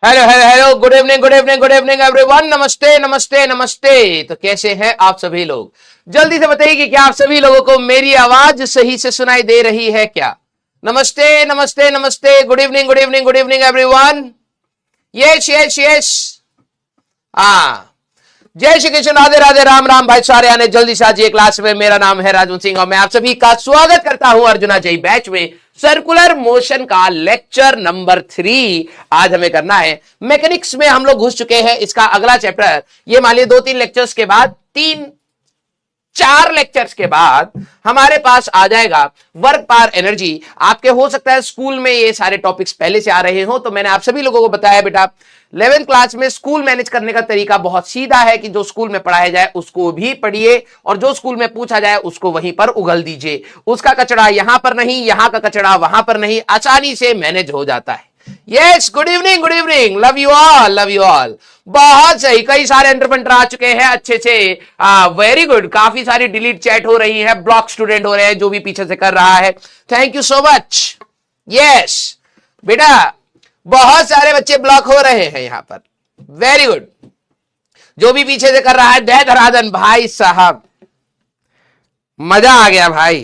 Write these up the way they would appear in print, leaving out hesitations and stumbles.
Hello hello hello, good evening good evening good evening everyone. नमस्ते नमस्ते नमस्ते। तो कैसे हैं आप सभी लोग? जल्दी से बताइए कि क्या आप सभी लोगों को मेरी आवाज सही से सुनाई दे रही है क्या? नमस्ते नमस्ते नमस्ते, good evening good evening good evening everyone. Yes yes yes. हाँ, जय श्री कृष्ण, राधे राधे, राम राम भाई सारे आने जल्दी से आज ये क्लास में। मेरा नाम है राजवंत सिंह और मैं आप सभी का स्वागत करता हूं अर्जुना जय बैच में। सर्कुलर मोशन का लेक्चर नंबर 3 आज हमें करना है। मैकेनिक्स में हम लोग घुस चुके हैं। इसका अगला चैप्टर ये मान लीजिए 2-3 लेक्चर्स के बाद, 3-4 लेक्चर्स के बाद हमारे पास आ जाएगा वर्क पावर एनर्जी। आपके हो सकता है स्कूल में ये सारे टॉपिक्स पहले से आ रहे हो, तो मैंने आप सभी लोगों को बताया बेटा 11th क्लास में स्कूल मैनेज करने का तरीका बहुत सीधा है कि जो स्कूल में पढ़ाया जाए उसको भी पढ़िए और जो स्कूल में पूछा जाए उसको वहीं पर उगल दीजिए। उसका कचरा यहां पर नहीं, यहां का कचरा वहां पर नहीं, आसानी से मैनेज हो जाता है। Yes, good evening, love you all, love you all. बहुत सही, कई सारे एंटरप्रेन्योर आ चुके हैं अच्छे से। वेरी गुड, काफी सारी डिलीट चैट हो रही है, ब्लॉक स्टूडेंट हो रहे हैं, जो भी पीछे से कर रहा है thank you so much. Yes बेटा, बहुत सारे बच्चे ब्लॉक हो रहे हैं यहां पर। वेरी गुड, जो भी पीछे से कर रहा है दे धराधन। भाई साहब मजा आ गया भाई,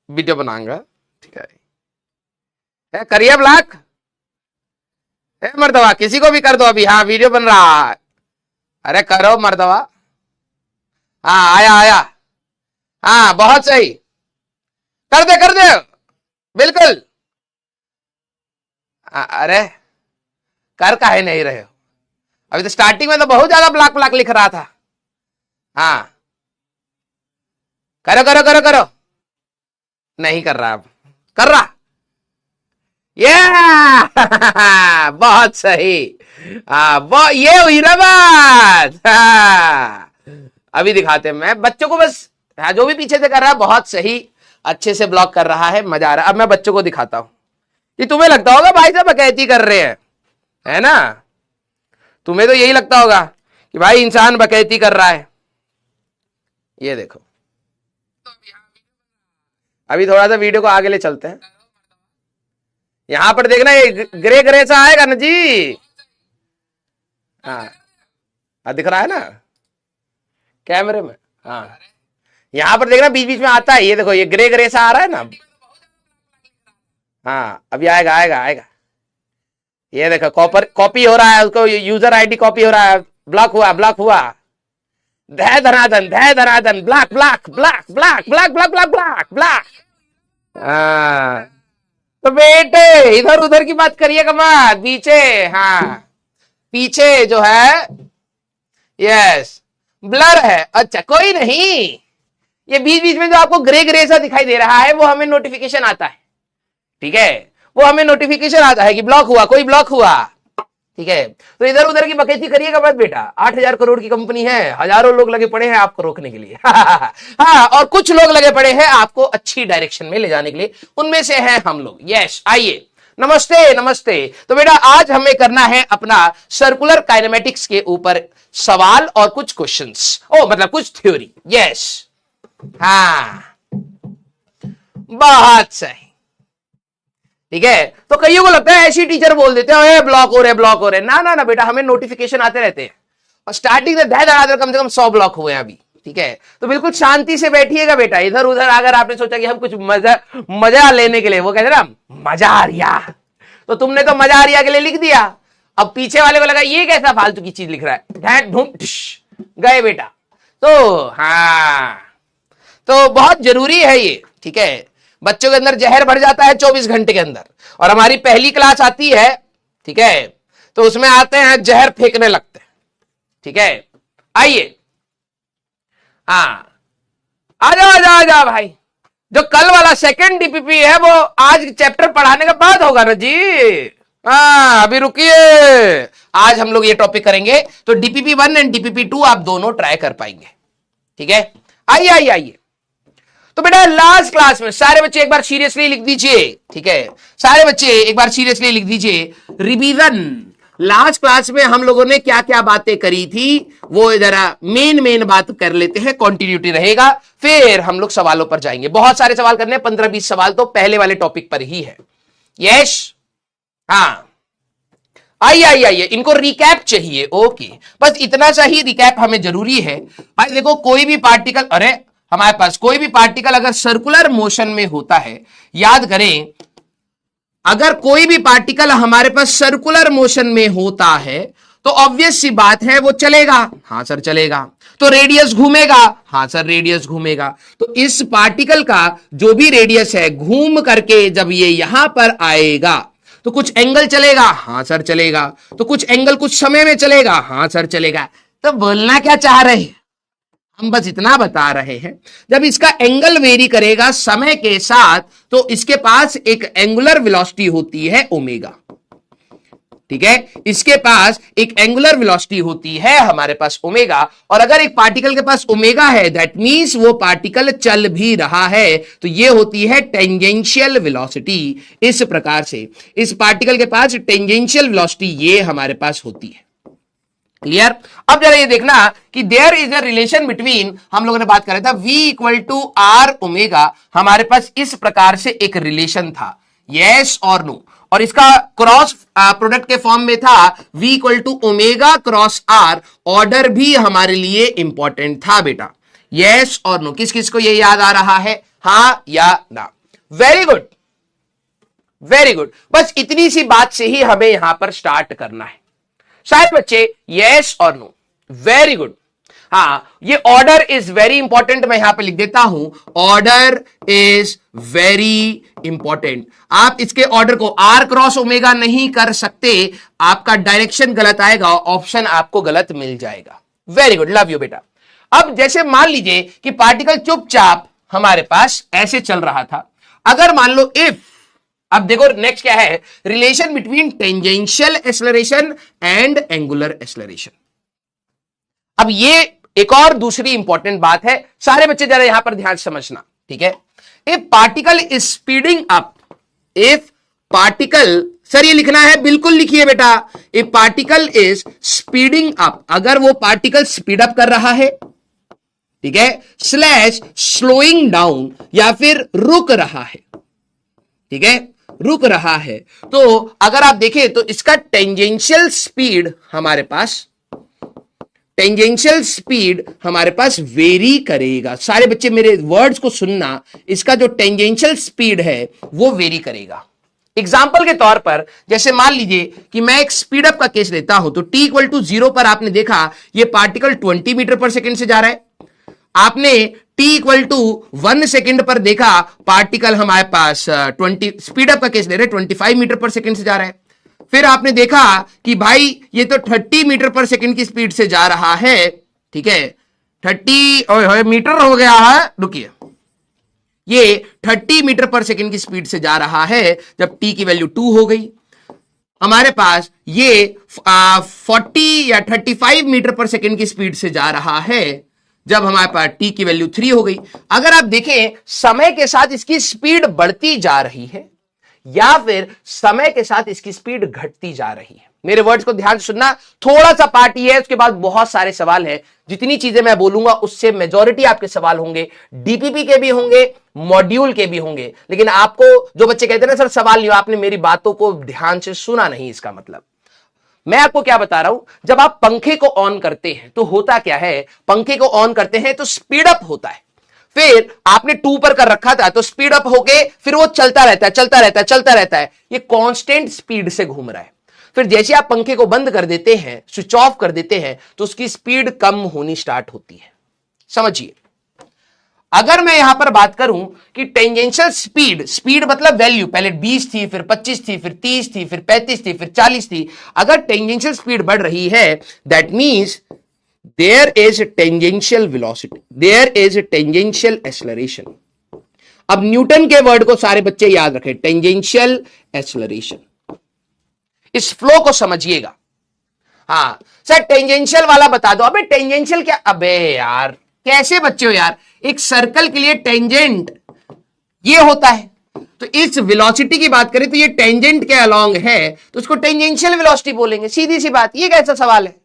वीडियो बनाऊंगा ठीक है। करिए ब्लॉक मर्दवा, किसी को भी कर दो अभी। हाँ वीडियो बन रहा है, अरे करो मर्दवा। हाँ आया आया, हाँ बहुत सही, कर दे बिल्कुल। अरे कर काहे नहीं रहे हो? अभी तो स्टार्टिंग में तो बहुत ज्यादा ब्लॉक ब्लॉक लिख रहा था। हाँ करो करो करो करो, नहीं कर रहा, अब कर रहा। ये बहुत सही। ये हुई ना बात। अभी दिखाते हैं, मैं बच्चों को बस, जो भी पीछे से कर रहा है बहुत सही, अच्छे से ब्लॉक कर रहा है, मजा आ रहा है। अब मैं बच्चों को दिखाता हूं। ये तुम्हें लगता होगा भाई साहब बकैती कर रहे हैं, है ना? तुम्हें तो यही लगता होगा कि भाई इंसान बकैती कर रहा है। ये देखो, अभी थोड़ा सा वीडियो को आगे ले चलते हैं। यहां पर देखना, ये ग्रे ग्रे सा आएगा ना जी। हाँ दिख रहा है ना कैमरे में? हाँ यहां पर देखना, बीच बीच में आता है, ये देखो ये ग्रे ग्रे सा आ रहा है ना। हाँ अभी आएगा आएगा आएगा। ये देखो कॉपी हो रहा है, उसको यूजर आईडी कॉपी हो रहा है। ब्लॉक हुआ ब्लॉक हुआ, धय धनाधन block block block block block block block block block. हाँ तो बेटे इधर उधर की बात करिएगा मत, पीछे। हाँ पीछे जो है, यस ब्लर है। अच्छा कोई नहीं, ये बीच बीच में जो आपको ग्रे ग्रे सा दिखाई दे रहा है वो हमें नोटिफिकेशन आता है, ठीक है? वो हमें नोटिफिकेशन आता है कि ब्लॉक हुआ, कोई ब्लॉक हुआ, ठीक है? तो इधर उधर की बकैती करिएगा मत बेटा। 8,000 करोड़ की कंपनी है, हजारों लोग लगे पड़े हैं आपको रोकने के लिए। हाँ और कुछ लोग लगे पड़े हैं आपको अच्छी डायरेक्शन में ले जाने के लिए, उनमें से हैं हम लोग। यस आइए, नमस्ते नमस्ते। तो बेटा आज हमें करना है अपना सर्कुलर काइनेमेटिक्स के ऊपर सवाल और कुछ क्वेश्चंस, मतलब कुछ थ्योरी। यस हाँ बहुत सही, ठीक है? तो कईयों को लगता है ऐसी टीचर बोल देते हैं ब्लॉक हो रहे ब्लॉक हो रहे। ना ना ना बेटा, हमें नोटिफिकेशन आते रहते हैं और स्टार्टिंग में कम से कम 100 ब्लॉक हुए हैं अभी, ठीक है? तो बिल्कुल शांति से बैठिएगा बेटा। इधर उधर अगर आपने सोचा कि हम कुछ मजा लेने के लिए, वो कहते ना मजा आ रिया, तो तुमने तो मजा आ रिया के लिए लिख दिया। अब पीछे वाले को लगा ये कैसा फालतू की चीज लिख रहा है, गए बेटा। तो हाँ, तो बहुत जरूरी है ये, ठीक है? बच्चों के अंदर जहर भर जाता है 24 घंटे के अंदर, और हमारी पहली क्लास आती है, ठीक है? तो उसमें आते हैं जहर फेंकने लगते हैं, ठीक है? आइए, हाँ आ जाओ आ जाओ आ जाओ भाई। जो कल वाला सेकंड डीपीपी है वो आज चैप्टर पढ़ाने के बाद होगा ना जी। हाँ अभी रुकिए, आज हम लोग ये टॉपिक करेंगे, तो डीपीपी 1 एंड डीपीपी 2 आप दोनों ट्राई कर पाएंगे, ठीक है? आइए आइए आइए। तो बेटा लास्ट क्लास में सारे बच्चे एक बार सीरियसली लिख दीजिए, ठीक है? सारे बच्चे एक बार सीरियसली लिख दीजिए रिवीजन। लास्ट क्लास में हम लोगों ने क्या क्या बातें करी थी वो जरा मेन बात कर लेते हैं, कंटिन्यूटी रहेगा, फिर हम लोग सवालों पर जाएंगे। बहुत सारे सवाल करने हैं, 15-20 सवाल तो पहले वाले टॉपिक पर ही है। यस हाँ आइए आइए आइए, इनको रिकैप चाहिए। ओके, बस इतना सा ही रिकैप हमें जरूरी है। भाई देखो, कोई भी पार्टिकल, अरे हमारे पास कोई भी पार्टिकल अगर सर्कुलर मोशन में होता है, याद करें, अगर कोई भी पार्टिकल हमारे पास सर्कुलर मोशन में होता है तो ऑब्वियस सी बात है वो चलेगा। हां सर चलेगा। तो रेडियस घूमेगा। हां सर रेडियस घूमेगा। तो इस पार्टिकल का जो भी रेडियस है, घूम करके जब ये यहां पर आएगा तो कुछ एंगल चलेगा। हां सर चलेगा। तो कुछ एंगल कुछ समय में चलेगा। हां सर चलेगा। तो बोलना क्या चाह रहे हैं हम? बस इतना बता रहे हैं, जब इसका एंगल वेरी करेगा समय के साथ तो इसके पास एक एंगुलर वेलोसिटी होती है ओमेगा। ठीक है, इसके पास एक एंगुलर वेलोसिटी होती है हमारे पास ओमेगा। और अगर एक पार्टिकल के पास ओमेगा है, दैट मींस वो पार्टिकल चल भी रहा है, तो ये होती है टेंजेंशियल वेलोसिटी। इस प्रकार से इस पार्टिकल के पास टेंजेंशियल वेलोसिटी ये हमारे पास होती है। क्लियर? अब जरा ये देखना कि there is a relation between, हम लोगों ने बात कर रहा था V equal to R omega, हमारे पास इस प्रकार से एक रिलेशन था, यस और नो, और इसका क्रॉस प्रोडक्ट के फॉर्म में था V equal to omega cross R. Order भी हमारे लिए इंपॉर्टेंट था बेटा, यस और नो। किस किस को ये याद आ रहा है, हां या ना? Very good, very good. बस इतनी सी बात से ही हमें यहां पर स्टार्ट करना है। शायद बच्चे यस और नो, वेरी गुड। हाँ, ये ऑर्डर इज वेरी इंपॉर्टेंट, मैं यहां पे लिख देता हूं, ऑर्डर इज वेरी इंपॉर्टेंट। आप इसके ऑर्डर को आर क्रॉस ओमेगा नहीं कर सकते, आपका डायरेक्शन गलत आएगा, ऑप्शन आपको गलत मिल जाएगा। वेरी गुड, लव यू बेटा। अब जैसे मान लीजिए कि पार्टिकल चुपचाप हमारे पास ऐसे चल रहा था, अगर मान लो इफ, अब देखो नेक्स्ट क्या है, relation between tangential acceleration and angular acceleration. अब ये एक और दूसरी इंपॉर्टेंट बात है, सारे बच्चे जरा यहां पर ध्यान समझना, ठीक है? If particle is speeding up, if particle, sir ये लिखना है, बिल्कुल लिखिए बेटा, if particle is speeding up, अगर वो पार्टिकल स्पीड अप कर रहा है, ठीक है, स्लैश स्लोइंग डाउन, या फिर रुक रहा है, ठीक है, रुक रहा है, तो अगर आप देखें तो इसका टेंजेंशियल स्पीड हमारे पास, टेंजेंशियल स्पीड हमारे पास वेरी करेगा। सारे बच्चे मेरे वर्ड्स को सुनना, इसका जो टेंजेंशियल स्पीड है वो वेरी करेगा। एग्जाम्पल के तौर पर जैसे मान लीजिए कि मैं एक स्पीड अप का केस लेता हूं, तो t इक्वल टू 0 पर आपने देखा ये पार्टिकल 20 मीटर पर सेकेंड से जा रहा है। आपने t इक्वल टू 1 सेकेंड पर देखा पार्टिकल हमारे पास 20, स्पीड अप का केस ले रहे 25 मीटर पर सेकेंड से जा रहा है। फिर आपने देखा कि भाई ये तो 30 मीटर पर सेकेंड की स्पीड से जा रहा है, ठीक है, 30 मीटर हो गया है, रुकिए, ये 30 मीटर पर सेकेंड की स्पीड से जा रहा है। जब t की वैल्यू 2 हो गई, हमारे पास ये 40 या 35 मीटर पर सेकेंड की स्पीड से जा रहा है, जब हमारे पास t की वैल्यू 3 हो गई। अगर आप देखें समय के साथ इसकी स्पीड बढ़ती जा रही है या फिर समय के साथ इसकी स्पीड घटती जा रही है। मेरे वर्ड्स को ध्यान से सुनना, थोड़ा सा पार्ट ये है, उसके बाद बहुत सारे सवाल हैं। जितनी चीजें मैं बोलूंगा उससे मेजॉरिटी आपके सवाल होंगे, डीपीपी के भी होंगे, मॉड्यूल के भी होंगे। लेकिन आपको जो बच्चे कहते हैं ना सर सवाल नहीं, आपने मेरी बातों को ध्यान से सुना नहीं, इसका मतलब मैं आपको क्या बता रहा हूं, जब आप पंखे को ऑन करते हैं तो होता क्या है, पंखे को ऑन करते हैं तो स्पीड अप होता है, फिर आपने 2 पर कर रखा था तो स्पीड अप होके फिर वो चलता रहता है, चलता रहता है, चलता रहता है, ये कांस्टेंट स्पीड से घूम रहा है। फिर जैसे आप पंखे को बंद कर देते हैं, स्विच ऑफ कर देते हैं, तो उसकी स्पीड कम होनी स्टार्ट होती है। समझिए, अगर मैं यहां पर बात करूं कि टेंजेंशियल स्पीड, स्पीड मतलब वैल्यू, पहले 20 थी, फिर 25 थी, फिर 30 थी, फिर 35 थी, फिर 40 थी, अगर टेंजेंशियल स्पीड बढ़ रही है, that means there is tangential velocity, there is tangential acceleration। अब न्यूटन के वर्ड को सारे बच्चे याद रखें, टेंजेंशियल एक्सेलरेशन। इस फ्लो को समझिएगा। हाँ सर टेंजेंशियल वाला बता दो। अबे टेंजेंशियल क्या, अबे यार कैसे बच्चे हो यार, एक सर्कल के लिए टेंजेंट ये होता है, तो इस वेलोसिटी की बात करें तो ये टेंजेंट के अलोंग है, तो उसको टेंजेंशियल वेलोसिटी बोलेंगे, सीधी सी बात। ये कैसा सवाल है?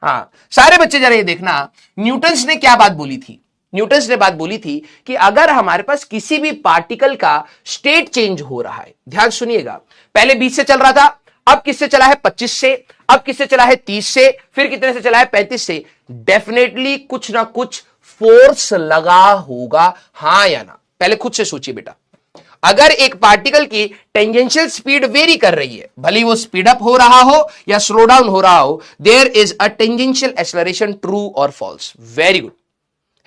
हाँ सारे बच्चे जरा ये देखना, न्यूटन्स ने क्या बात बोली थी, न्यूटन्स ने बात बोली थी कि अगर हमारे पास किसी भी पार्टिकल का स्टेट चेंज हो रहा है, ध्यान सुनिएगा, पहले 20 से चल रहा था, अब किससे चला है 25 से, अब किससे चला है 30 से, फिर कितने से चला है 35 से। डेफिनेटली कुछ ना कुछ फोर्स लगा होगा, हां या ना। पहले खुद से सोचिए बेटा, अगर एक पार्टिकल की टेंजेंशियल स्पीड वेरी कर रही है, भले वो स्पीड अप हो रहा हो या स्लो डाउन हो रहा हो, there is a tangential acceleration, true और फॉल्स। वेरी गुड,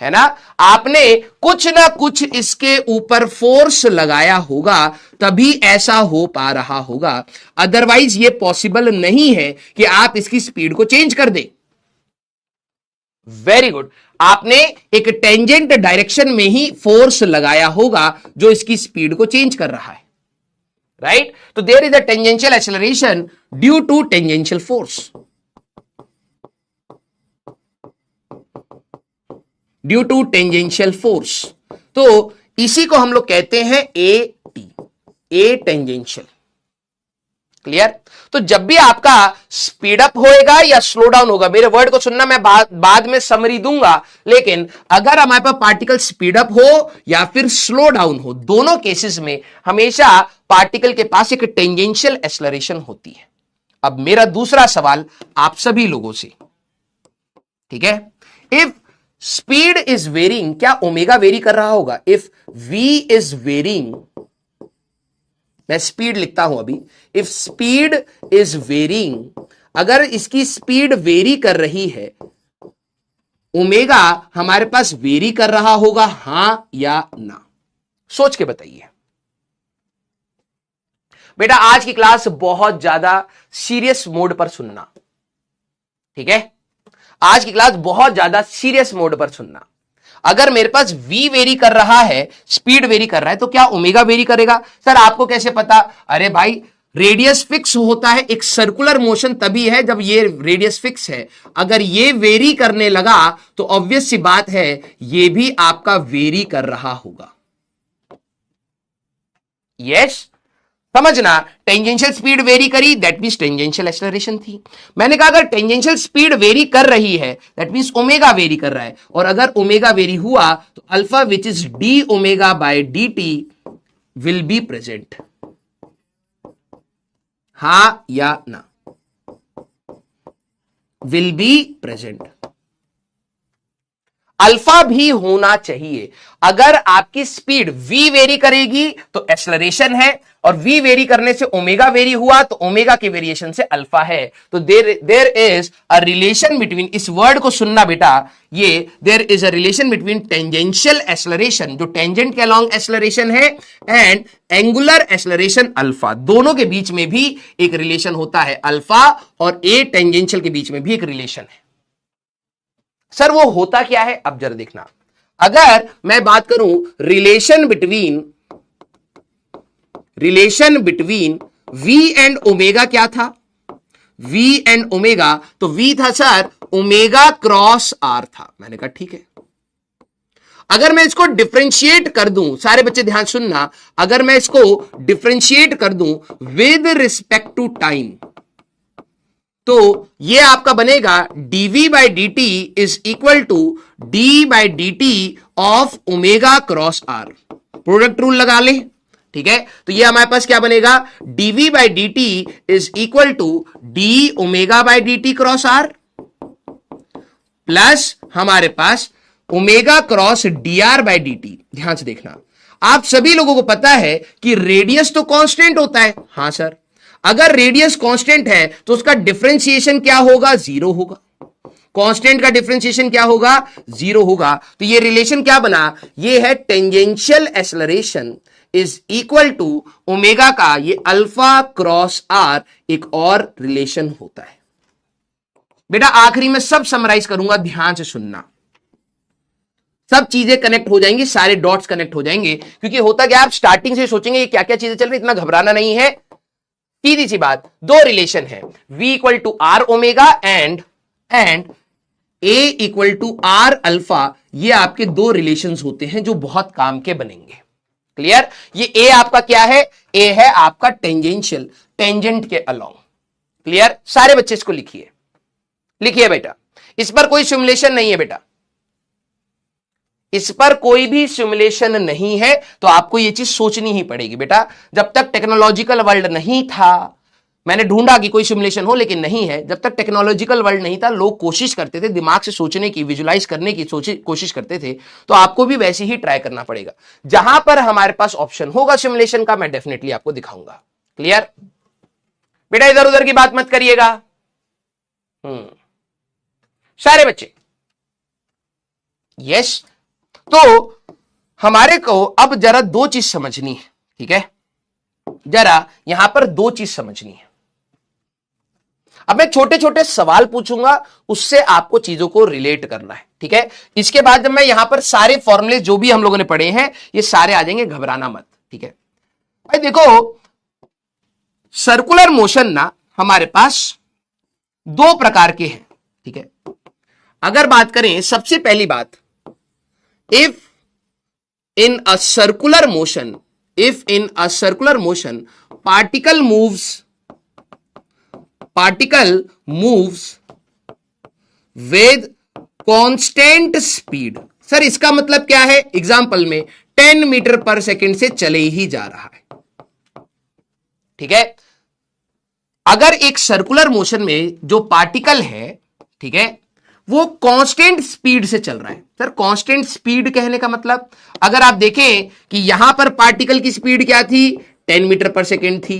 है ना। आपने कुछ ना कुछ इसके ऊपर फोर्स लगाया होगा, तभी ऐसा हो पा रहा होगा, अदरवाइज ये पॉसिबल नहीं है कि आप इसकी स्पीड को चेंज कर दें। वेरी गुड, आपने एक टेंजेंट डायरेक्शन में ही फोर्स लगाया होगा जो इसकी स्पीड को चेंज कर रहा है, राइट। तो there is a tangential acceleration due to tangential force, due to tangential force. तो इसी को हम लोग कहते हैं A T, A tangential. Clear. तो जब भी आपका स्पीड अप होएगा या स्लो डाउन होगा, मेरे वर्ड को सुनना, मैं बाद में समरी दूंगा, लेकिन अगर हमारे पास पार्टिकल स्पीड अप हो या फिर स्लो डाउन हो, दोनों केसेस में हमेशा पार्टिकल के पास एक टेंजेंशियल एक्सेलरेशन होती है। अब मेरा दूसरा सवाल आप सभी लोगों से, ठीक है, इफ स्पीड इज वेरिंग, क्या ओमेगा वेरी कर रहा होगा? इफ वी इज वेरिंग, मैं स्पीड लिखता हूं अभी, इफ स्पीड इज वेरिंग, अगर इसकी स्पीड वेरी कर रही है, ओमेगा हमारे पास वेरी कर रहा होगा, हां या ना? सोच के बताइए बेटा। आज की क्लास बहुत ज्यादा सीरियस मोड पर सुनना, ठीक है। आज की क्लास बहुत ज्यादा सीरियस मोड पर सुनना। अगर मेरे पास v वेरी कर रहा है, स्पीड वेरी कर रहा है, तो क्या ओमेगा वेरी करेगा? सर आपको कैसे पता? अरे भाई, रेडियस फिक्स होता है, एक सर्कुलर मोशन तभी है जब ये रेडियस फिक्स है। अगर ये वेरी करने लगा तो ऑब्वियस सी बात है ये भी आपका वेरी कर रहा होगा। यस, समझना, टेंजेंशियल स्पीड वेरी करी, दैट मींस टेंजेंशियल एक्सेलरेशन थी। मैंने कहा अगर टेंजेंशियल स्पीड वेरी कर रही है, दैट मींस ओमेगा वेरी कर रहा है, और अगर ओमेगा वेरी हुआ तो alpha which is d omega by D T will be present, हां या ना? Will be present. अल्फा भी होना चाहिए। अगर आपकी स्पीड v वेरी करेगी तो एक्सेलरेशन है, और v वेरी करने से ओमेगा वेरी हुआ तो ओमेगा के वेरिएशन से अल्फा है। तो there is a relation between, इस वर्ड को सुनना बेटा, ये there is a relation between tangential acceleration, जो टेंजेंट के अलोंग एक्सेलरेशन है, एंड एंगुलर एक्सेलरेशन अल्फा। दोनों के बीच में भी एक रिलेशन होता है, अल्फा और ए टेंजेंशियल के बीच में भी एक रिलेशन है। सर वो होता क्या है? अब जरा देखना, अगर मैं बात करूं relation between v and omega, क्या था? v एंड ओमेगा, तो v था सर ओमेगा क्रॉस r था। मैंने कहा ठीक है। अगर मैं इसको डिफरेंशिएट कर दूं, सारे बच्चे ध्यान सुनना, अगर मैं इसको डिफरेंशिएट कर दूं विद रिस्पेक्ट टू टाइम, तो ये आपका बनेगा dv by D T is equal to D by D T of omega cross R. Product rule लगा ले, ठीक है। तो ये हमारे पास क्या बनेगा? dv by D T is equal to d omega by D t cross r, plus हमारे पास omega cross d r by D t. ध्यान से देखना, आप सभी लोगों को पता है कि रेडियस तो कांस्टेंट होता है। हां सर, अगर रेडियस कांस्टेंट है तो उसका डिफरेंशिएशन क्या होगा? जीरो होगा। कांस्टेंट का डिफरेंशिएशन क्या होगा? जीरो होगा। तो ये रिलेशन क्या बना? ये है tangential acceleration is equal to omega का ये अल्फा क्रॉस आर, एक और रिलेशन होता है। बेटा आखिरी में सब समराइज करूंगा, ध्यान से सुनना, सब चीजें कनेक्ट हो जाएंगी, सारे डॉट्स कनेक्ट हो जाएंगे। क्योंकि होता क्या, आप स्टार्टिंग से सोचेंगे क्या क्या चीजें चल रही, इतना घबराना नहीं है। सीधी सी बात, दो रिलेशन है, v equal to R omega and a equal to are alpha. ये आपके दो रिलेशंस होते हैं जो बहुत काम के बनेंगे। क्लियर? ये a आपका क्या है? a है आपका टेंजेंशियल, टेंजेंट के अलोंग। क्लियर? सारे बच्चे इसको लिखिए, लिखिए बेटा। इस पर कोई सिमुलेशन नहीं है बेटा, इस पर कोई भी सिमुलेशन नहीं है। तो आपको यह चीज सोचनी ही पड़ेगी बेटा। जब तक टेक्नोलॉजिकल वर्ल्ड नहीं था, मैंने ढूंढा कि कोई सिमुलेशन हो, लेकिन नहीं है। जब तक टेक्नोलॉजिकल वर्ल्ड नहीं था, लोग कोशिश करते थे दिमाग से सोचने की, विजुलाइज करने की कोशिश करते थे। तो आपको भी वैसे ही ट्राई करना पड़ेगा। जहां पर हमारे पास ऑप्शन होगा सिमुलेशन का, मैं डेफिनेटली आपको दिखाऊंगा। क्लियर बेटा? इधर उधर की बात मत करिएगा। सारे बच्चे यस। तो हमारे को अब जरा दो चीज समझनी है, ठीक है? जरा यहां पर दो चीज समझनी है। अब मैं छोटे छोटे सवाल पूछूंगा, उससे आपको चीजों को रिलेट करना है, ठीक है? इसके बाद जब मैं यहां पर सारे फॉर्मूले जो भी हम लोगों ने पढ़े हैं, ये सारे आ जाएंगे, घबराना मत, ठीक है? भाई देखो, सर्कुलर मोशन ना हमारे पास दो प्रकार के हैं, ठीक है? अगर बात करें, सबसे पहली बात, if in a circular motion particle moves with constant speed। Sir इसका मतलब क्या है? एग्जाम्पल में 10 मीटर पर सेकेंड से चले ही जा रहा है, ठीक है? अगर एक सर्कुलर मोशन में जो पार्टिकल है, ठीक है, वो कांस्टेंट स्पीड से चल रहा है। सर कांस्टेंट स्पीड कहने का मतलब, अगर आप देखें कि यहां पर पार्टिकल की स्पीड क्या थी? 10 मीटर पर सेकेंड थी।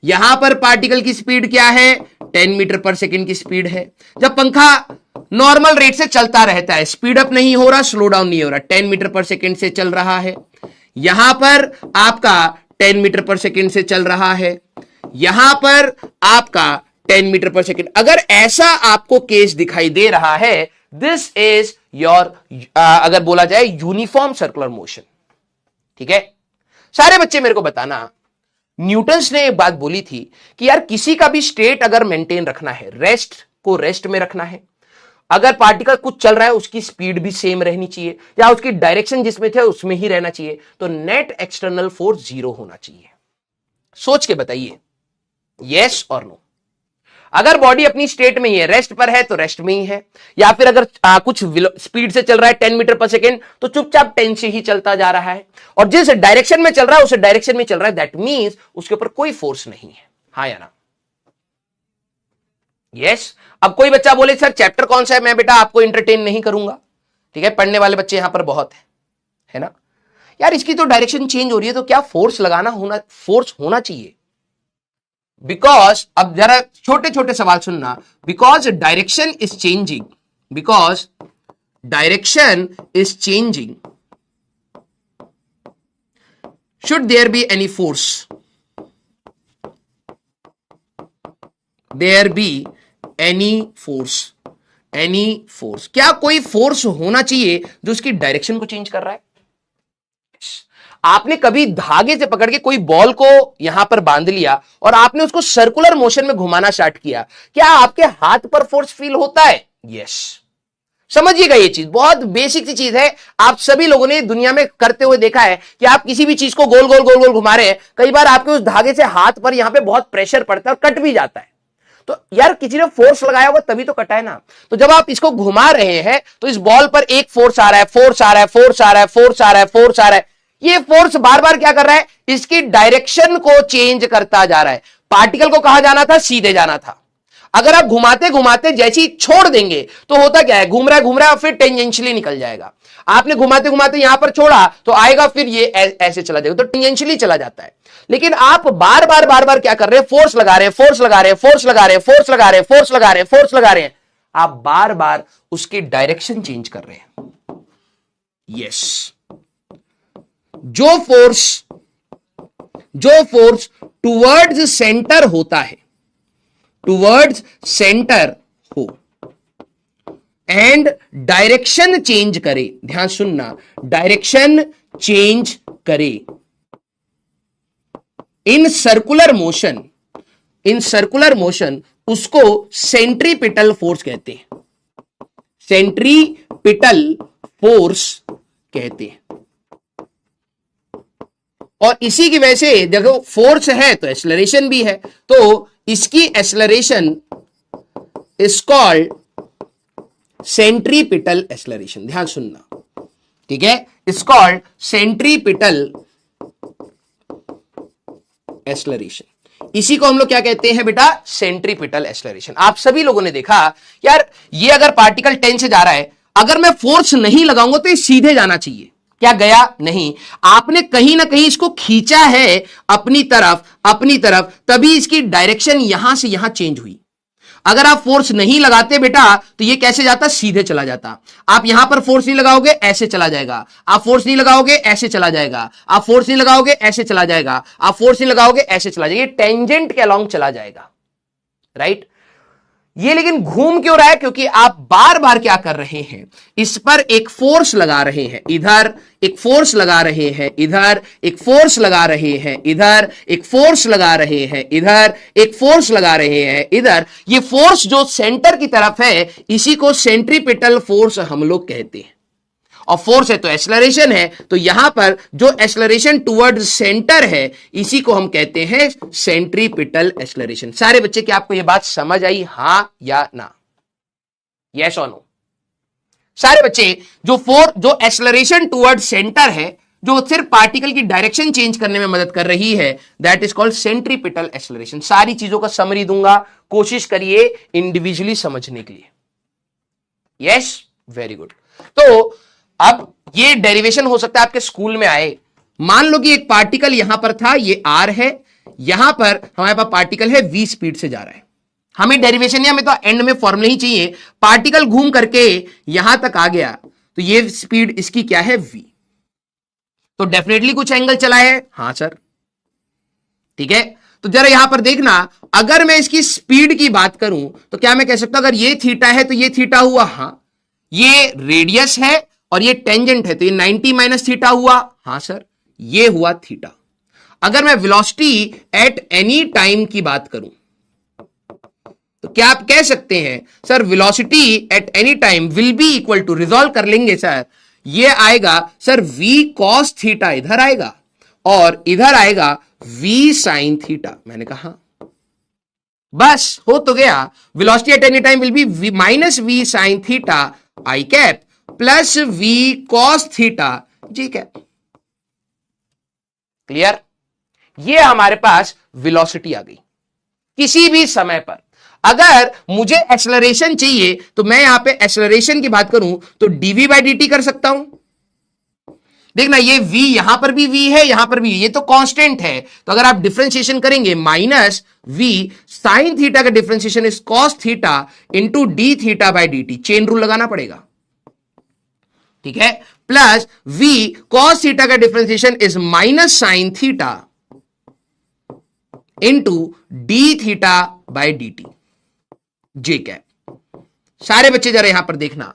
यहां पर पार्टिकल की स्पीड क्या है? 10 मीटर पर सेकेंड की स्पीड है। जब पंखा नॉर्मल रेट से चलता रहता है, स्पीड अप नहीं हो रहा, स्लो डाउन नहीं हो रहा, 10 मीटर पर सेकेंड से चल रहा है। यहां पर आपका 10 मीटर पर सेकेंड से चल रहा है, यहां पर आपका 10 मीटर पर सेकेंड। अगर ऐसा आपको केस दिखाई दे रहा है, दिस इज योर, अगर बोला जाए, यूनिफॉर्म सर्कुलर मोशन, ठीक है? सारे बच्चे मेरे को बताना, न्यूटन्स ने एक बात बोली थी कि यार किसी का भी स्टेट अगर मेंटेन रखना है, रेस्ट को रेस्ट में रखना है, अगर पार्टिकल कुछ चल रहा है, उसकी स्पीड भी सेम रहनी चाहिए, या उसकी डायरेक्शन जिसमें थे उसमें ही रहना चाहिए, तो नेट एक्सटर्नल फोर्स 0 होना चाहिए। सोच के बताइए, यस और नो। अगर बॉडी अपनी स्टेट में ही है, रेस्ट पर है, तो रेस्ट में ही है, या फिर अगर कुछ स्पीड से चल रहा है 10 मीटर पर सेकेंड, तो चुपचाप 10 से ही चलता जा रहा है, और जिस डायरेक्शन में चल रहा है उस डायरेक्शन में चल रहा है, दैट मींस उसके ऊपर कोई फोर्स नहीं है। हाँ या ना? यस। अब कोई बच्चा बोले सर चैप्टर कौन सा है, मैं बेटा आपको एंटरटेन नहीं करूंगा, ठीक है? पढ़ने वाले बच्चे यहां पर बहुत है ना? यार इसकी तो डायरेक्शन चेंज हो रही है, तो क्या फोर्स होना चाहिए? बिकॉज, अब जरा छोटे छोटे सवाल सुनना, because direction is changing, should there be any force? Any force, क्या कोई फोर्स होना चाहिए जो उसकी डायरेक्शन को चेंज कर रहा है? आपने कभी धागे से पकड़ के कोई बॉल को यहां पर बांध लिया और आपने उसको सर्कुलर मोशन में घुमाना स्टार्ट किया, क्या आपके हाथ पर फोर्स फील होता है? यस। समझिएगा, ये चीज बहुत बेसिक सी चीज है, आप सभी लोगों ने दुनिया में करते हुए देखा है कि आप किसी भी चीज को गोल गोल गोल गोल घुमा रहे हैं, कई बार आपके उस धागे से हाथ पर यहां पे बहुत प्रेशर पड़ता है और कट भी जाता है। तो यार किसी ने फोर्स लगाया होगा तभी तो कटा है ना। तो जब आप इसको घुमा रहे हैं तो इस बॉल पर एक फोर्स आ रहा है, फोर्स आ रहा है, फोर्स आ रहा है, फोर्स आ रहा है, फोर्स आ रहा है। ये फोर्स बार बार क्या कर रहा है? इसकी डायरेक्शन को चेंज करता जा रहा है। पार्टिकल को कहां जाना था? सीधे जाना था। अगर आप घुमाते घुमाते जैसी छोड़ देंगे तो होता क्या है? घूम रहा है और फिर टेंजेंशियली निकल जाएगा। आपने घुमाते घुमाते यहां पर छोड़ा तो आएगा, फिर ये ऐसे चला जाएगा, तो टेंजेंशियली चला जाता है। लेकिन आप बार बार क्या कर रहे हैं? फोर्स लगा रहे हैं, फोर्स लगा रहे हैं, फोर्स लगा रहे हैं, फोर्स लगा रहे हैं, फोर्स लगा रहे हैं, फोर्स लगा रहे हैं। आप बार बार उसकी डायरेक्शन चेंज कर रहे हैं। यस। जो फोर्स टुवर्ड्स सेंटर होता है, टुवर्ड्स सेंटर हो एंड डायरेक्शन चेंज करे, ध्यान सुनना, डायरेक्शन चेंज करे इन सर्कुलर मोशन, उसको सेंट्रीपिटल फोर्स कहते हैं। सेंट्रीपिटल फोर्स कहते हैं। और इसी की वजह से देखो, फोर्स है तो एक्सेलरेशन भी है, तो इसकी acceleration is called centripetal acceleration. ध्यान सुनना, ठीक है? Is called centripetal acceleration. इसी को हम लोग क्या कहते हैं बेटा, सेंट्रीपिटल एक्सेलरेशन। आप सभी लोगों ने देखा यार, ये अगर पार्टिकल 10 से जा रहा है, अगर मैं फोर्स नहीं लगाऊंगा तो ये सीधे जाना चाहिए, क्या गया नहीं, आपने कहीं ना कहीं इसको खींचा है अपनी तरफ, तभी इसकी डायरेक्शन यहां से यहां चेंज हुई। अगर आप फोर्स नहीं लगाते बेटा तो ये कैसे जाता, सीधे चला जाता। आप यहां पर फोर्स नहीं लगाओगे, ऐसे चला जाएगा। आप फोर्स नहीं लगाओगे, ऐसे चला जाएगा। आप फोर्स नहीं लगाओगे, ऐसे चला जाएगा। आप फोर्स नहीं लगाओगे, ऐसे चला जाएगा। ये टेंजेंट के अलोंग चला जाएगा, राइट। ये लेकिन घूम क्यों रहा है, क्योंकि आप बार बार क्या कर रहे हैं, इस पर एक फोर्स लगा रहे हैं, इधर एक फोर्स लगा रहे हैं, इधर एक फोर्स लगा रहे हैं, इधर एक फोर्स लगा रहे हैं, इधर एक फोर्स लगा रहे हैं, इधर। ये फोर्स जो सेंटर की तरफ है, इसी को सेंट्रीपिटल फोर्स हम लोग कहते हैं। और फोर्स है तो एक्सेलरेशन है, तो यहां पर जो एक्सेलरेशन टुवर्ड्स सेंटर है, इसी को हम कहते हैं सेंट्रीपिटल एक्सेलरेशन। सारे बच्चे, क्या आपको यह बात समझ आई, हां या ना, यस और नो? सारे बच्चे, जो एक्सेलरेशन टुवर्ड्स सेंटर है, जो सिर्फ पार्टिकल की डायरेक्शन चेंज करने में मदद कर रही है, that is called centripetal acceleration. सारी चीजों का समरी दूंगा, कोशिश करिए इंडिविजुअली समझने के लिए। Yes, very good. तो अब ये डेरिवेशन हो सकता है आपके स्कूल में आए। मान लो कि एक पार्टिकल यहां पर था, ये आर है, यहां पर हमारे पास पार्टिकल है v स्पीड से जा रहा है। हमें डेरिवेशन या हमें तो एंड में फॉर्मूला ही चाहिए। पार्टिकल घूम करके यहां तक आ गया, तो ये स्पीड इसकी क्या है, v। तो डेफिनेटली कुछ एंगल चला है, हां सर, ठीक है। तो जरा यहां पर देखना, अगर मैं इसकी स्पीड की बात करूं तो क्या मैं कह सकता हूं, अगर ये थीटा है तो ये थीटा हुआ, हां। ये रेडियस है और ये टेंजेंट है, तो ये 90 माइनस थीटा हुआ, हां सर, ये हुआ थीटा। अगर मैं वेलोसिटी एट एनी टाइम की बात करूं तो क्या आप कह सकते हैं, sir velocity at any time will be equal to, resolve कर लेंगे सर, ये आएगा सर v cos थीटा, इधर आएगा और इधर आएगा v sin थीटा। मैंने कहा बस हो तो गया। Velocity at any time will be minus v sin theta I cap plus v cos theta ji cap. Clear? ये हमारे पास वेलोसिटी आ गई। किसी भी समय पर अगर मुझे एक्सेलरेशन चाहिए तो मैं यहां पे एक्सेलरेशन की बात करूं तो dv बाई dt कर सकता हूं। देखना, ये v यहां पर भी v है, यहां पर भी, ये तो कांस्टेंट है, तो अगर आप डिफरेंशिएशन करेंगे माइनस v साइन थीटा का differentiation is cos theta into D theta by dt, chain rule लगाना पड़ेगा, ठीक है, प्लस v cos थीटा का differentiation is minus sine theta into D theta by dt J cap. सारे बच्चे जरा यहां पर देखना,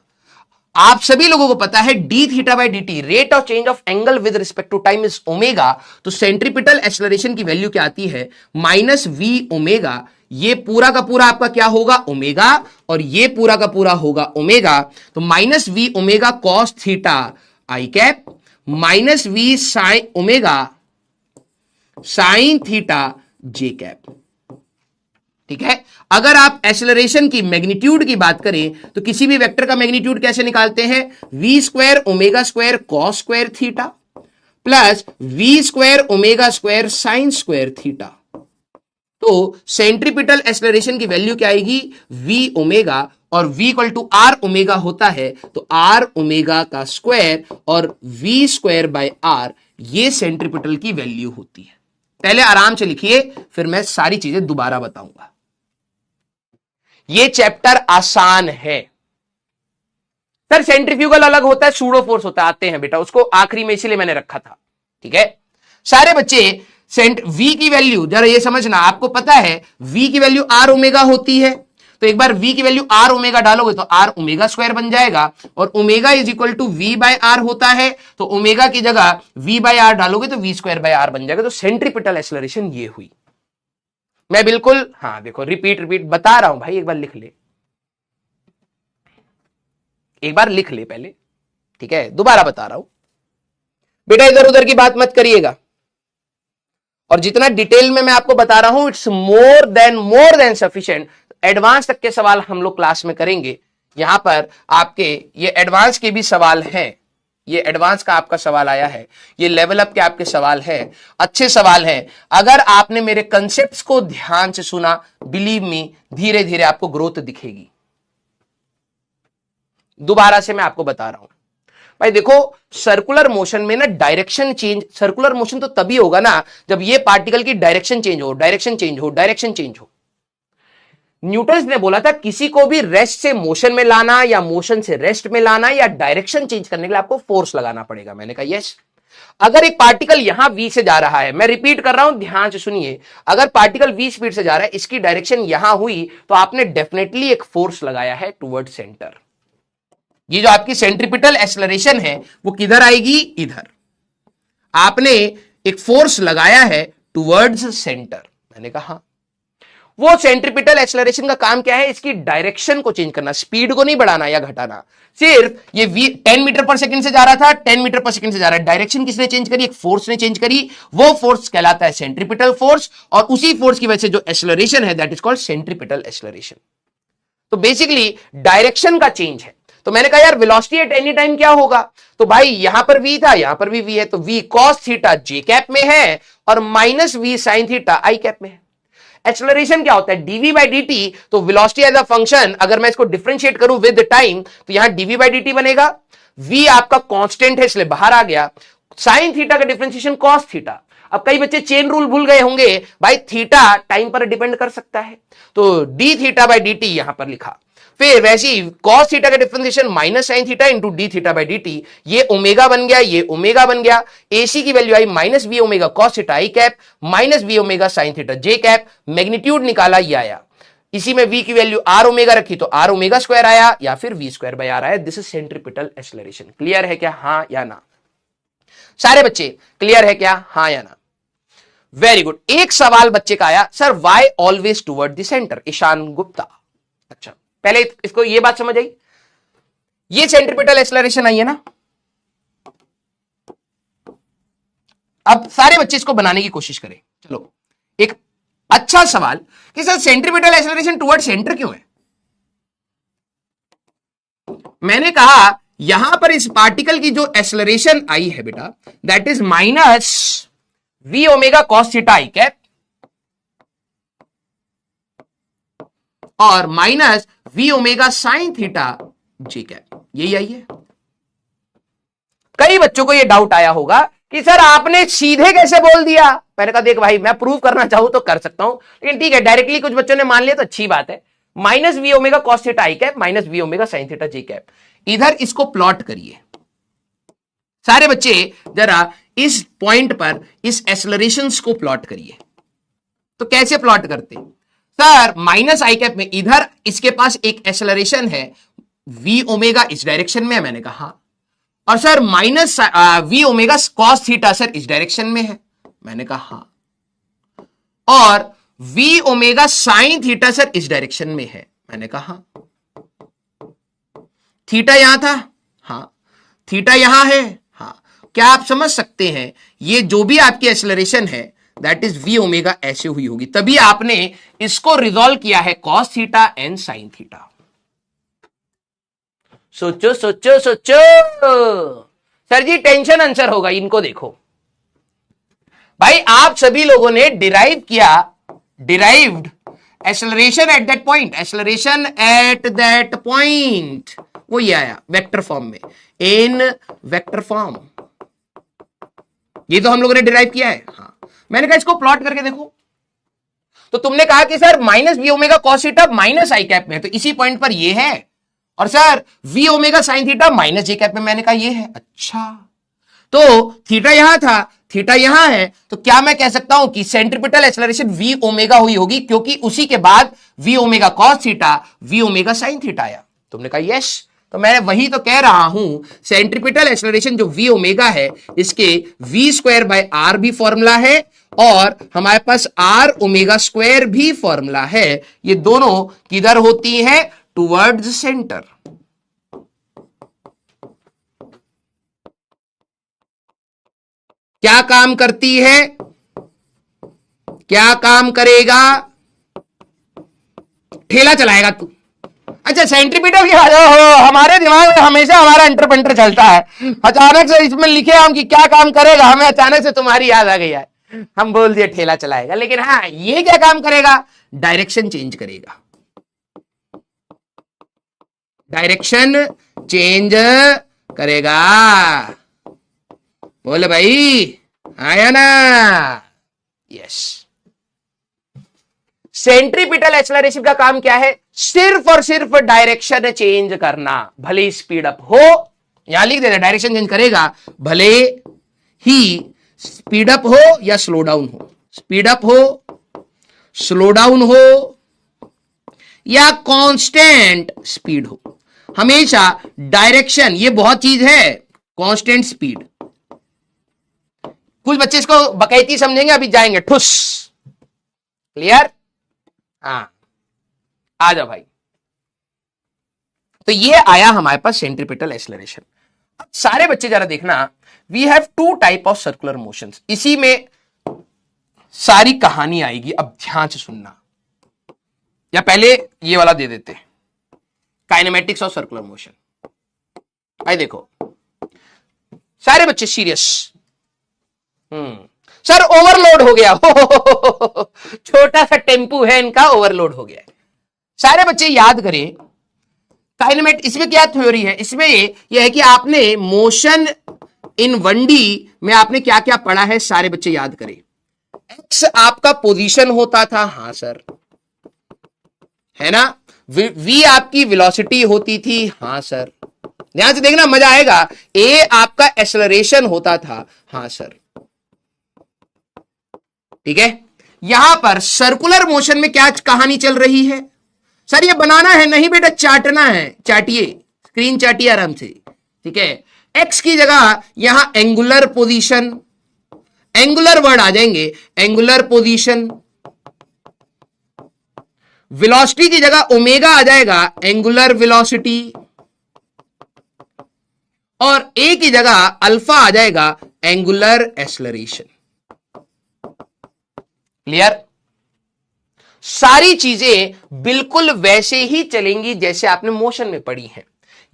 आप सभी लोगों को पता है D theta by D T, rate of change of angle with respect to time is omega. तो सेंट्रीपिटल एक्सेलरेशन की वैल्यू क्या आती है, माइनस वी ओमेगा। ये पूरा का पूरा आपका क्या होगा, ओमेगा, और ये पूरा का पूरा होगा ओमेगा। तो minus we omega cos theta I cap minus V sine omega sine theta J cap, ठीक है। अगर आप एक्सेलरेशन की मैग्नीट्यूड की बात करें तो किसी भी वेक्टर का मैग्नीट्यूड कैसे निकालते हैं, V square omega square cos square theta plus V square omega square sine square theta. तो सेंट्रीपिटल एक्सेलरेशन की वैल्यू क्या आएगी, वी ओमेगा, और v equal to R omega होता है, तो आर ओमेगा का स्क्वायर और वी स्क्वायर बाय आर, ये सेंट्रीपिटल की वैल्यू होती है। पहले आराम से लिखिए, फिर मैं सारी चीजें दोबारा बताऊंगा। ये चैप्टर आसान है सर। सेंट्रीफ्यूगल अलग होता है, सूडो फोर्स होता है, आते हैं बेटा, उसको आखिरी में इसीलिए मैंने रखा था, ठीक है। सारे बच्चे v की वैल्यू जरा ये समझना, आपको पता है v की वैल्यू आर ओमेगा होती है, तो एक बार v की वैल्यू आर ओमेगा डालोगे तो आर ओमेगा स्क्वायर बन जाएगा, और omega is equal to V by R होता है, तो ओमेगा की जगह v बाय आर डालोगे तो वी स्क्वायर बाय आर बन जाएगा। तो सेंट्रीपिटल एक्सेलरेशन ये हुई। मैं बिल्कुल, हाँ देखो, रिपीट बता रहा हूं भाई, एक बार लिख ले, एक बार लिख ले पहले, ठीक है, दोबारा बता रहा हूं बेटा, इधर उधर की बात मत करिएगा। और जितना डिटेल में मैं आपको बता रहा हूं, it's more than sufficient. Advance तक के सवाल हम लोग क्लास में करेंगे। यहां पर आपके ये एडवांस के भी सवाल हैं, ये एडवांस का आपका सवाल आया है, ये लेवल अप के आपके सवाल है, अच्छे सवाल हैं। अगर आपने मेरे कंसेप्ट्स को ध्यान से सुना, बिलीव मी, धीरे धीरे आपको ग्रोथ दिखेगी। दोबारा से मैं आपको बता रहा हूं भाई, देखो सर्कुलर मोशन में ना डायरेक्शन चेंज, सर्कुलर मोशन तो तभी होगा ना जब ये पार्टिकल की डायरेक्शन चेंज हो, डायरेक्शन चेंज हो, डायरेक्शन चेंज हो। न्यूटन ने बोला था किसी को भी रेस्ट से मोशन में लाना या मोशन से रेस्ट में लाना या डायरेक्शन चेंज करने के लिए आपको फोर्स लगाना पड़ेगा। मैंने कहा यस। अगर एक पार्टिकल यहां v से जा रहा है, मैं रिपीट कर रहा हूं, ध्यान से सुनिए, अगर पार्टिकल v स्पीड से जा रहा है, इसकी डायरेक्शन यहां हुई तो आपने डेफिनेटली एक फोर्स लगाया है टुवर्ड सेंटर। ये जो आपकी सेंट्रीपिटल एक्सेलरेशन है वो किधर आएगी? इधर। आपने एक फोर्स लगाया है टुवर्ड्स सेंटर। मैंने कहा वो सेंट्रीपिटल एक्सेलरेशन का काम क्या है? इसकी डायरेक्शन को चेंज करना, स्पीड को नहीं बढ़ाना या घटाना। सिर्फ ये 10 मीटर पर सेकंड से जा रहा था, 10 मीटर पर सेकंड से जा रहा है, डायरेक्शन किसने चेंज करी? एक फोर्स ने चेंज करी। वो फोर्स कहलाता है सेंट्रीपिटल फोर्स, और उसी फोर्स की वजह से जो एक्सेलरेशन है that is called centripetal acceleration. तो बेसिकली डायरेक्शन का चेंज है। तो मैंने कहा यार वेलोसिटी एट एनी टाइम क्या होगा? तो भाई यहां पर v था, यहां पर भी v है, तो v cos theta j cap में है और minus v sin theta i cap में है। एक्सेलरेशन क्या होता है? dv by dt। तो वेलोसिटी एज अ फंक्शन अगर मैं इसको डिफरेंशिएट करूं विद टाइम तो यहां dv बाई dt बनेगा। v आपका कांस्टेंट है इसलिए बाहर आ गया। साइन थीटा का डिफरेंशिएशन कॉस थीटा। अब कई बच्चे चेन रूल भूल गए होंगे, भाई थीटा टाइम पर डिपेंड कर सकता है, तो d थीटा बाई dt यहां पर लिखा। फिर वैसे ही cos थीटा का differentiation minus sine theta into D theta by D T, ये ओमेगा बन गया, ये ओमेगा बन गया। एसी की वैल्यू आई minus we omega cos theta I cap minus we omega sine theta J cap. Magnitude निकाला, ये आया। इसी में v की वैल्यू r ओमेगा रखी तो r ओमेगा स्क्वायर आया या फिर v स्क्वायर बाय r आया। This is centripetal acceleration. Clear है क्या? हां या ना? सारे बच्चे क्लियर है क्या? हां या ना? Very good. एक सवाल बच्चे का आया, sir why always toward the centre? Ishan Gupta. अच्छा, पहले इसको ये बात समझ आई, ये सेंट्रीपिटल एक्सेलरेशन आई है ना। अब सारे बच्चे इसको बनाने की कोशिश करें। चलो, एक अच्छा सवाल कि sir centripetal acceleration toward centre क्यों है? मैंने कहा यहां पर इस पार्टिकल की जो एक्सेलरेशन आई है बेटा, that is minus we omega cos theta I cap और minus we omega sine theta ji cap, यही आई है। कई बच्चों को यह डाउट आया होगा कि सर आपने सीधे कैसे बोल दिया? मैंने कहा देख भाई, मैं प्रूव करना चाहूं तो कर सकता हूं, लेकिन ठीक है डायरेक्टली कुछ बच्चों ने मान लिया तो अच्छी बात है। Minus we omega cos theta I cap minus we omega sine theta ji cap. इधर इसको प्लॉट करिए सारे बच्चे, जरा इस पॉइंट पर इस एक्सेलरेशंस को प्लॉट करिए। तो कैसे प्लॉट करते? सर माइनस आई कैप में इधर इसके पास एक एक्सेलरेशन है वी ओमेगा इस डायरेक्शन में है, मैंने कहा, और sir minus we omega cos theta sir इस डायरेक्शन में है, मैंने कहा, और V omega sine theta sir इस डायरेक्शन में है, मैंने कहा। थीटा यहां था, हां, थीटा यहां है, हां। क्या आप समझ सकते हैं ये जो भी आपकी एक्सेलरेशन है दैट इज वी ओमेगा ऐसे हुई होगी, तभी आपने इसको रिजॉल्व किया है cos theta and sine theta. सोचो सोचो सोचो। सर जी टेंशन आंसर होगा, इनको देखो भाई, आप सभी लोगों ने डिराइव किया, derived acceleration at that point, acceleration at that point, वो ये आया वेक्टर फॉर्म में, इन वेक्टर फॉर्म, ये तो हम लोगों ने डिराइव किया है। हाँ, मैंने कहा इसको प्लॉट करके देखो, तो तुमने कहा कि sir minus we omega cos theta minus I cap में, तो इसी पॉइंट पर ये है, और sir V omega sine theta minus J cap में, मैंने कहा ये है। अच्छा, तो थीटा यहां था, थीटा यहां है, तो क्या मैं कह सकता हूं कि सेंट्रीपिटल एक्सेलरेशन वी ओमेगा हुई होगी, क्योंकि उसी के बाद V omega cos theta V omega sine theta आया। तुमने कहा यस, तो मैं वही तो कह रहा हूं, सेंट्रीपिटल एक्सेलरेशन जो वी ओमेगा है इसके वी स्क्वायर बाय आर भी फॉर्मूला है और हमारे पास आर ओमेगा स्क्वायर भी फॉर्मूला है। ये दोनों किधर होती हैं? Towards centre. क्या काम करती है? क्या काम करेगा? ठेला चलाएगा तू, अच्छा, सेंट्रीपिटल की बात हो, हमारे दिमाग में हमेशा हमारा इंटरपेंटर चलता है। अचानक से इसमें लिखे हम कि क्या काम करेगा, हमें अचानक से तुम्हारी याद आ गई है, हम बोल दिए ठेला चलाएगा। लेकिन हाँ, ये क्या काम करेगा, डायरेक्शन चेंज करेगा, डायरेक्शन चेंज करेगा। बोले भाई, आया ना? यस। सेंट्रीपिटल एक्सेलरेशन का काम क्या है, सिर्फ और सिर्फ डायरेक्शन चेंज करना, भले स्पीड अप हो, यहां लिख देना डायरेक्शन चेंज करेगा, भले ही स्पीड अप हो या स्लो डाउन हो, स्पीड अप हो, स्लो डाउन हो या कांस्टेंट स्पीड हो, हमेशा डायरेक्शन, ये बहुत चीज है, कांस्टेंट स्पीड। कुछ बच्चे इसको बकैती समझेंगे, अभी जाएंगे ठुस। क्लियर? हाँ, आ जाओ भाई। तो ये आया हमारे पास सेंट्रीपिटल एक्सेलरेशन। अब सारे बच्चे जरा देखना, we have two type of circular motions, इसी में सारी कहानी आएगी, अब ध्यान से सुनना। या पहले ये वाला दे देते, काइनेमेटिक्स ऑफ सर्कुलर मोशन। भाई देखो सारे बच्चे सीरियस। सर ओवरलोड हो गया, छोटा सा टेम्पू है इनका, ओवरलोड हो गया। सारे बच्चे याद करें काइनेमेट, इसमें क्या थ्योरी है, इसमें यह है कि आपने मोशन इन 1D में आपने क्या क्या पढ़ा है, सारे बच्चे याद करें। एक्स आपका पोजीशन होता था, हां सर, है ना। वी आपकी वेलोसिटी होती थी, हां सर, ध्यान से देखना मजा आएगा। ए आपका एक्सेलरेशन होता था, हां सर, ठीक है। यहां पर सर्कुलर मोशन में क्या कहानी चल रही है, सर ये बनाना है नहीं बेटा, चाटना है, चाटिए, स्क्रीन चाटिए आराम से, ठीक है। एक्स की जगह यहां एंगुलर पोजीशन, एंगुलर वर्ड आ जाएंगे, एंगुलर पोजीशन। वेलोसिटी की जगह ओमेगा आ जाएगा, एंगुलर वेलोसिटी। और ए की जगह अल्फा आ जाएगा, एंगुलर एक्सेलरेशन। क्लियर? सारी चीजें बिल्कुल वैसे ही चलेंगी जैसे आपने मोशन में पढ़ी हैं।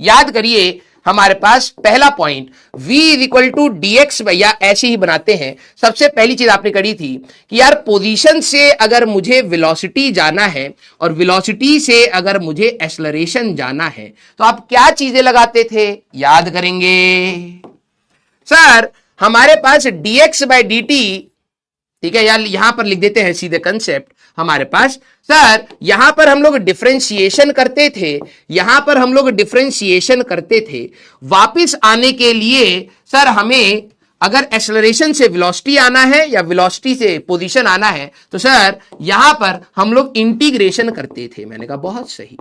याद करिए, हमारे पास पहला point v is equal to D X, भैया ऐसे ही बनाते हैं। सबसे पहली चीज आपने करी थी कि यार पोजीशन से अगर मुझे वेलोसिटी जाना है और वेलोसिटी से अगर मुझे एक्सेलरेशन जाना है तो आप क्या चीजें लगाते थे, याद करेंगे। सर हमारे पास dx बाई डी टी, ठीक है यार, यहां पर लिख देते हैं सीधे कंसेप्ट हमारे पास। सर यहां पर हम लोग डिफरेंशिएशन करते थे, यहां पर हम लोग डिफरेंशिएशन करते थे। वापस आने के लिए सर हमें अगर एक्सेलरेशन से वेलोसिटी आना है या वेलोसिटी से पोजीशन आना है तो सर यहां पर हम लोग इंटीग्रेशन करते थे। मैंने कहा बहुत सही,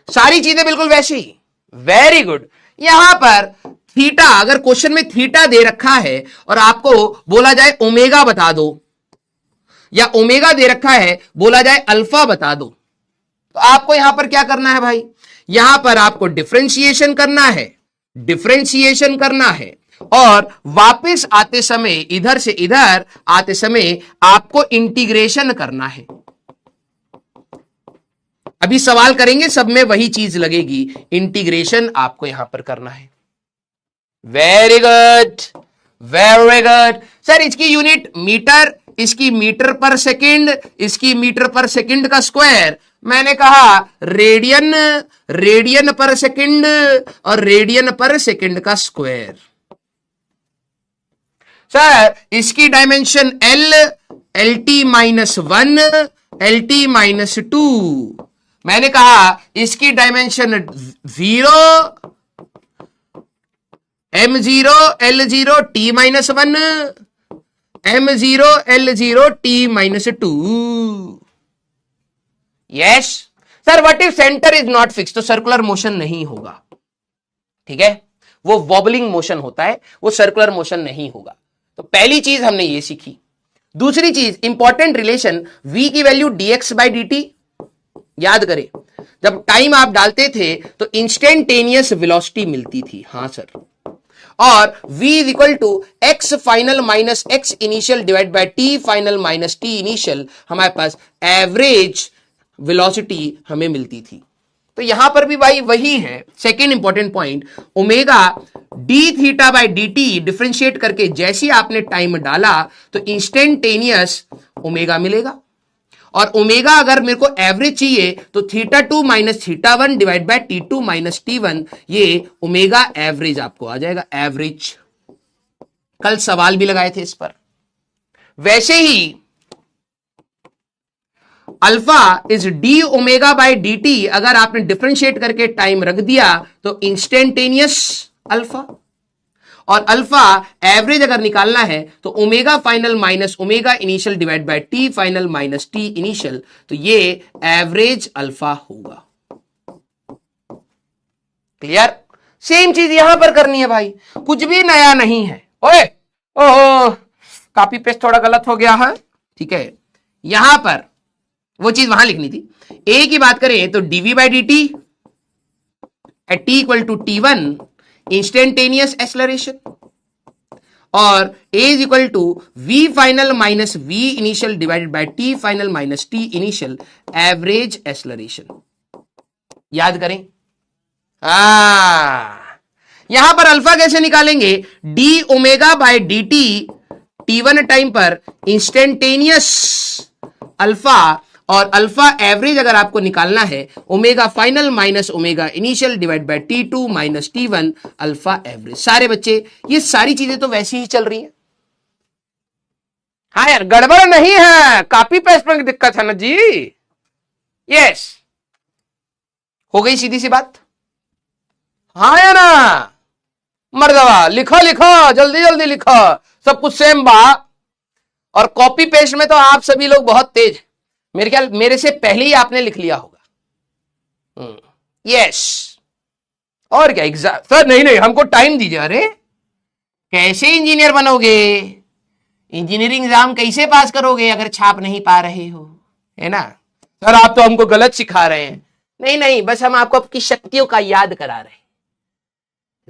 सारी चीजें बिल्कुल वैसे ही, वेरी गुड। यहां पर थीटा, अगर क्वेश्चन में थीटा दे रखा है और आपको बोला जाए ओमेगा बता दो, या ओमेगा दे रखा है बोला जाए अल्फा बता दो, तो आपको यहां पर क्या करना है भाई, यहां पर आपको डिफरेंशिएशन करना है, डिफरेंशिएशन करना है। और वापस आते समय, इधर से इधर आते समय आपको इंटीग्रेशन करना है। अभी सवाल करेंगे, सब में वही चीज लगेगी, इंटीग्रेशन आपको यहां पर करना है। Very good, very good. Sir इसकी यूनिट मीटर, इसकी मीटर पर सेकंड, इसकी मीटर पर सेकंड का स्क्वायर। मैंने कहा रेडियन, रेडियन पर सेकंड और रेडियन पर सेकंड का स्क्वायर। सर इसकी dimension L, L T minus 1, L T minus 2। मैंने कहा इसकी dimension 0, m0 l0 t minus 1, m0 l0 t minus 2। Yes sir, what if centre is not fix, तो circular motion नहीं होगा, ठीक है, वो वॉबलिंग मोशन होता है, वो सर्कुलर मोशन नहीं होगा। तो पहली चीज हमने ये सीखी। दूसरी चीज, इंपॉर्टेंट रिलेशन, v की वैल्यू dx बाई dt, याद करें जब टाइम आप डालते थे तो इंस्टेंटेनियस वेलोसिटी मिलती थी, हां सर। और v is equal to X final minus X initial divide by t final minus t initial, हमारे पास एवरेज वेलोसिटी हमें मिलती थी। तो यहां पर भी भाई वही है second important point, omega D theta by D T differentiate करके जैसे आपने टाइम डाला तो इंस्टेंटेनियस ओमेगा मिलेगा, और ओमेगा अगर मेरे को एवरेज चाहिए तो theta 2 minus theta 1 divide by T2 minus T1, ये ओमेगा एवरेज आपको आ जाएगा, एवरेज। कल सवाल भी लगाए थे इस पर। वैसे ही alpha is d omega by D t, अगर आपने डिफरेंशिएट करके टाइम रख दिया तो इंस्टेंटेनियस अल्फा, और अल्फा एवरेज अगर निकालना है तो omega final minus omega initial divide by t final minus t initial, तो ये एवरेज अल्फा होगा। क्लियर? सेम चीज यहां पर करनी है भाई, कुछ भी नया नहीं है। ओए ओहो, कॉपी पेस्ट थोड़ा गलत हो गया है, ठीक है। यहां पर वो चीज वहां लिखनी थी। ए की बात करें तो d v by D t at t equal to T1 instantaneous acceleration, और a is equal to v final minus v initial divided by t final minus t initial, average acceleration. याद करें। यहां पर अल्फा कैसे निकालेंगे, d omega by D t T1 time पर instantaneous alpha, और alpha average अगर आपको निकालना है omega final minus omega initial divide by T2 minus T1 alpha average. सारे बच्चे ये सारी चीजें तो वैसी ही चल रही हैं। हाँ यार, गड़बड़ नहीं है, कॉपी पेस्ट में दिक्कत है ना जी। यस, हो गई सीधी सी बात। हाँ या ना मर्दवा, लिखो लिखो, जल्दी जल्दी लिखो, सब कुछ सेम बा। और कॉपी पेस्ट में तो आप सभी लोग बहुत तेज, मेरे ख्याल मेरे से पहले ही आपने लिख लिया होगा। यस, और क्या एग्जाम सर, नहीं नहीं हमको टाइम दीजिए। अरे कैसे इंजीनियर बनोगे, इंजीनियरिंग एग्जाम कैसे पास करोगे अगर छाप नहीं पा रहे हो, है ना। सर आप तो हमको गलत सिखा रहे हैं। नहीं नहीं, बस हम आपको आपकी शक्तियों का याद करा रहे हैं।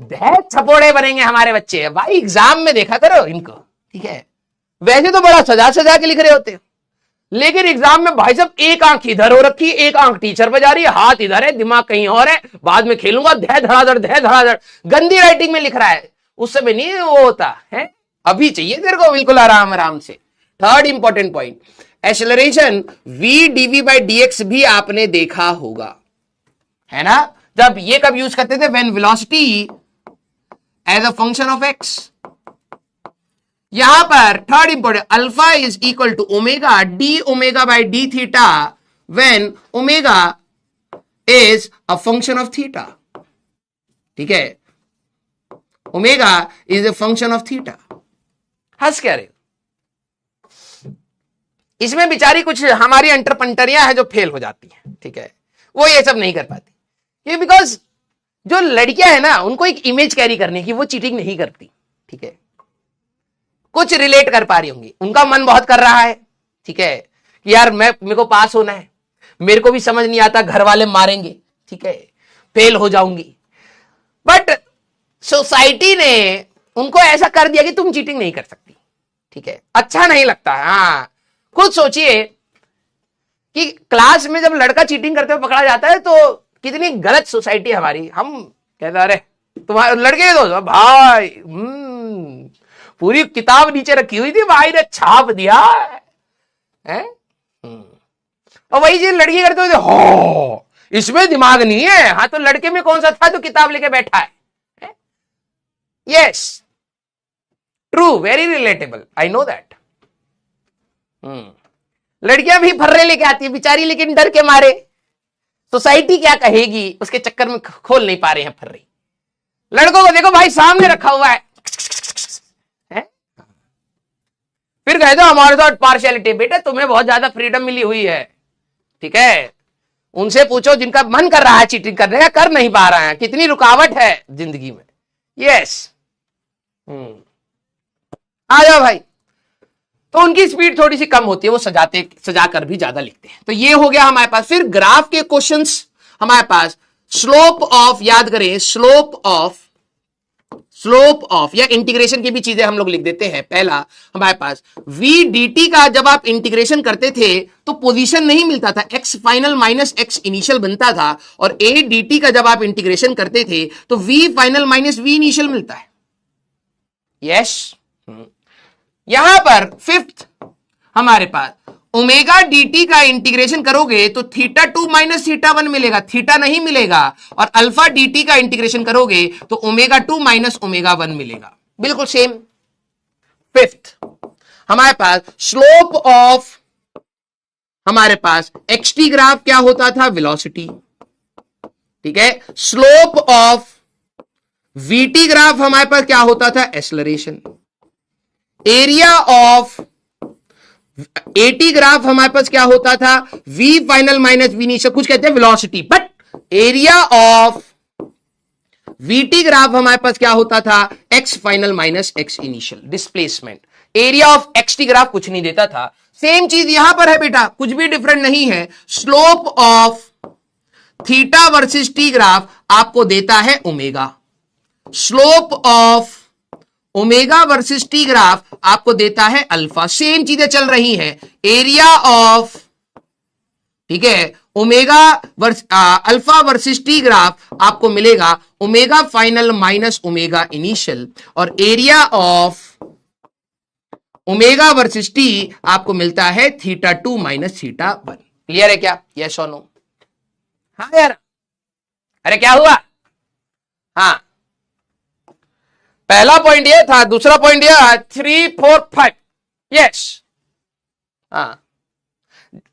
बहुत छपोड़े बनेंगे हमारे बच्चे भाई, एग्जाम में देखा करो इनको, ठीक है। वैसे तो बड़ा सजा सजा के लिख रहे होते हो, लेकिन एग्जाम में भाई साहब एक आंख इधर हो रखी है, एक आंख टीचर पे जा रही है, हाथ इधर है, दिमाग कहीं और है, बाद में खेलूंगा, धै धड़ाधड़ गंदी राइटिंग में लिख रहा है। उस समय नहीं वो होता है, अभी चाहिए तेरे को बिल्कुल आराम आराम से। Third important point, acceleration v dv by dx भी आपने देखा होगा, है ना। जब ये कब यूज करते थे, when velocity as a function of x। यहां पर third important, alpha is equal to omega D omega by D theta when omega is a function of theta, ठीक है। Omega is a function of theta. हंस क्या रहे, इसमें बेचारी कुछ हमारी अंटरपंटरियां हैं जो फेल हो जाती हैं, ठीक है, वो ये सब नहीं कर पाती। ये बिकॉज जो लड़कियां हैं ना, उनको एक इमेज कैरी करने की, वो चीटिंग नहीं करती, ठीक है। कुछ रिलेट कर पा रही होंगी, उनका मन बहुत कर रहा है, ठीक है, कि यार मेरे को पास होना है, मेरे को भी समझ नहीं आता, घर वाले मारेंगे, ठीक है, फेल हो जाऊंगी। बट सोसाइटी ने उनको ऐसा कर दिया कि तुम चीटिंग नहीं कर सकती, ठीक है, अच्छा नहीं लगता। हाँ, खुद सोचिए कि क्लास में जब लड़का चीटिंग करते हुए पकड़ा जाता है तो कितनी गलत सोसाइटी है हमारी। हम कहते अरे तुम्हारे लड़के के दोस्त भाई, पूरी किताब नीचे रखी हुई थी, भाई ने छाप दिया है। और वही चीज लड़की करते हुए, हो इसमें दिमाग नहीं है। हाँ, तो लड़के में कौन सा था जो किताब लेके बैठा है? Yes, true, very relatable, I know that. लड़कियां भी फर्रे लेके आती है बेचारी, लेकिन डर के मारे सोसाइटी क्या कहेगी उसके चक्कर में खोल नहीं पा रहे हैं फर्रे। लड़कों को देखो भाई, सामने रखा हुआ है, फिर कह दो हमारे साथ पार्शियलिटी। बेटा तुम्हें बहुत ज्यादा फ्रीडम मिली हुई है, ठीक है। उनसे पूछो जिनका मन कर रहा है चीटिंग करने का, कर नहीं पा रहा है, कितनी रुकावट है जिंदगी में। यस, आ जाओ भाई। तो उनकी स्पीड थोड़ी सी कम होती है, वो सजाकर भी ज्यादा लिखते हैं। तो ये हो गया हमारे पास। फिर ग्राफ के क्वेश्चंस हमारे पास, स्लोप ऑफ, याद करें, स्लोप स्लोप ऑफ, या इंटीग्रेशन की भी चीजें हम लोग लिख देते हैं। पहला हमारे पास v dt का जब आप इंटीग्रेशन करते थे तो पोजीशन नहीं मिलता था, x final minus x initial बनता था, और a dt का जब आप इंटीग्रेशन करते थे तो v final minus v initial मिलता है। यस, यहां पर फिफ्थ हमारे पास ओमेगा dt का इंटीग्रेशन करोगे तो थीटा 2 माइनस थीटा 1 मिलेगा, थीटा नहीं मिलेगा, और अल्फा dt का इंटीग्रेशन करोगे तो ओमेगा 2 माइनस ओमेगा 1 मिलेगा, बिल्कुल सेम। फिफ्थ हमारे पास स्लोप ऑफ, हमारे पास xt ग्राफ क्या होता था, वेलोसिटी, ठीक है। स्लोप ऑफ vt ग्राफ हमारे पास क्या होता था, acceleration. Area of AT graph हमारे पास क्या होता था, v final minus v initial, कुछ कहते हैं velocity, but area of VT graph हमारे पास क्या होता था, x final minus x initial, displacement. Area of xt graph कुछ नहीं देता था। सेम चीज यहां पर है बेटा, कुछ भी डिफरेंट नहीं है। Slope of theta versus t graph आपको देता है omega, slope of omega versus t graph आपको देता है अल्फा। सेम चीजें चल रही हैं। एरिया ऑफ, ठीक है, omega alpha versus t graph आपको मिलेगा omega final minus omega initial, और area of omega versus t आपको मिलता है थीटा 2 माइनस थीटा 1। क्लियर है क्या, यस और नो? हाँ यार, अरे क्या हुआ? हाँ, पहला पॉइंट ये था, दूसरा पॉइंट यह 3 4 5। यस, हाँ,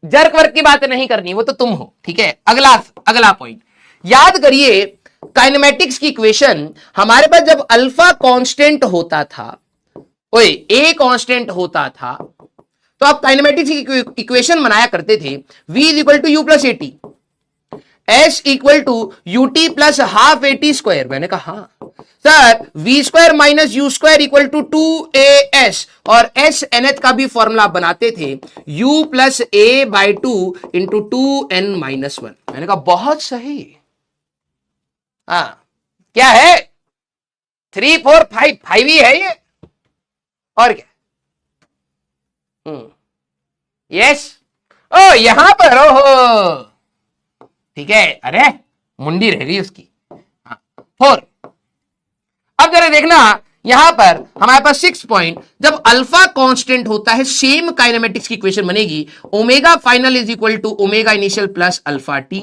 जर्क वर्क की बात नहीं करनी, वो तो तुम हो, ठीक है। अगला पॉइंट याद करिए, काइनेमेटिक्स की इक्वेशन हमारे पास जब अल्फा कांस्टेंट होता था, ओए ए कांस्टेंट होता था, तो आप काइनेमेटिक्स की इक्वेशन बनाया करते थे, v is equal to U plus A T, S equal to U T plus half A T square. मैंने कहा हाँ sir, V square minus U square equal to 2as, और एस nth का भी फॉर्मूला बनाते थे u plus A by 2 into 2n minus 1। मैंने कहा बहुत सही। हाँ, क्या है, 3 4 5 5 ही है ये, और क्या? यस, ओ यहां पर, ओहो, ठीक है, अरे मुंडी रह गई उसकी। हाँ, 4। अब जरा देखना, यहां पर हमारे पास 6 पॉइंट, जब अल्फा कांस्टेंट होता है सेम काइनेमेटिक्स की इक्वेशन बनेगी, omega final is equal to omega initial plus alpha t,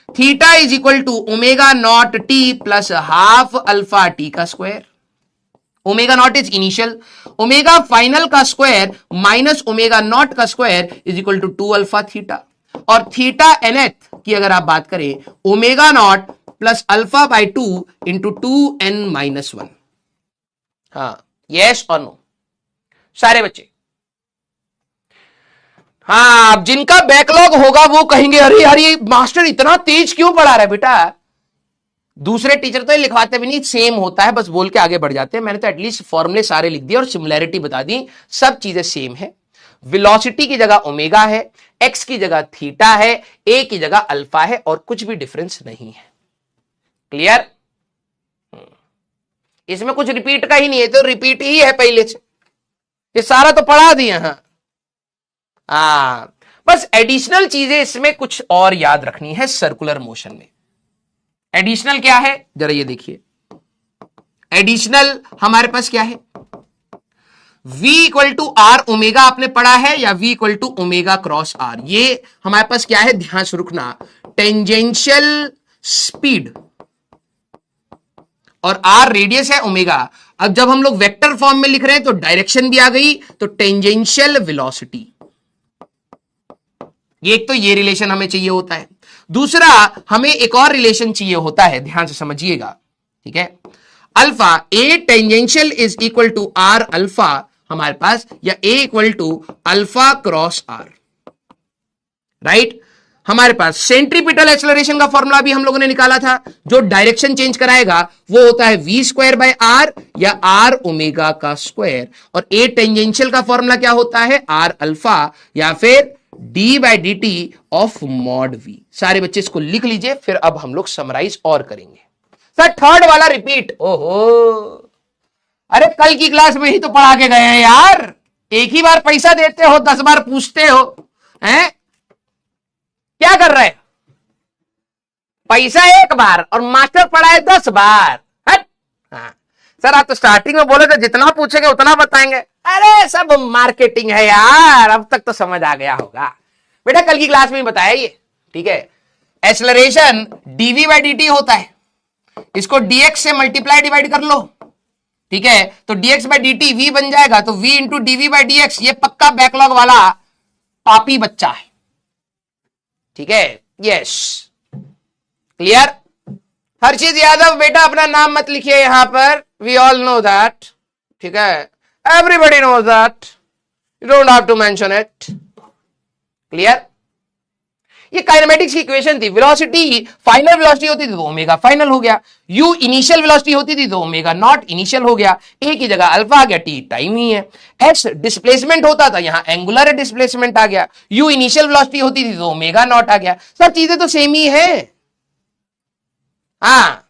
theta is equal to omega naught t plus half alpha t का square. Omega naught is initial, omega final का square minus omega naught का square is equal to 2 alpha theta, और theta nth की अगर आप बात करें, omega naught plus alpha by 2 into 2n minus 1। हाँ, यस और नो सारे बच्चे? हाँ, अब जिनका बैकलॉग होगा वो कहेंगे अरे यार ये मास्टर इतना तेज क्यों पढ़ा रहा है बेटा। दूसरे टीचर तो ये लिखवाते भी नहीं, सेम होता है, बस बोल के आगे बढ़ जाते हैं। मैंने तो एटलीस्ट फॉर्मूले सारे लिख दिए और सिमिलैरिटी बता दी, सब चीजें सेम है। वेलोसिटी की जगह ओमेगा है, x की जगह थीटा है, a की जगह अल्फा है, और कुछ भी डिफरेंस नहीं है। क्लियर? इसमें कुछ रिपीट का ही नहीं है, तो रिपीट ही है पहले से, ये सारा तो पढ़ा दिया। हाँ, बस एडिशनल चीजें इसमें कुछ और याद रखनी है। सर्कुलर मोशन में एडिशनल क्या है, जरा ये देखिए। एडिशनल हमारे पास क्या है, v equal to R omega आपने पढ़ा है, या v equal to omega cross R. ये हमारे पास क्या है, ध्यान से रुकना, टेंजेंशियल स्पीड, और आर रेडियस है ओमेगा। अब जब हम लोग वेक्टर फॉर्म में लिख रहे हैं तो डायरेक्शन भी आ गई, तो टेंजेंशियल वेलोसिटी। एक तो ये रिलेशन हमें चाहिए होता है, दूसरा हमें एक और रिलेशन चाहिए होता है, ध्यान से समझिएगा, ठीक है। Alpha a tangential is equal to are alpha हमारे पास, या a equal to alpha cross r, right. हमारे पास सेंट्रीपिटल एक्सेलरेशन का फॉर्मूला भी हम लोगों ने निकाला था, जो डायरेक्शन चेंज कराएगा वो होता है वी स्क्वायर बाय आर, या आर ओमेगा का स्क्वायर, और ए टेंजेंशियल का फॉर्मूला क्या होता है, आर अल्फा, या फिर D by D T of mod we. सारे बच्चे इसको लिख लीजिए, फिर अब हम लोग समराइज और करेंगे। सर थर्ड वाला रिपीट, ओहो, अरे कल की क्लास में ही तो पढ़ा के गए हैं यार, एक ही बार पैसा देते हो 10 बार पूछते हो, हैं? क्या कर रहे हैं? पैसा एक बार और मास्टर पढ़ाए 10 बार। हट। हाँ सर आप तो स्टार्टिंग में बोले थे जितना पूछेंगे उतना बताएंगे। अरे सब मार्केटिंग है यार, अब तक तो समझ आ गया होगा बेटा, कल की क्लास में ही बताया ये, ठीक है। एक्सेलरेशन dv बाई dt होता है, इसको dx से मल्टीप्लाई डिवाइड कर लो, ठीक है, तो dx बाई dt v बन जाएगा, तो v into dv by dx, ये पक्का बैकलॉग वाला पापी बच्चा है, ठीक है। Yes clear. हर्षित यादव बेटा अपना नाम मत लिखिए यहां पर, वी ऑल नो दैट, ठीक है, everybody knows that, you don't have to mention it. Clear. ये काइनेमेटिक्स की इक्वेशन थी, वेलोसिटी फाइनल वेलोसिटी होती थी तो ओमेगा फाइनल हो गया, u इनिशियल वेलोसिटी होती थी तो ओमेगा नॉट इनिशियल हो गया, a की जगह अल्फा आ गया, t टाइम ही है, x डिस्प्लेसमेंट होता था यहां एंगुलर डिस्प्लेसमेंट आ गया, u इनिशियल वेलोसिटी होती थी तो ओमेगा नॉट आ गया, सब चीजें तो सेम ही है। हाँ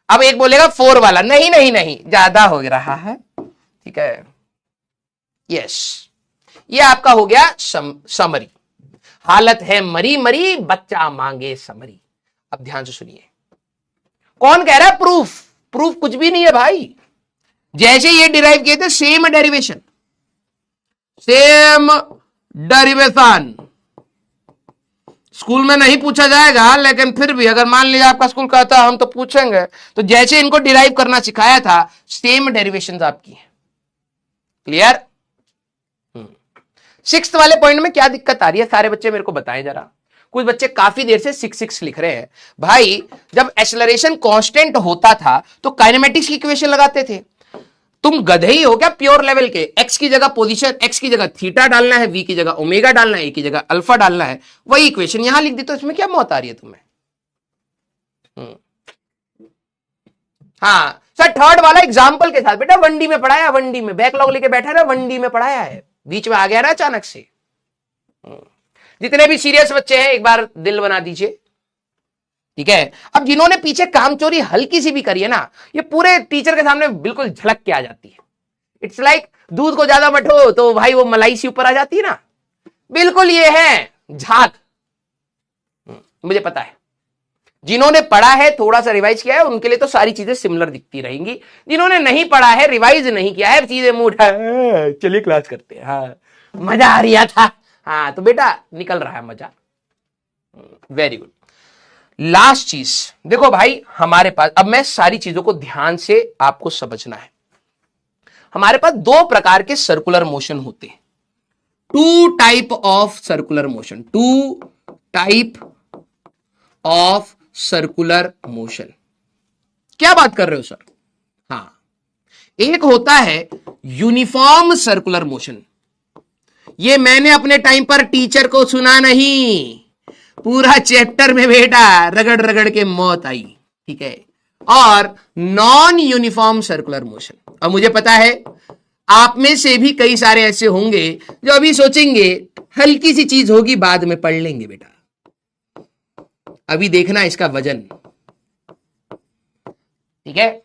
अब एक बोलेगा 4 वाला, नहीं नहीं नहीं ज्यादा हो रहा है, ठीक है। यस ये आपका हो गया समरी, हालत है मरी मरी बच्चा मांगे समरी। अब ध्यान से सुनिए, कौन कह रहा है प्रूफ? प्रूफ कुछ भी नहीं है भाई, जैसे ये डिराइव किए थे same derivation, same derivation school में नहीं पूछा जाएगा, लेकिन फिर भी अगर मान लीजिए आपका स्कूल कहता है हम तो पूछेंगे, तो जैसे इनको डिराइव करना सिखाया था सेम डेरिवेशन आपकी है। क्लियर। 6th वाले पॉइंट में क्या दिक्कत आ रही है सारे बच्चे मेरे को बताएं जरा, कुछ बच्चे काफी देर से 6 लिख रहे हैं। भाई जब एक्सेलरेशन कांस्टेंट होता था तो काइनेमेटिक्स की इक्वेशन लगाते थे, तुम गधे ही हो क्या प्योर लेवल के? x की जगह पोजीशन, x की जगह थीटा डालना है, v की जगह ओमेगा डालना है, a की जगह अल्फा डालना है, वही इक्वेशन यहां लिख दी, तो इसमें क्या मौत आ रही है तुम्हें? हाँ सर थर्ड वाला एग्जाम्पल के साथ बेटा, 1D में पढ़ाया, 1D में बैकलॉग लेके बैठा ना, 1D में पढ़ाया है, बीच में आ गया ना अचानक से। जितने भी सीरियस बच्चे हैं एक बार दिल बना दीजिए, ठीक है। अब जिन्होंने पीछे कामचोरी हल्की सी भी करी है ना, ये पूरे टीचर के सामने बिल्कुल झलक के आ जाती है। इट्स लाइक दूध को ज्यादा मठो तो भाई वो मलाई सी ऊपर आ जाती है ना, बिल्कुल ये है झाग। मुझे पता है जिन्होंने पढ़ा है, थोड़ा सा रिवाइज किया है, उनके लिए तो सारी चीजें सिमिलर दिखती रहेंगी, जिन्होंने नहीं पढ़ा है, रिवाइज नहीं किया है, चीजें मुंह उठा चलिए क्लास करते हैं, हाँ मजा आ रहा था, हाँ तो बेटा निकल रहा है मजा। Very good. लास्ट चीज देखो भाई, हमारे पास, अब मैं सारी चीजों को ध्यान से आपको समझना है, हमारे पास 2 प्रकार के सर्कुलर मोशन होते हैं, 2 type of circular motion, 2 type of circular motion. क्या बात कर रहे हो सर? हाँ, एक होता है यूनिफॉर्म सर्कुलर मोशन, ये मैंने अपने टाइम पर टीचर को सुना नहीं, पूरा चैप्टर में बेटा रगड़ रगड़ के मौत आई, ठीक है। और नॉन यूनिफॉर्म सर्कुलर मोशन, अब मुझे पता है आप में से भी कई सारे ऐसे होंगे जो अभी सोचेंगे हल्की सी चीज होगी बाद में पढ़ लेंगे बेटा, अभी देखना इसका वजन, ठीक है।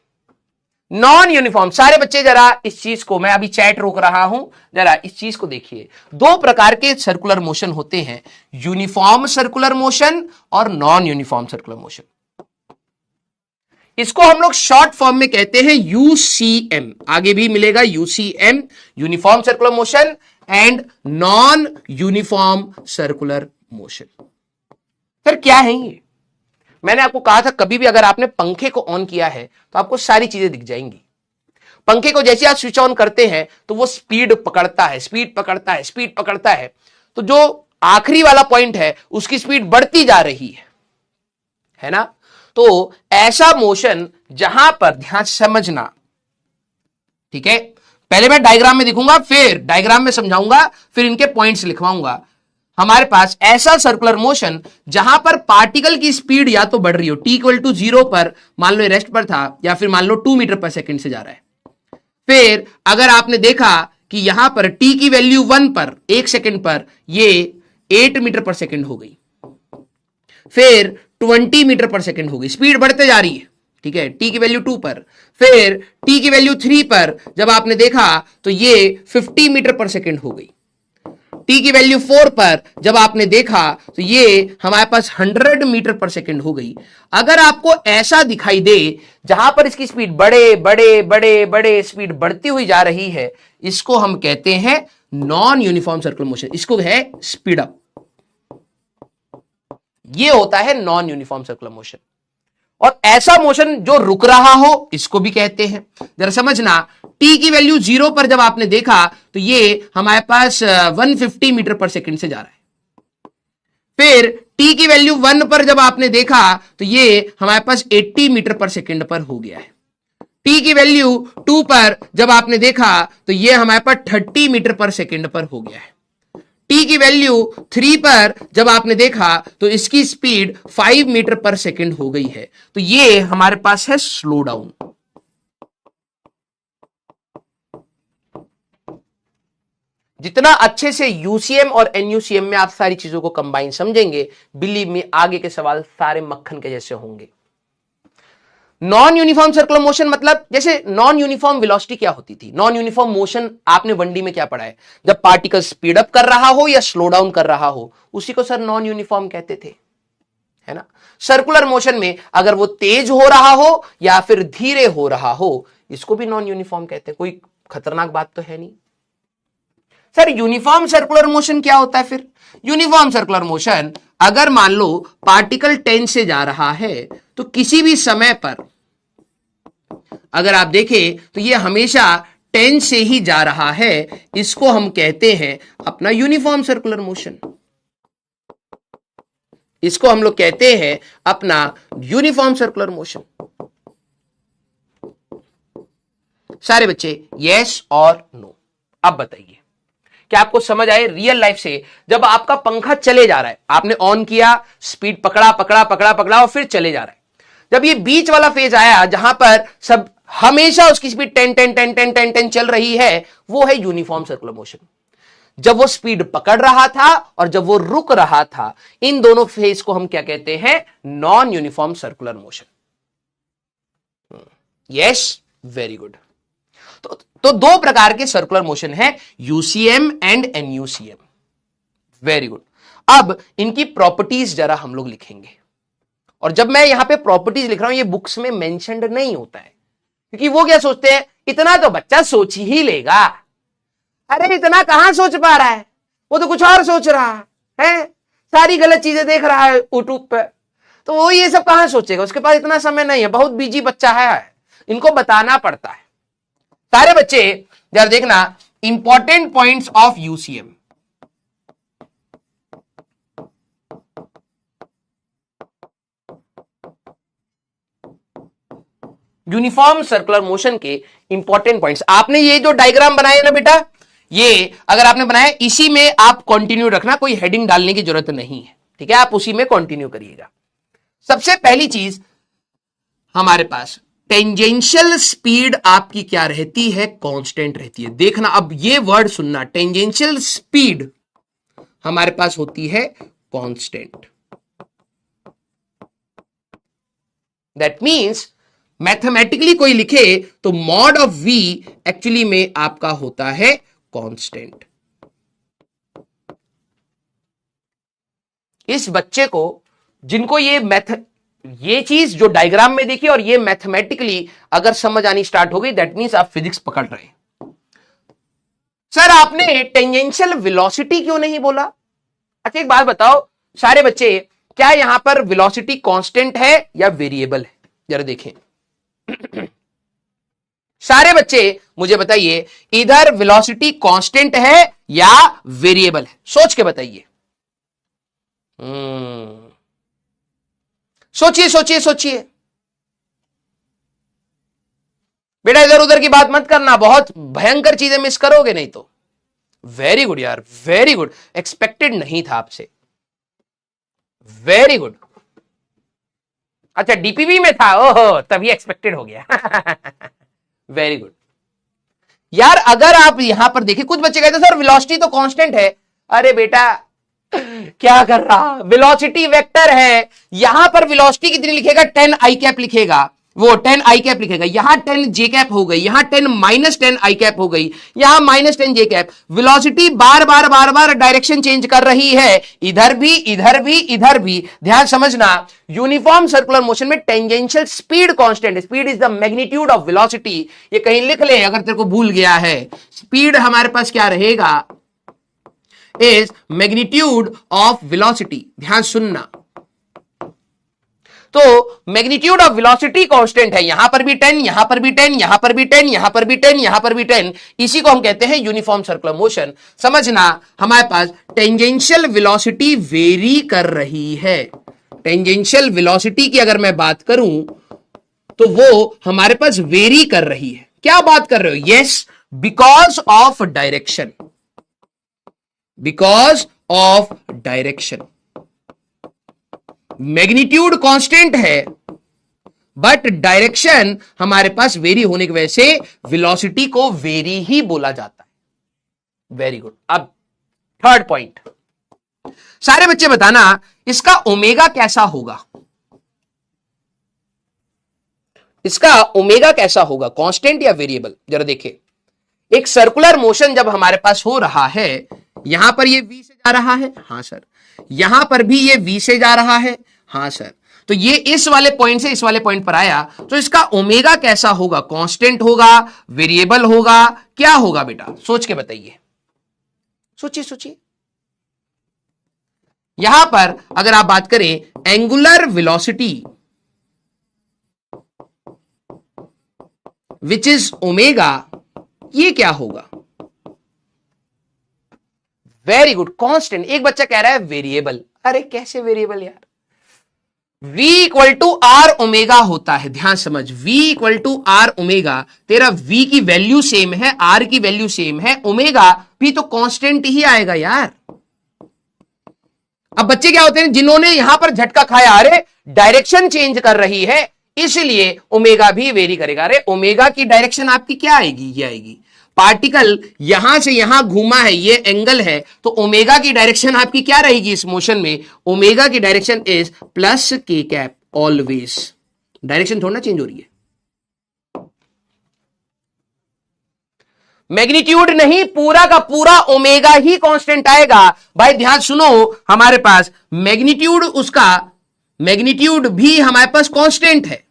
नॉन यूनिफॉर्म, सारे बच्चे जरा इस चीज को, मैं अभी चैट रोक रहा हूं, जरा इस चीज को देखिए। 2 प्रकार के सर्कुलर मोशन होते हैं, यूनिफॉर्म सर्कुलर मोशन और नॉन यूनिफॉर्म सर्कुलर मोशन। इसको हम लोग शॉर्ट फॉर्म में कहते हैं यूसीएम, आगे भी मिलेगा UCM, uniform circular motion and non uniform circular motion. Sir क्या है ये? मैंने आपको कहा था कभी भी अगर आपने पंखे को ऑन किया है तो आपको सारी चीजें दिख जाएंगी। पंखे को जैसे आप स्विच ऑन करते हैं तो वो स्पीड पकड़ता है, स्पीड पकड़ता है, स्पीड पकड़ता है, तो जो आखिरी वाला पॉइंट है उसकी स्पीड बढ़ती जा रही है ना। तो ऐसा मोशन जहां पर, ध्यान समझना, ठीक है, पहले मैं डायग्राम में दिखूंगा, फिर डायग्राम में समझाऊंगा, फिर इनके पॉइंट्स लिखवाऊंगा। हमारे पास ऐसा सर्कुलर मोशन जहां पर पार्टिकल की स्पीड या तो बढ़ रही हो, t=0 पर, मान लो रेस्ट पर था, या फिर मान लो 2 मीटर पर सेकंड से जा रहा है। फिर अगर आपने देखा कि यहां पर t की वैल्यू 1 पर, 1 सेकंड पर, ये 8 मीटर पर सेकंड हो गई, फिर 20 मीटर पर सेकंड हो गई, स्पीड बढ़ते जा रही है, ठीक है, टी की वैल्यू 2 पर। फिर टी की वैल्यू 3 पर जब आपने देखा तो ये 50 मीटर पर सेकेंड हो गई। टी की वैल्यू 4 पर जब आपने देखा तो ये हमारे पास 100 मीटर पर सेकेंड हो गई। अगर आपको ऐसा दिखाई दे जहां पर इसकी स्पीड बड़े बड़े बड़े बड़े स्पीड बढ़ती हुई जा रही है, इसको हम कहते हैं नॉन यूनिफॉर्म सर्कुलर मोशन, इसको है स्पीड अप। ये होता है नॉन यूनिफॉर्म सर्कुलर मोशन। और ऐसा मोशन जो रुक रहा हो इसको भी कहते हैं। जरा समझना, टी की वैल्यू 0 पर जब आपने देखा तो ये हमारे पास 150 मीटर पर सेकंड से जा रहा है। फिर टी की वैल्यू 1 पर जब आपने देखा तो ये हमारे पास 80 मीटर पर सेकंड पर हो गया है। टी की वैल्यू 2 पर जब आपने देखा तो ये हमारे पास 30 मीटर पर सेकंड पर हो गया है। टी की वैल्यू 3 पर जब आपने देखा तो इसकी स्पीड 5 मीटर पर सेकंड हो गई है। तो ये हमारे पास है स्लो डाउन। जितना अच्छे से यूसीएम और एनयूसीएम में आप सारी चीजों को कंबाइन समझेंगे, बिलीव मी आगे के सवाल सारे मक्खन के जैसे होंगे। नॉन यूनिफॉर्म सर्कुलर मोशन मतलब, जैसे नॉन यूनिफॉर्म वेलोसिटी क्या होती थी, नॉन यूनिफॉर्म मोशन आपने 1D में क्या पढ़ा है, जब पार्टिकल स्पीड अप कर रहा हो या स्लो डाउन कर रहा हो, उसी को सर नॉन यूनिफॉर्म कहते थे, है ना। सर्कुलर मोशन में अगर वो तेज हो रहा हो या फिर धीरे हो रहा हो, इसको भी नॉन यूनिफॉर्म कहते हैं। कोई खतरनाक बात तो है नहीं। सर यूनिफॉर्म सर्कुलर मोशन क्या होता है फिर? यूनिफॉर्म सर्कुलर मोशन, अगर मान लो पार्टिकल 10 से जा रहा है तो किसी भी समय पर अगर आप देखें तो ये हमेशा 10 से ही जा रहा है, इसको हम कहते हैं अपना यूनिफॉर्म सर्कुलर मोशन। इसको हम लोग कहते हैं अपना यूनिफॉर्म सर्कुलर मोशन। सारे बच्चे यस और नो। अब बताइए क्या आपको समझ आए रियल लाइफ से? जब आपका पंखा चले जा रहा है, आपने ऑन किया, स्पीड पकड़ा पकड़ा पकड़ा पकड़ा और फिर चले जा रहा है। जब ये बीच वाला फेज आया जहां पर सब हमेशा उसकी स्पीड 10 10 10 10 10 10 चल रही है, वो है यूनिफॉर्म सर्कुलर मोशन। जब वो स्पीड पकड़ रहा था और जब वो रुक रहा था, इन दोनों फेज को हम क्या कहते हैं? Non uniform circular motion. Yes, very good. तो दो प्रकार के सर्कुलर मोशन है, UCM and NUCM. Very good. अब इनकी प्रॉपर्टीज जरा हम लोग लिखेंगे, और जब मैं यहां पे प्रॉपर्टीज लिख रहा हूं, ये बुक्स में मेंशन्ड नहीं होता है, क्योंकि वो क्या सोचते हैं, इतना तो बच्चा सोच ही लेगा। अरे इतना कहां सोच पा रहा है, वो तो कुछ और सोच रहा है, सारी गलत चीजें देख रहा है यूट्यूब पे, तो वो ये सब कहां सोचेगा, उसके पास इतना समय नहीं है, बहुत बिजी बच्चा है। इनको बताना पड़ता है। सारे बच्चे जरा देखना, important points of UCM. Uniform circular motion के इंपॉर्टेंट पॉइंट्स, आपने ये जो डायग्राम बनाया ना बेटा, ये अगर आपने बनाया, इसी में आप कंटिन्यू रखना, कोई हेडिंग डालने की जरूरत नहीं है, ठीक है, आप उसी में कंटिन्यू करिएगा। सबसे पहली चीज हमारे पास टेंजेंशियल स्पीड आपकी क्या रहती है? कांस्टेंट रहती है। देखना, अब ये वर्ड सुनना, टेंजेंशियल स्पीड हमारे पास होती है कांस्टेंट। दैट मींस मैथमेटिकली कोई लिखे तो मॉड ऑफ वी एक्चुअली में आपका होता है कांस्टेंट। इस बच्चे को, जिनको ये चीज जो डायग्राम में देखी और ये मैथमेटिकली अगर समझ आनी स्टार्ट हो गई, दैट मींस आप फिजिक्स पकड़ रहे हैं। सर आपने टेंजेंशियल वेलोसिटी क्यों नहीं बोला? अच्छा एक बात बताओ सारे बच्चे, क्या यहां पर वेलोसिटी कांस्टेंट है या वेरिएबल है? जरा देखें सारे बच्चे मुझे बताइए, इधर वेलोसिटी कांस्टेंट है या वेरिएबल है? सोच के बताइए। सोचिए सोचिए सोचिए बेटा, इधर उधर की बात मत करना, बहुत भयंकर चीजें मिस करोगे नहीं तो। वेरी गुड यार, वेरी गुड, एक्सपेक्टेड नहीं था आपसे, वेरी गुड। अच्छा डीपीवी में था, ओहो तभी एक्सपेक्टेड हो गया। वेरी गुड यार। अगर आप यहां पर देखिए, कुछ बच्चे कहते हैं सर वेलोसिटी तो कांस्टेंट है। अरे बेटा क्या कर रहा, वेलोसिटी वेक्टर है, यहां पर वेलोसिटी कितनी लिखेगा? 10 i कैप लिखेगा। वो 10 आई कैप लिखेगा, यहां 10 जे कैप हो गई, यहां 10 माइनस 10 आई कैप हो गई, यहां माइनस 10 जे कैप। वेलोसिटी बार बार बार बार डायरेक्शन चेंज कर रही है, इधर भी इधर भी इधर भी। ध्यान समझना, यूनिफॉर्म सर्कुलर मोशन में tangential speed constant, speed is the magnitude of velocity. ये कहीं लिख ले अगर तेरे को भूल गया है। स्पीड हमारे पास क्या रहेगा, इज मैग्नीट्यूड ऑफ वेलोसिटी। ध्यान सुनना, तो मैग्नीट्यूड ऑफ वेलोसिटी कांस्टेंट है, यहां पर भी 10, यहां पर भी 10, यहां पर भी 10, यहां पर भी 10, यहां पर भी 10। इसी को हम कहते हैं यूनिफॉर्म सर्कुलर मोशन। समझना, हमारे पास टेंजेंशियल वेलोसिटी वेरी कर रही है। टेंजेंशियल वेलोसिटी की अगर मैं बात करूं तो वो हमारे पास वेरी कर रही है। क्या बात कर रहे हो? Yes, because of direction, because of direction. Magnitude constant है बट डायरेक्शन हमारे पास वेरी होने की वजह से वेलोसिटी को वेरी ही बोला जाता है। Very good. अब थर्ड पॉइंट, सारे बच्चे बताना इसका ओमेगा कैसा होगा, इसका ओमेगा कैसा होगा, कांस्टेंट या वेरिएबल? जरा देखिए, एक सर्कुलर मोशन जब हमारे पास हो रहा है, यहां पर ये v से जा रहा है, हां सर, यहां पर भी ये v से जा रहा है, हां सर, तो ये इस वाले पॉइंट से इस वाले पॉइंट पर आया, तो इसका ओमेगा कैसा होगा? कांस्टेंट होगा, वेरिएबल होगा, क्या होगा बेटा? सोच के बताइए, सोचिए सोचिए। यहां पर अगर आप बात करें angular velocity which is omega, ये क्या होगा? Very good, constant. एक बच्चा कह रहा है वेरिएबल। अरे कैसे वेरिएबल यार? v equal to R omega होता है। ध्यान समझ, v equal to R omega, तेरा v की वैल्यू सेम है, r की वैल्यू सेम है, ओमेगा भी तो कांस्टेंट ही आएगा यार। अब बच्चे क्या होते हैं जिन्होंने यहां पर झटका खाया, अरे डायरेक्शन चेंज कर रही है इसलिए ओमेगा भी वेरी करेगा। अरे ओमेगा की डायरेक्शन आपकी क्या आएगी? ये आएगी, पार्टिकल यहां से यहां घूमा है, ये एंगल है, तो ओमेगा की डायरेक्शन आपकी क्या रहेगी इस मोशन में? ओमेगा की डायरेक्शन इज प्लस के कैप ऑलवेज। डायरेक्शन थोड़ा ना चेंज हो रही है, मैग्नीट्यूड नहीं, पूरा का पूरा ओमेगा ही कांस्टेंट आएगा। भाई ध्यान सुनो, हमारे पास मैग्नीट्यूड, उसका मैग्नीट्यूड भी हमारे पास कांस्टेंट है,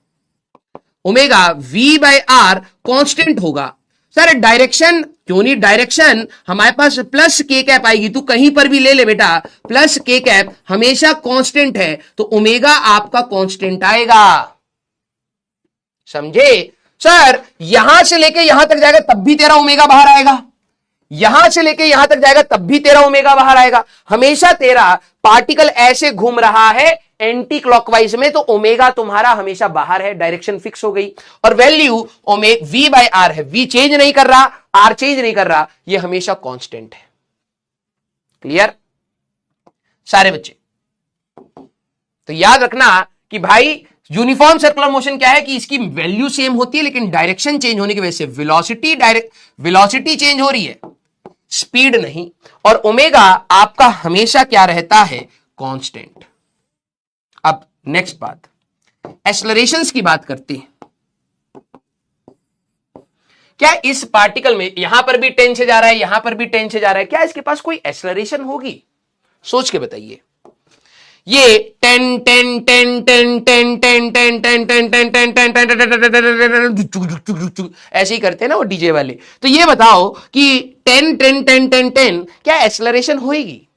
omega v by R constant होगा। सर डायरेक्शन क्यों नहीं? डायरेक्शन हमारे पास प्लस के कैप आएगी, तू कहीं पर भी ले ले बेटा, प्लस के कैप हमेशा कांस्टेंट है, तो ओमेगा आपका कांस्टेंट आएगा। समझे? सर यहां से लेके यहां तक जाएगा तब भी तेरा ओमेगा बाहर आएगा, यहां से लेके यहां तक जाएगा तब भी तेरा ओमेगा बाहर आएगा। हमेशा तेरा पार्टिकल ऐसे घूम रहा है एंटी क्लॉकवाइज में, तो ओमेगा तुम्हारा हमेशा बाहर है, डायरेक्शन फिक्स हो गई। और वैल्यू v बाय आर है, v चेंज नहीं कर रहा, r चेंज नहीं कर रहा, ये हमेशा कांस्टेंट है। क्लियर सारे बच्चे? तो याद रखना कि भाई यूनिफॉर्म सर्कुलर मोशन क्या है कि इसकी वैल्यू सेम होती है लेकिन डायरेक्शन चेंज होने की वजह से वेलोसिटी चेंज हो रही है, स्पीड नहीं। और ओमेगा आपका हमेशा क्या रहता है? कांस्टेंट। अब नेक्स्ट बात, एक्सेलरेशंस की बात करते हैं। क्या इस पार्टिकल में यहां पर भी 10 से जा रहा है, यहां पर भी 10 से जा रहा है, क्या इसके पास कोई एक्सेलरेशन होगी? सोच के बताइए। ये 10 10 10 10 10 10 10 10 10 10 10 ऐसे ही करते हैं ना वो डीजे वाले। तो ये बताओ कि 10 10 10 10 10 क्या एक्सेलरेशन होगी?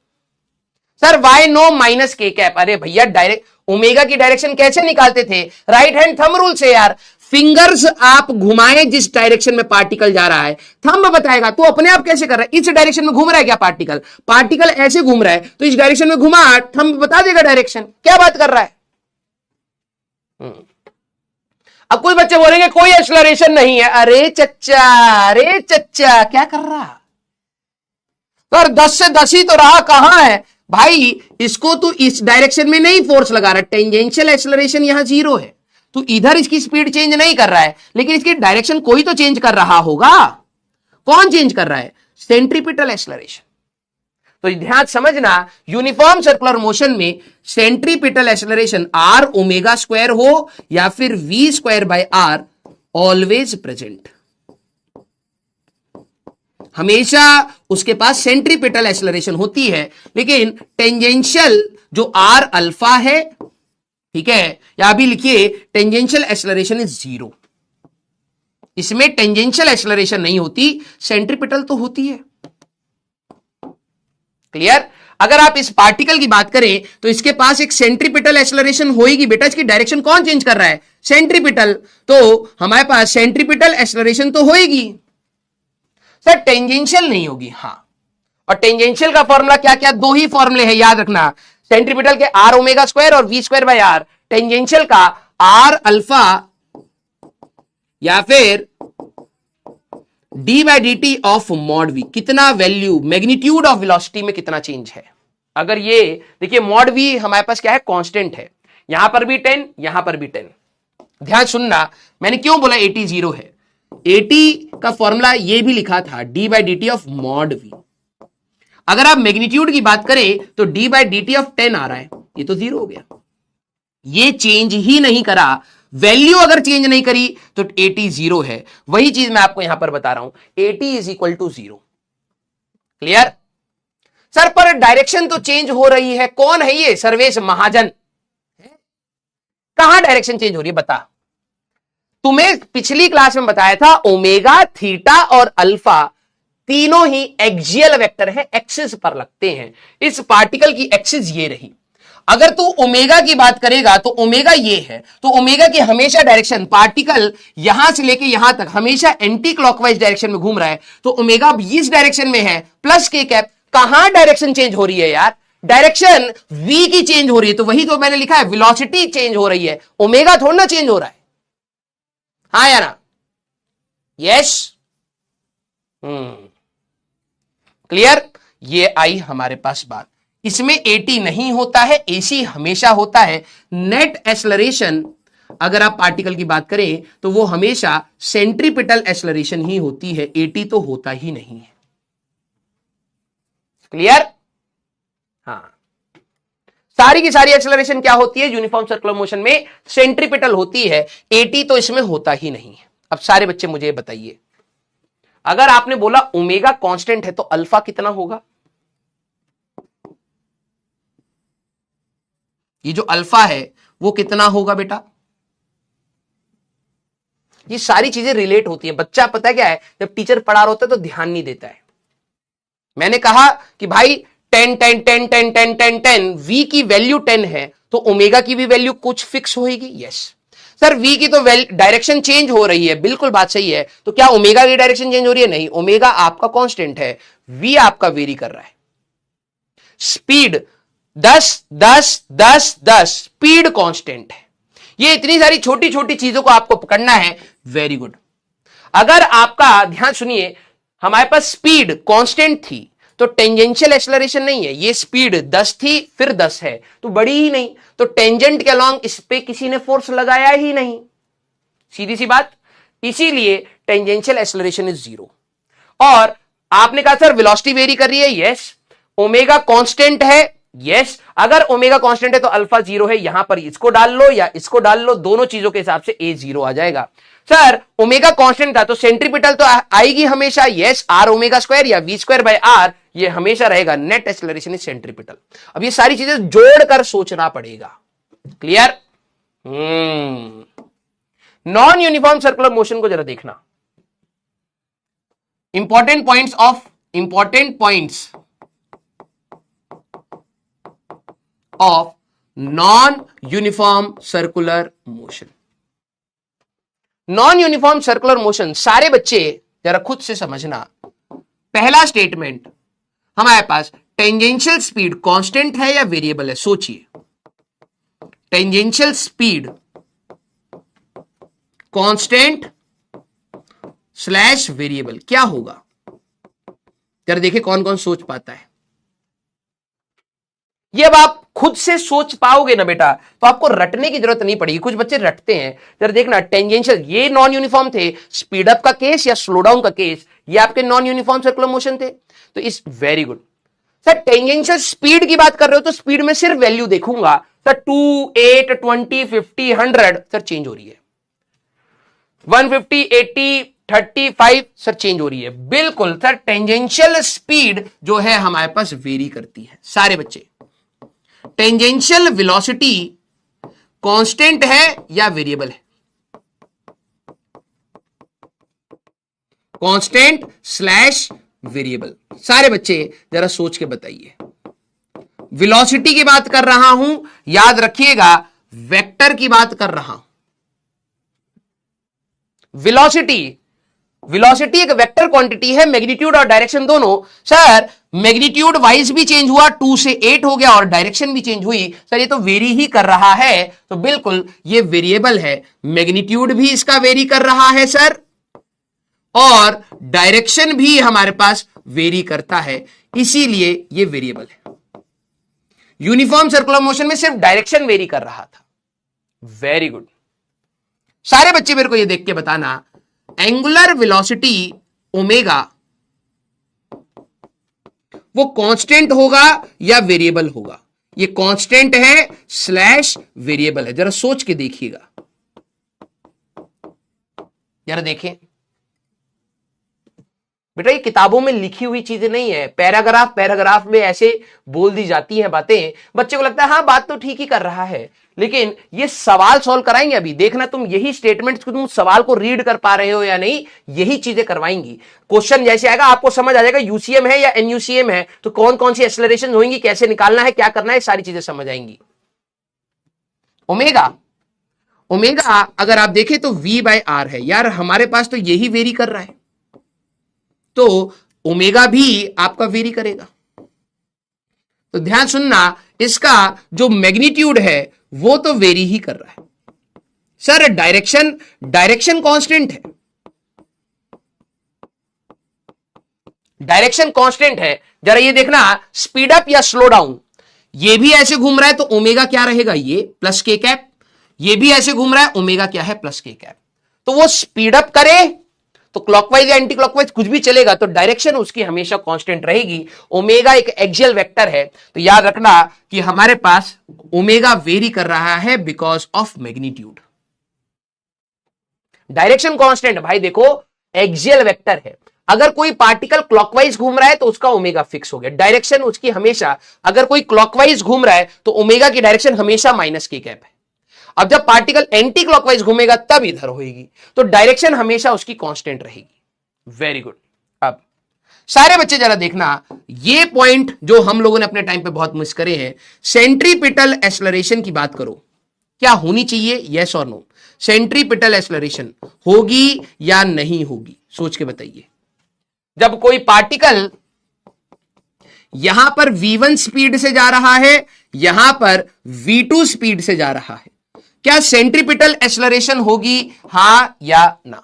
सर वाई नो माइनस के कैप। अरे भैया डायरेक्ट ओमेगा की डायरेक्शन कैसे निकालते थे? राइट हैंड थंब रूल से यार। फिंगर्स आप घुमाए जिस डायरेक्शन में पार्टिकल जा रहा है, थंब बताएगा। तो अपने आप कैसे कर रहा है? इस डायरेक्शन में घूम रहा है क्या पार्टिकल? पार्टिकल ऐसे घूम रहा है तो इस डायरेक्शन में घुमा, थंब बता देगा डायरेक्शन। क्या बात कर रहा है? अब कुछ बच्चे बोलेंगे कोई एक्सेलरेशन नहीं है। अरे चच्चा क्या कर रहा? पर 10 से 10 ही तो रहा, कहां है भाई? इसको तू इस डायरेक्शन में नहीं फोर्स लगा रहा, टेंजेंशियल एक्सेलरेशन यहां 0 है, तू इधर इसकी स्पीड चेंज नहीं कर रहा है, लेकिन इसकी डायरेक्शन कोई तो चेंज कर रहा होगा। कौन चेंज कर रहा है? Centripetal acceleration. तो ध्यान समझना, यूनिफॉर्म सर्कुलर मोशन में centripetal acceleration R omega square हो या फिर V square by R always present, हमेशा उसके पास सेंट्रीपिटल एक्सेलरेशन होती है, लेकिन टेंजेंशियल जो आर अल्फा है, ठीक है, या अभी लिखिए टेंजेंशियल एक्सेलरेशन इज 0। इसमें टेंजेंशियल एक्सेलरेशन नहीं होती, सेंट्रीपिटल तो होती है। क्लियर? अगर आप इस पार्टिकल की बात करें तो इसके पास एक सेंट्रीपिटल एक्सेलरेशन होगी बेटा, इसकी डायरेक्शन कौन चेंज कर रहा है? सेंट्रीपिटल। तो हमारे पास सेंट्रीपिटल एक्सेलरेशन तो होगी सर, टेंजेंशियल नहीं होगी। हां, और टेंजेंशियल का फॉर्मूला क्या क्या? दो ही फॉर्मूले हैं, याद रखना, सेंट्रीपिटल के आर ओमेगा स्क्वायर और V square by R, tangential का आर अल्फा या फिर D by D T of mod V. कितना वैल्यू, मैग्नीट्यूड ऑफ वेलोसिटी में कितना चेंज है। अगर ये देखिए मॉड वी हमारे पास क्या है? कांस्टेंट है, यहां पर भी 10, यहां पर भी 10। ध्यान सुनना, मैंने क्यों बोला 80 0 है? 80 का फॉर्मूला ये भी लिखा था, D by D T of mod we. अगर आप मैग्नीट्यूड की बात करें तो D by D T of 10 आ रहा है, ये तो 0 हो गया। ये चेंज ही नहीं करा, वैल्यू अगर चेंज नहीं करी तो 80 0 है। वही चीज मैं आपको यहां पर बता रहा हूं, 80 इज इक्वल टू 0। क्लियर? सर पर डायरेक्शन तो चेंज हो रही है, कौन है ये? सर्वेश महाजन। कहां डायरेक्शन चेंज हो रही है बता? तुम्हें पिछली क्लास में बताया था ओमेगा, थीटा और अल्फा तीनों ही एक्सियल वेक्टर है, एक्सिस पर लगते हैं। इस पार्टिकल की एक्सिस ये रही। अगर तू ओमेगा की बात करेगा तो ओमेगा ये है, तो ओमेगा की हमेशा डायरेक्शन, पार्टिकल यहां से लेके यहां तक हमेशा एंटी क्लॉकवाइज डायरेक्शन में घूम रहा है, तो ओमेगा इस डायरेक्शन में है प्लस के कैप। कहां डायरेक्शन चेंज हो रही है यार? डायरेक्शन v की चेंज हो रही है, तो वही तो मैंने लिखा है, वेलोसिटी चेंज हो रही है, ओमेगा थोड़ा ना चेंज हो रहा है। हाँ या ना? यस। क्लियर? ये आई हमारे पास बात। इसमें 80 नहीं होता है, AC हमेशा होता है। नेट एक्सेलरेशन अगर आप पार्टिकल की बात करें तो वो हमेशा सेंट्रीपिटल एक्सेलरेशन ही होती है, 80 तो होता ही नहीं है। क्लियर? हाँ, सारी की सारी एक्सेलरेशन क्या होती है यूनिफॉर्म सर्कुलर मोशन में? सेंट्रीपिटल होती है, 80 तो इसमें होता ही नहीं है। अब सारे बच्चे मुझे बताइए, अगर आपने बोला ओमेगा कांस्टेंट है तो अल्फा कितना होगा? ये जो अल्फा है वो कितना होगा बेटा? ये सारी चीजें रिलेट होती है। बच्चा पता है क्या है, जब टीचर पढ़ा रहा होता है तो ध्यान नहीं देता है। मैंने कहा कि भाई 10 10 10 10 10 10 10 v की वैल्यू 10 है तो ओमेगा की भी वैल्यू कुछ फिक्स होगी। यस सर, v की तो डायरेक्शन चेंज हो रही है, बिल्कुल बात सही है। तो क्या ओमेगा की डायरेक्शन चेंज हो रही है? नहीं, ओमेगा आपका कांस्टेंट है, v आपका वेरी कर रहा है। स्पीड 10 10 10 10 स्पीड कांस्टेंट है। ये इतनी सारी छोटी छोटी चीजों को आपको पकड़ना है, वेरी गुड। अगर आपका ध्यान सुनिए, हमारे पास स्पीड कांस्टेंट थी तो टेंजेंशियल एक्सेलरेशन नहीं है, ये स्पीड 10 थी फिर 10 है तो बढ़ी ही नहीं, तो टेंजेंट के अलॉन्ग इस पे किसी ने फोर्स लगाया ही नहीं, सीधी सी बात। इसीलिए टेंजेंशियल एक्सेलरेशन इज 0। और आपने कहा सर वेलोसिटी वेरी कर रही है, यस। ओमेगा कांस्टेंट है, यस। अगर ओमेगा कांस्टेंट है तो अल्फा 0 है, यहां पर इसको डाल लो या इसको डाल लो, दोनों चीजों के हिसाब से ए 0 आ जाएगा। सर ओमेगा कांस्टेंट था तो सेंट्रीपिटल तो आएगी हमेशा, यस। आर ओमेगा स्क्वायर या वी स्क्वायर बाय आर ये हमेशा रहेगा, नेट एक्सेलरेशन इज सेंट्रीपिटल। अब ये सारी चीजें जोड़कर सोचना पड़ेगा। Clear? Non uniform circular motion को जरा देखना, important points of non uniform circular motion. Non uniform circular motion सारे बच्चे जरा खुद से समझना। पहला स्टेटमेंट, हमारे पास टेंजेंशियल स्पीड कांस्टेंट है या वेरिएबल है? सोचिए, tangential speed constant slash variable क्या होगा? जरा देखिए कौन कौन सोच पाता है। ये अब आप खुद से सोच पाओगे ना बेटा तो आपको रटने की जरूरत नहीं पड़ेगी। कुछ बच्चे रटते हैं, जरा देखना टेंजेंशियल, ये नॉन यूनिफॉर्म थे, स्पीड अप का केस या स्लो डाउन का केस, ये आपके नॉन यूनिफॉर्म सर्कुलर मोशन थे। तो इस very good. Sir tangential speed की बात कर रहे हो तो स्पीड में सिर्फ वैल्यू देखूंगा सर, 2, 8, 20, 50, 100 सर चेंज हो रही है, 150, 80, 35 सर चेंज हो रही है। बिल्कुल सर, टेंजेंशियल स्पीड जो है हमारे पास वेरी करती है। सारे बच्चे, टेंजेंशियल वेलोसिटी कांस्टेंट है या वेरिएबल है? Constant slash variable. सारे बच्चे जरा सोच के बताइए। वेलोसिटी की बात कर रहा हूं, याद रखिएगा वेक्टर की बात कर रहा हूं। वेलोसिटी एक वेक्टर क्वांटिटी है, मैग्नीट्यूड और डायरेक्शन दोनों। सर मैग्नीट्यूड वाइज भी चेंज हुआ, 2 से 8 हो गया, और डायरेक्शन भी चेंज हुई। सर ये तो वेरी ही कर रहा है, तो बिल्कुल ये वेरिएबल है। मैग्नीट्यूड भी इसका वेरी कर रहा है सर, और डायरेक्शन भी हमारे पास वेरी करता है, इसीलिए ये वेरिएबल है। यूनिफॉर्म सर्कुलर मोशन में सिर्फ डायरेक्शन वेरी कर रहा था। Very good. सारे बच्चे मेरे को ये देख के बताना, एंगुलर वेलोसिटी ओमेगा वो कांस्टेंट होगा या वेरिएबल होगा? ये कांस्टेंट है स्लैश वेरिएबल है। जरा सोच के देखिएगा, जरा देखें बेटा, ये किताबों में लिखी हुई चीजें नहीं है। पैराग्राफ में ऐसे बोल दी जाती हैं बातें, बच्चे को लगता है हाँ बात तो ठीक ही कर रहा है, लेकिन ये सवाल सॉल्व कराएंगे। अभी देखना तुम यही स्टेटमेंट्स को, तुम सवाल को रीड कर पा रहे हो या नहीं, यही चीजें करवाएंगी। क्वेश्चन जैसे आएगा आपको समझ आ जाएगा यूसीएम है या एनयूसीएम है, तो कौन कौन सी एक्सेलरेशन होंगी, कैसे निकालना है, क्या करना है, सारी चीजें समझ आएंगी। ओमेगा अगर आप देखें तो V/R है। यार हमारे पास तो यही वेरी कर रहा है, तो ओमेगा भी आपका वेरी करेगा। तो ध्यान सुनना, इसका जो मैग्नीट्यूड है वो तो वेरी ही कर रहा है। सर डायरेक्शन कांस्टेंट है, डायरेक्शन कांस्टेंट है। जरा ये देखना, स्पीड अप या स्लो डाउन, ये भी ऐसे घूम रहा है तो ओमेगा क्या रहेगा, ये प्लस के कैप। ये भी ऐसे घूम रहा है, ओमेगा क्या है, प्लस के कैप। तो वो स्पीड अप करे तो क्लॉकवाइज या एंटी क्लॉकवाइज कुछ भी चलेगा, तो डायरेक्शन उसकी हमेशा कांस्टेंट रहेगी। ओमेगा एक एक्सियल वेक्टर है, तो याद रखना कि हमारे पास ओमेगा वेरी कर रहा है because of magnitude. Direction constant भाई देखो एक्सियल वेक्टर है, अगर कोई पार्टिकल क्लॉकवाइज घूम रहा है तो उसका ओमेगा फिक्स हो गया। डायरेक्शन उसकी हमेशा, अगर कोई क्लॉकवाइज घूम रहा है तो ओमेगा की डायरेक्शन हमेशा माइनस के कैप है। अब जब पार्टिकल एंटी क्लॉकवाइज घूमेगा तब इधर होगी, तो डायरेक्शन हमेशा उसकी कांस्टेंट रहेगी। Very good. अब सारे बच्चे जरा देखना, ये पॉइंट जो हम लोगों ने अपने टाइम पे बहुत मिस करे हैं, सेंट्रीपिटल एक्सेलरेशन की बात करो, क्या होनी चाहिए, यस और नो? सेंट्रीपिटल एक्सेलरेशन होगी या नहीं होगी, सोच के बताइए। जब कोई पार्टिकल यहां पर v1 स्पीड से जा रहा है, यहां पर v2 स्पीड से जा रहा है, क्या सेंट्रीपिटल एक्सेलरेशन होगी, हां या ना?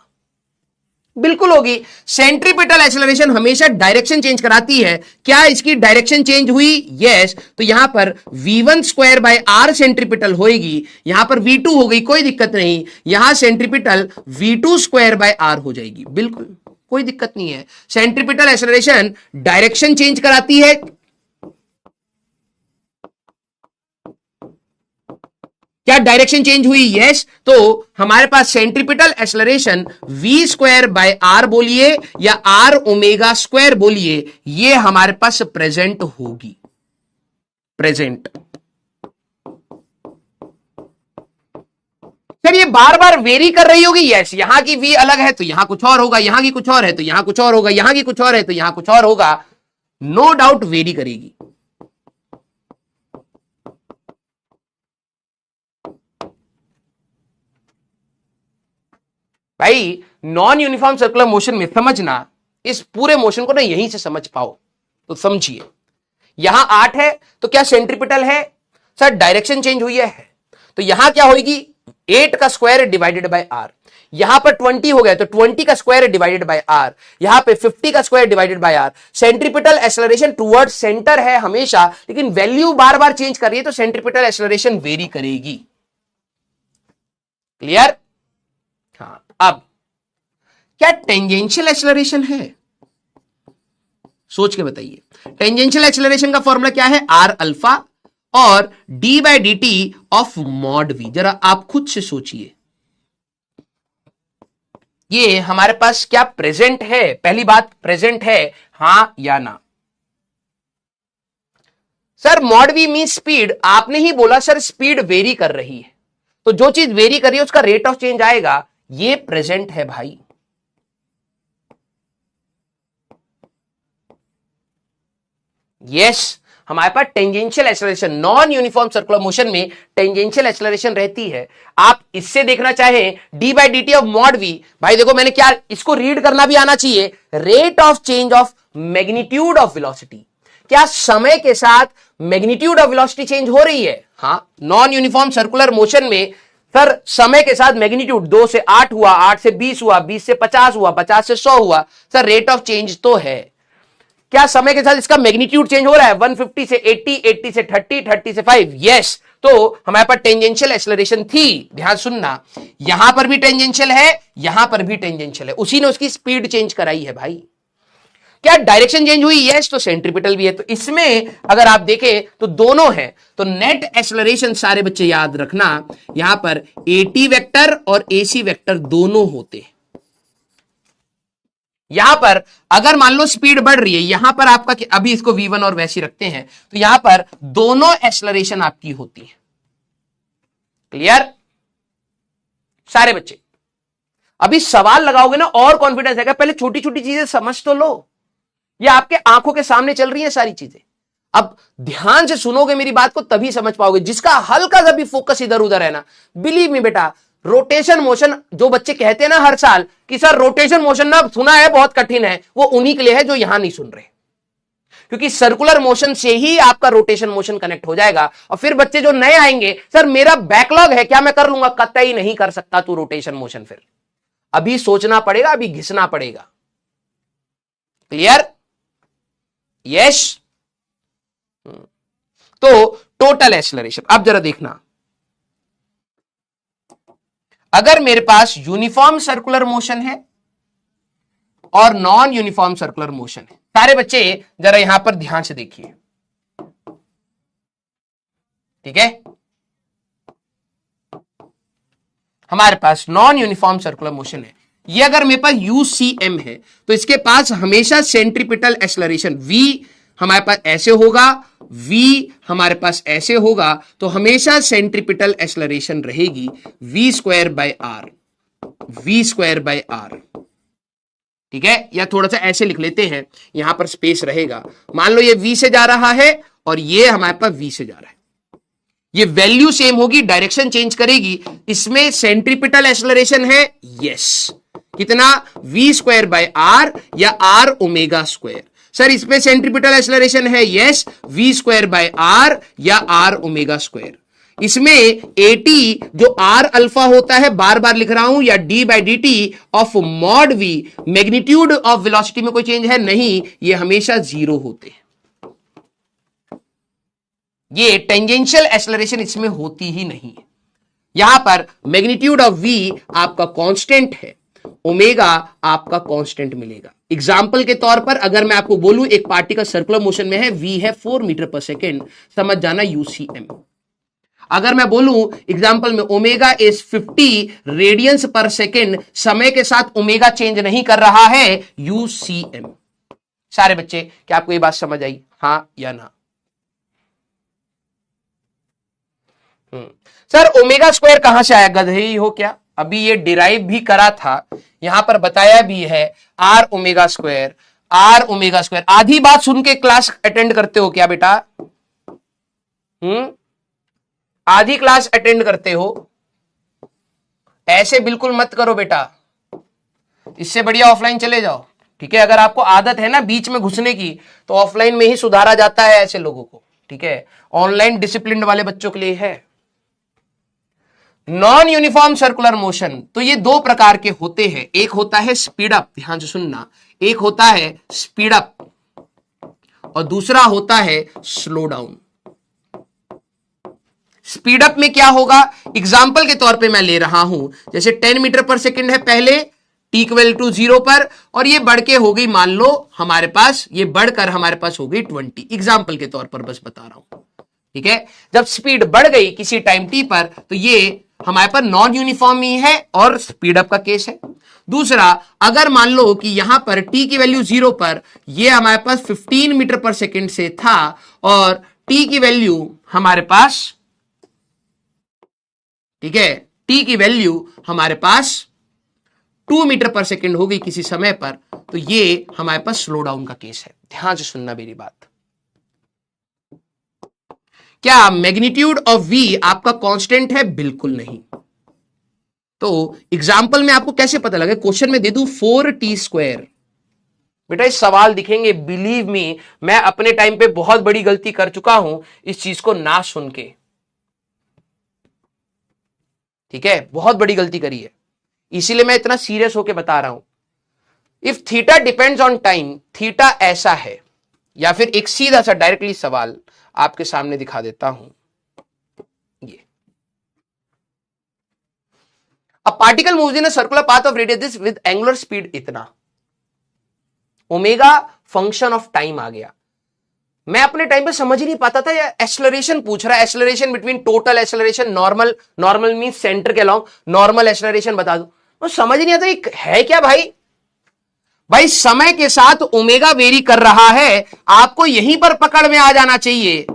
बिल्कुल होगी। सेंट्रीपिटल एक्सेलरेशन हमेशा डायरेक्शन चेंज कराती है। क्या इसकी डायरेक्शन चेंज हुई, यस। तो यहां पर v1/r सेंट्रीपिटल होगी, यहां पर v2 हो गई, कोई दिक्कत नहीं। यहां सेंट्रीपिटल v2/r हो जाएगी, बिल्कुल कोई दिक्कत नहीं है। सेंट्रीपिटल एक्सेलरेशन डायरेक्शन चेंज कराती है। क्या डायरेक्शन चेंज हुई, यस। तो हमारे पास सेंट्रीपिटल एक्सेलरेशन v²/r बोलिए या r⍵² बोलिए, ये हमारे पास प्रेजेंट होगी, प्रेजेंट। सर ये बार बार वेरी कर रही होगी, यस। यहां की v अलग है तो यहां कुछ और होगा, यहां की कुछ और है तो यहां कुछ और होगा, यहां की कुछ और है तो यहां कुछ और होगा, नो डाउट वेरी करेगी। भाई नॉन यूनिफॉर्म सर्कुलर मोशन में समझना, इस पूरे मोशन को ना यहीं से समझ पाओ तो समझिए। यहां 8 है तो क्या सेंट्रीपिटल है, सर डायरेक्शन चेंज हुई है, तो यहां क्या होगी, 8 का स्क्वायर डिवाइडेड बाय r। यहां पर 20 हो गया तो 20 का स्क्वायर डिवाइडेड बाय r, यहां पे 50 का square divided by r। Centripetal acceleration toward centre है हमेशा, लेकिन वैल्यू बार बार चेंज कर रही है तो सेंट्रीपिटल एक्सेलरेशन वेरी करेगी। क्लियर? हाँ। अब क्या टेंजेंशियल एक्सेलरेशन है? सोच के बताइए। टेंजेंशियल एक्सेलरेशन का फॉर्मूला क्या है? आर अल्फा और D by D T of mod we. जरा आप खुद से सोचिए, ये हमारे पास क्या प्रेजेंट है? पहली बात, प्रेजेंट है हां या ना? Sir mod we mean speed, आपने ही बोला सर स्पीड वेरी कर रही है, तो जो चीज वेरी कर रही है उसका रेट ऑफ चेंज आएगा, ये प्रेजेंट है भाई। यस, हमारे पास tangential acceleration, non uniform circular motion में टेंजेंशियल एक्सेलरेशन रहती है। आप इससे देखना चाहें d by D T of mod v, भाई देखो मैंने क्या, इसको रीड करना भी आना चाहिए, rate of change of magnitude of velocity. क्या समय के साथ मैग्नीट्यूड ऑफ वेलोसिटी चेंज हो रही है? हां, नॉन यूनिफॉर्म सर्कुलर मोशन में सर समय के साथ मैग्नीट्यूड 2 से 8 हुआ, 8 से 20 हुआ, 20 से 50 हुआ, 50 से 100 हुआ, सर रेट ऑफ चेंज तो है। क्या समय के साथ इसका मैग्नीट्यूड चेंज हो रहा है? 150 से 80, 80 से 30, 30 से 5, यस। तो हमारे पास टेंजेंशियल एक्सेलरेशन थी। ध्यान सुनना, यहां पर भी टेंजेंशियल है, यहां पर भी टेंजेंशियल है, उसी ने उसकी स्पीड चेंज कराई है भाई। क्या डायरेक्शन चेंज हुई? यस, तो सेंट्रीपिटल भी है। तो इसमें अगर आप देखें तो दोनों है, तो नेट एक्सेलरेशन सारे बच्चे याद रखना, यहां पर एटी वेक्टर और एसी वेक्टर दोनों होते हैं। यहां पर अगर मान लो स्पीड बढ़ रही है, यहां पर आपका, अभी इसको v1 और वैसी रखते हैं, तो यहां पर दोनों एक्सेलरेशन आपकी होती है। क्लियर सारे बच्चे? अभी सवाल लगाओगे ना और कॉन्फिडेंस आएगा। पहले छोटी छोटी चीजें समझ तो लो, ये आपके आंखों के सामने चल रही है सारी चीजें। अब ध्यान से सुनोगे मेरी बात को तभी समझ पाओगे। जिसका हल्का सा भी फोकस इधर उधर है ना, बिलीव मी बेटा, रोटेशन मोशन, जो बच्चे कहते हैं ना हर साल कि सर रोटेशन मोशन ना सुना है बहुत कठिन है, वो उन्हीं के लिए है जो यहां नहीं सुन रहे। क्योंकि सर्कुलर मोशन से ही आपका रोटेशन मोशन कनेक्ट हो जाएगा। और फिर बच्चे जो नए आएंगे, सर मेरा बैकलॉग है, क्या मैं कर लूंगा? कतई नहीं कर सकता तू रोटेशन मोशन। फिर अभी सोचना पड़ेगा, अभी घिसना पड़ेगा। क्लियर? यस। तो टोटल एक्सेलरेशन, अब जरा देखना, अगर मेरे पास यूनिफॉर्म सर्कुलर मोशन है और नॉन यूनिफॉर्म सर्कुलर मोशन है, सारे बच्चे जरा यहां पर ध्यान से देखिए, ठीक है? हमारे पास नॉन यूनिफॉर्म सर्कुलर मोशन है, ये अगर मेरे पास यूसीएम है तो इसके पास हमेशा सेंट्रीपिटल एक्सेलरेशन v हमारे पास ऐसे होगा, v हमारे पास ऐसे होगा, तो हमेशा सेंट्रीपिटल एक्सेलरेशन रहेगी v square by R, v square by R. ठीक है, या थोड़ा सा ऐसे लिख लेते हैं, यहां पर स्पेस रहेगा। मान लो ये v से जा रहा है और ये हमारे पास v से जा रहा है, ये वैल्यू सेम होगी, डायरेक्शन चेंज करेगी। इसमें सेंट्रीपिटल एक्सेलरेशन है, यस, कितना? v स्क्वायर बाय आर या आर ओमेगा स्क्वायर। सर इसमें सेंट्रीपिटल एक्सेलरेशन है, yes, v square by R या आर ओमेगा स्क्वायर। इसमें एटी जो आर अल्फा होता है, बार बार लिख रहा हूं, या D by D T of mod V, magnitude of velocity में कोई चेंज है नहीं, ये हमेशा जीरो होते हैं। ये टेंजेंशियल एक्सेलरेशन इसमें होती ही नहीं है। यहां पर मैग्नीट्यूड ऑफ v आपका कांस्टेंट है, ओमेगा आपका कांस्टेंट मिलेगा। एग्जाम्पल के तौर पर अगर मैं आपको बोलूं एक पार्टिकल सर्कुलर मोशन में है, v है 4 मीटर पर सेकेंड, समझ जाना यूसीएम। अगर मैं बोलूं एग्जाम्पल में ओमेगा इज 50 रेडियंस पर सेकेंड, समय के साथ ओमेगा चेंज नहीं कर रहा है, यूसीएम। सारे बच्चे क्या आपको ये बात समझ आई, हां या ना? सर ओमेगा स्क्वायर कहां से आया? गधे ही हो क्या? अभी ये डिराइव भी करा था, यहां पर बताया भी है, R omega square, R omega square. आधी बात सुन के क्लास अटेंड करते हो क्या बेटा? आधी क्लास अटेंड करते हो? ऐसे बिल्कुल मत करो बेटा, इससे बढ़िया ऑफलाइन चले जाओ। ठीक है, अगर आपको आदत है ना बीच में घुसने की, तो ऑफलाइन में ही सुधारा जाता है ऐसे लोगों को। ठीक है, ऑनलाइन डिसिप्लिन वाले बच्चों के लिए है। नॉन यूनिफॉर्म सर्कुलर मोशन, तो ये दो प्रकार के होते हैं, एक होता है स्पीड अप, ध्यान से सुनना, एक होता है स्पीड अप और दूसरा होता है स्लो डाउन। स्पीड अप में क्या होगा? एग्जाम्पल के तौर पे मैं ले रहा हूं, जैसे 10 मीटर पर सेकेंड है पहले, t=0 पर, और ये बढ़ के हो गई, मान लो हमारे पास ये बढ़कर हमारे पास हो गई 20। एग्जाम्पल के तौर पर बस बता रहा हूं, ठीक है। जब स्पीड बढ़ गई किसी टाइम t पर, तो ये हमारे पास नॉन यूनिफॉर्म ही है और स्पीड अप का केस है। दूसरा, अगर मान लो कि यहां पर t की वैल्यू 0 पर ये हमारे पास 15 मीटर पर सेकेंड से था, और t की वैल्यू हमारे पास, ठीक है, t की वैल्यू हमारे पास 2 मीटर पर सेकेंड हो गई किसी समय पर, तो ये हमारे पास स्लो डाउन का केस है। ध्यान से सुनना मेरी बात। क्या मैग्नीट्यूड ऑफ v आपका कांस्टेंट है? बिल्कुल नहीं। तो एग्जाम्पल में आपको कैसे पता लगे? क्वेश्चन में दे दूं 4t²। बेटा इस सवाल दिखेंगे, बिलीव मी, मैं अपने टाइम पे बहुत बड़ी गलती कर चुका हूं इस चीज को ना सुन के, ठीक है, बहुत बड़ी गलती करी है, इसीलिए मैं इतना सीरियस होकर बता रहा हूं। If theta depends on time, theta ऐसा है, या फिर एक सीधा सा डायरेक्टली सवाल आपके सामने दिखा देता हूं। ये a particle moves in a circular path of radius this with angular speed इतना, ओमेगा फंक्शन ऑफ टाइम आ गया। मैं अपने टाइम पे समझ ही नहीं पाता था, या एक्सेलरेशन पूछ रहा है, acceleration between total acceleration, normal, normal mean centre के अलोंग, नॉर्मल एक्सेलरेशन बता दो, तो समझ ही नहीं आता ये है क्या भाई। भाई समय के साथ ओमेगा वेरी कर रहा है, आपको यहीं पर पकड़ में आ जाना चाहिए।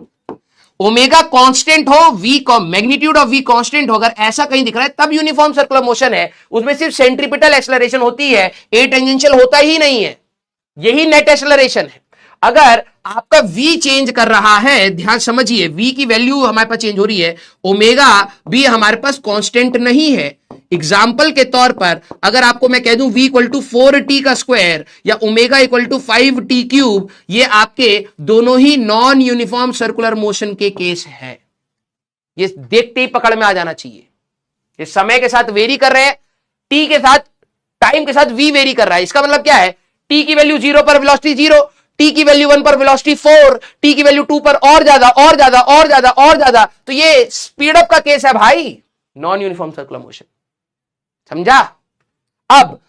ओमेगा कांस्टेंट हो, वी को मैग्नीट्यूड ऑफ वी कांस्टेंट हो, अगर ऐसा कहीं दिख रहा है तब यूनिफॉर्म सर्कुलर मोशन है, उसमें सिर्फ सेंट्रीपिटल एक्सेलरेशन होती है, ए टेंजेंशियल होता ही नहीं है, यही नेट एक्सेलरेशन है। अगर आपका v चेंज कर रहा है, ध्यान समझिए, v की वैल्यू हमारे पास चेंज हो रही है, ओमेगा भी हमारे पास कांस्टेंट नहीं है। एग्जाम्पल के तौर पर अगर आपको मैं कह दूं v = 4t का स्क्वायर या ओमेगा = 5t³, ये आपके दोनों ही नॉन यूनिफॉर्म सर्कुलर मोशन के केस है। ये देखते ही पकड़ में आ जाना चाहिए। ये समय के साथ वेरी कर रहे हैं, t के साथ, टाइम के साथ v वेरी कर रहा है। इसका मतलब क्या है? t की वैल्यू 0 पर वेलोसिटी 0, t की वैल्यू 1 पर वेलोसिटी 4, t की वैल्यू 2 पर और ज्यादा और ज्यादा और ज्यादा और ज्यादा, तो ये स्पीड अप का केस है भाई, नॉन यूनिफॉर्म सर्कुलर मोशन। समझा? अब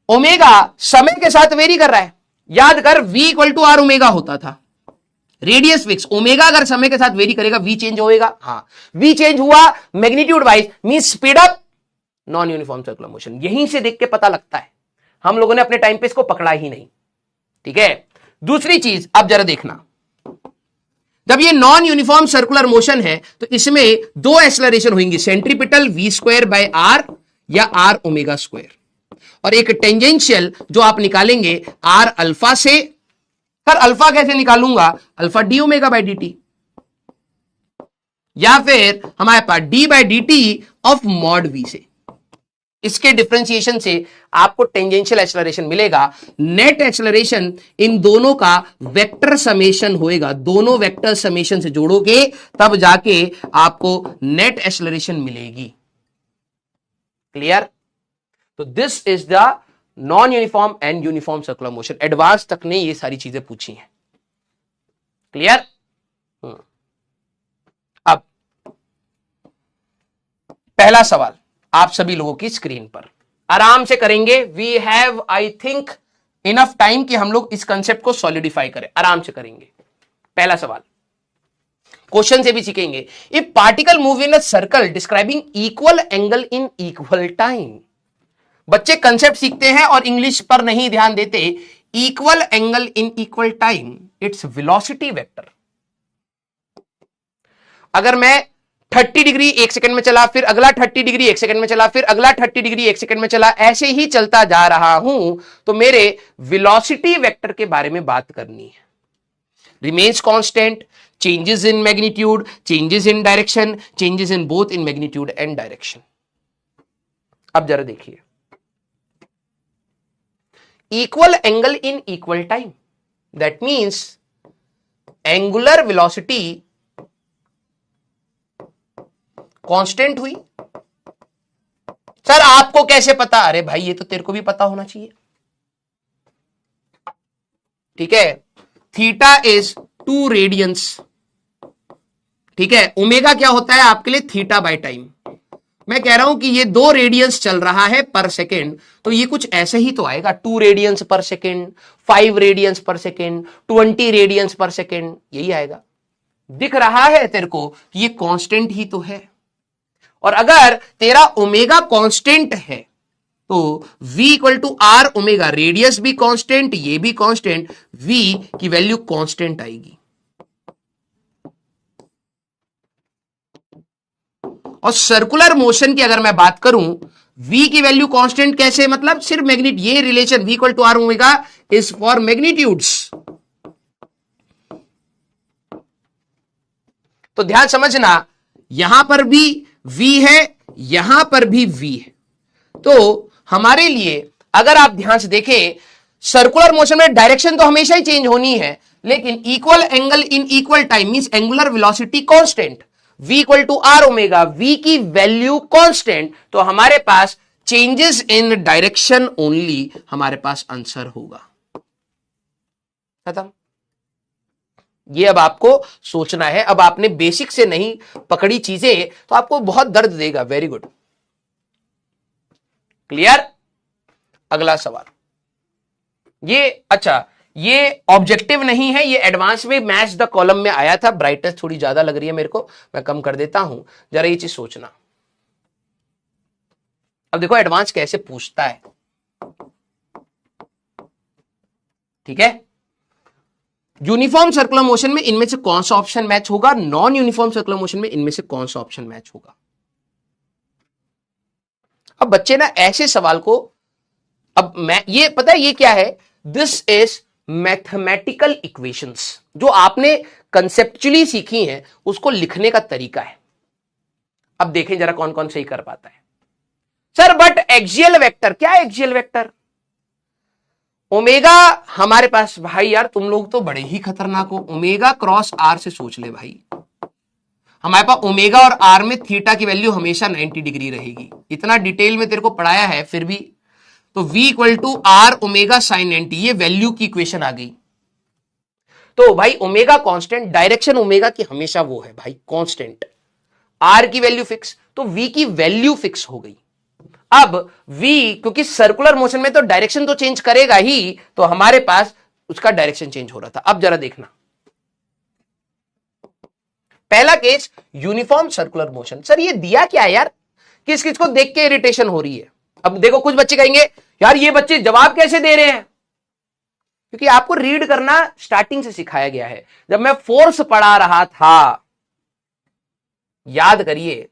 ओमेगा समय के साथ वेरी कर रहा है, याद कर v = r ओमेगा होता था, रेडियस फिक्स। ओमेगा अगर समय के साथ वेरी करेगा, v चेंज होएगा। हां, v चेंज हुआ magnitude wise, mean speed up, non uniform circular motion. यहीं से देख के पता लगता है, हम लोगों ने अपने टाइम पे इसको पकड़ा ही नहीं, ठीक है। दूसरी चीज अब जरा देखना, जब ये नॉन यूनिफॉर्म सर्कुलर मोशन है तो इसमें दो एक्सेलरेशन होंगी, सेंट्रीपिटल v²/r या r ओमेगा स्क्वायर, और एक टेंजेंशियल जो आप निकालेंगे r अल्फा से। सर अल्फा कैसे निकालूंगा? अल्फा d ओमेगा/dt, या फिर हमारे पास d/dt ऑफ मॉड v से। इसके डिफरेंशिएशन से आपको टेंजेंशियल एक्सेलरेशन मिलेगा। नेट एक्सेलरेशन इन दोनों का वेक्टर समेशन होएगा, दोनों वेक्टर समेशन से जोड़ोगे तब जाके आपको नेट एक्सेलरेशन मिलेगी। क्लियर? तो this is the non uniform and uniform circular motion. Advance तक ने ये सारी चीजें पूछी हैं। क्लियर? अब पहला सवाल आप सभी लोगों की स्क्रीन पर, आराम से करेंगे। We have I think enough time कि हम लोग इस कंसेप्ट को सॉलिडिफाई करें, आराम से करेंगे। पहला सवाल, क्वेश्चन से भी सीखेंगे। If particle move in a circle describing equal angle in equal time. बच्चे कंसेप्ट सीखते हैं और इंग्लिश पर नहीं ध्यान देते। Equal angle in equal time, its velocity vector. अगर मैं 30 डिग्री 1 सेकंड में चला, फिर अगला 30 डिग्री 1 सेकंड में चला, फिर अगला 30 डिग्री 1 सेकंड में चला, ऐसे ही चलता जा रहा हूं, तो मेरे वेलोसिटी वेक्टर के बारे में बात करनी है। Remains constant, changes in magnitude, changes in direction, changes in both in magnitude and direction. अब जरा देखिए, equal angle in equal time, that means angular velocity constant हुई। सर आपको कैसे पता? अरे भाई ये तो तेरे को भी पता होना चाहिए, ठीक है। थीटा इज 2 रेडियंस, ठीक है। ओमेगा क्या होता है आपके लिए? Theta by time. मैं कह रहा हूं कि ये 2 रेडियंस चल रहा है पर सेकेंड, तो ये कुछ ऐसे ही तो आएगा, 2 रेडियंस पर सेकेंड, 5 रेडियंस पर सेकेंड, 20 रेडियंस पर सेकेंड, यही आएगा। दिख रहा है तेरे को कि ये कांस्टेंट ही तो है। और अगर तेरा ओमेगा कांस्टेंट है तो v equal to R omega, radius भी कांस्टेंट, ये भी कांस्टेंट, v की वैल्यू कांस्टेंट आएगी। और सर्कुलर मोशन की अगर मैं बात करूं, v की वैल्यू कांस्टेंट कैसे, मतलब सिर्फ मैग्नीट, ये relation v equal to R omega is for magnitudes. तो ध्यान समझना, यहां पर भी v है, यहां पर भी v है। तो हमारे लिए अगर आप ध्यान से देखें, सर्कुलर मोशन में डायरेक्शन तो हमेशा ही चेंज होनी है, लेकिन equal angle in equal time means angular velocity constant, v equal to R omega, v की वैल्यू कांस्टेंट, तो हमारे पास चेंजेस इन डायरेक्शन ओनली हमारे पास आंसर होगा। खत्म। ये अब आपको सोचना है। अब आपने बेसिक से नहीं पकड़ी चीजें तो आपको बहुत दर्द देगा। Very good, clear. अगला सवाल, ये अच्छा, ये ऑब्जेक्टिव नहीं है, ये एडवांस में मैच द कॉलम में आया था। ब्राइटनेस थोड़ी ज्यादा लग रही है मेरे को, मैं कम कर देता हूं, जरा ये चीज सोचना। अब देखो एडवांस कैसे पूछता है, ठीक है। यूनिफॉर्म सर्कुलर मोशन में इनमें से कौन सा ऑप्शन मैच होगा, नॉन यूनिफॉर्म सर्कुलर मोशन में इनमें से कौन सा ऑप्शन मैच होगा। अब बच्चे ना ऐसे सवाल को, अब मैं ये पता है ये क्या है, दिस इज मैथमेटिकल इक्वेशंस, जो आपने कंसेप्चुअली सीखी हैं उसको लिखने का तरीका है। अब देखें जरा कौन कौन सही कर पाता है। सर बट एक्सियल वेक्टर, क्या एक्सियल वेक्टर, ओमेगा हमारे पास, भाई यार तुम लोग तो बड़े ही खतरनाक हो। ओमेगा क्रॉस आर से सोच ले भाई, हमारे पास ओमेगा और आर में थीटा की वैल्यू हमेशा 90 डिग्री रहेगी। इतना डिटेल में तेरे को पढ़ाया है फिर भी। तो v equal to R omega sine 90, ये वैल्यू की इक्वेशन आ गई। तो भाई ओमेगा कांस्टेंट, डायरेक्शन ओमेगा की हमेशा वो है भाई कांस्टेंट, आर की वैल्यू फिक्स, तो v की वैल्यू फिक्स हो गई। अब v, क्योंकि सर्कुलर मोशन में तो डायरेक्शन तो चेंज करेगा ही, तो हमारे पास उसका डायरेक्शन चेंज हो रहा था। अब जरा देखना, पहला case uniform circular motion. Sir ये दिया क्या है यार, किस किस को देख के इरिटेशन हो रही है। अब देखो कुछ बच्चे कहेंगे यार ये बच्चे जवाब कैसे दे रहे हैं, क्योंकि आपको रीड करना स्टार्टिंग से सिखाया गया है। जब मैं फोर्स पढ़ा रहा था, याद करिए,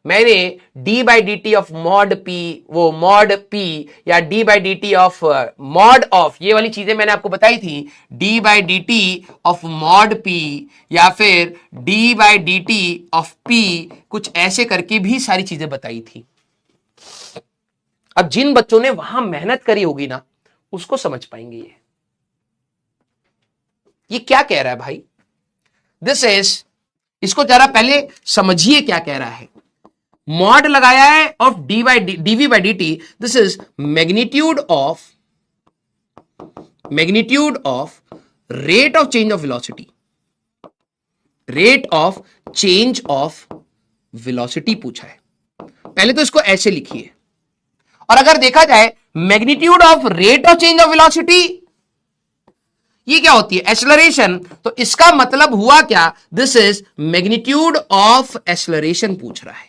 मैंने d by D T of mod P, वो मॉड पी या d by D T of mod of, ये वाली चीजें मैंने आपको बताई थी। d by D T of mod P या फिर d by D T of p, कुछ ऐसे करके भी सारी चीजें बताई थी। अब जिन बच्चों ने वहां मेहनत करी होगी ना, उसको समझ पाएंगे ये क्या कह रहा है भाई। दिस इज, इसको जरा पहले समझिए क्या कह रहा है। मॉड लगाया है of D V by D T, this is magnitude of rate of change of velocity, rate of change of velocity पूछा है। पहले तो इसको ऐसे लिखिए, और अगर देखा जाए magnitude of rate of change of velocity, ये क्या होती है, एक्सेलरेशन, तो इसका मतलब हुआ क्या, this is magnitude of acceleration पूछ रहा है।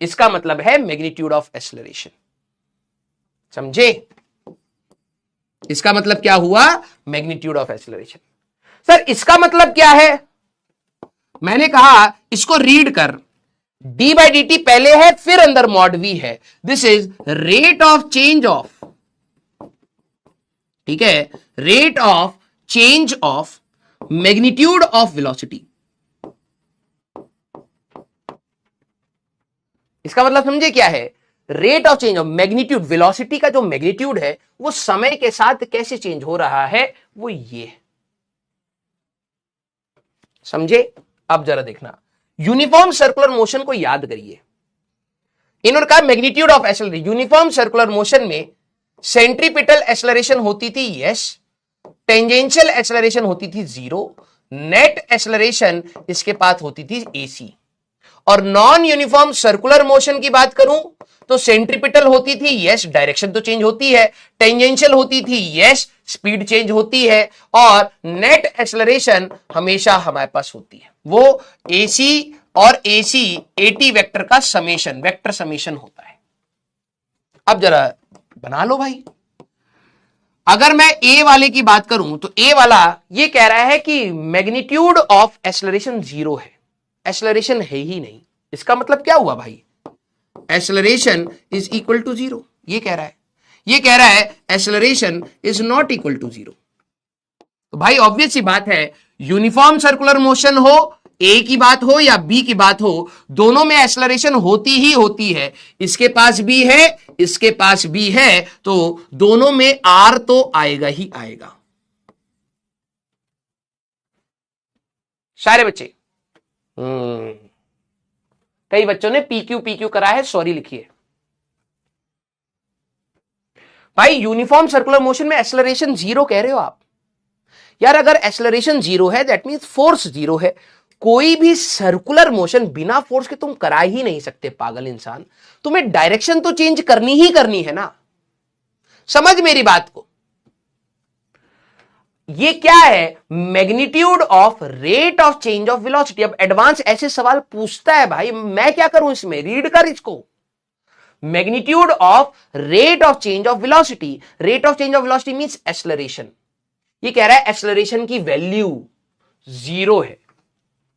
इसका मतलब है मैग्नीट्यूड ऑफ एक्सेलरेशन, समझे। इसका मतलब क्या हुआ, मैग्नीट्यूड ऑफ एक्सेलरेशन। सर इसका मतलब क्या है, मैंने कहा इसको रीड कर, d बाई डी टी पहले है फिर अंदर मॉड v है, this is rate of change of, ठीक है, rate of change of magnitude of velocity. इसका मतलब समझे क्या है, rate of change of magnitude, velocity का जो मैग्नीट्यूड है वो समय के साथ कैसे चेंज हो रहा है, वो ये, समझे। अब जरा देखना, यूनिफॉर्म सर्कुलर मोशन को याद करिए। इन्होंने कहा magnitude of acceleration, uniform circular motion में सेंट्रीपिटल एक्सेलरेशन होती थी यस, टेंजेंशियल एक्सेलरेशन होती थी 0, नेट एक्सेलरेशन इसके पास होती थी ac। और नॉन यूनिफॉर्म सर्कुलर मोशन की बात करूं तो सेंट्रीपिटल होती थी, यस डायरेक्शन तो चेंज होती है, टेंजेंशियल होती थी, यस स्पीड चेंज होती है, और नेट एक्सेलरेशन हमेशा हमारे पास होती है, वो एसी और एसी एटी वेक्टर का समेशन, वेक्टर समेशन होता है। अब जरा बना लो भाई, अगर मैं ए वाले की बात करूं तो ए वाला ये कह रहा है कि मैग्नीट्यूड ऑफ एक्सेलरेशन 0 है, एक्सेलरेशन है ही नहीं, इसका मतलब क्या हुआ भाई, एक्सेलरेशन इज इक्वल टू 0, ये कह रहा है, ये कह रहा है acceleration is not equal to 0। तो भाई ऑब्वियस सी बात है, यूनिफॉर्म सर्कुलर मोशन हो, ए की बात हो या बी की बात हो, दोनों में एक्सेलरेशन होती ही होती है, इसके पास भी है, इसके पास भी है, तो दोनों में आर तो आएगा ही आएगा। सारे बच्चे कई बच्चों ने पीक्यू पीक्यू करा है, सॉरी लिखिए। भाई यूनिफॉर्म सर्कुलर मोशन में एक्सेलरेशन 0 कह रहे हो आप, यार अगर एक्सेलरेशन 0 है दैट मींस फोर्स 0 है, कोई भी सर्कुलर मोशन बिना फोर्स के तुम करा ही नहीं सकते पागल इंसान, तुम्हें डायरेक्शन तो चेंज करनी ही करनी है ना, समझ मेरी बात को। ये क्या है, magnitude of rate of change of velocity. अब एडवांस ऐसे सवाल पूछता है भाई, मैं क्या करूं इसमें, रीड कर इसको, magnitude of rate of change of velocity, rate of change of velocity means acceleration, ये कह रहा है एक्सेलरेशन की वैल्यू 0 है,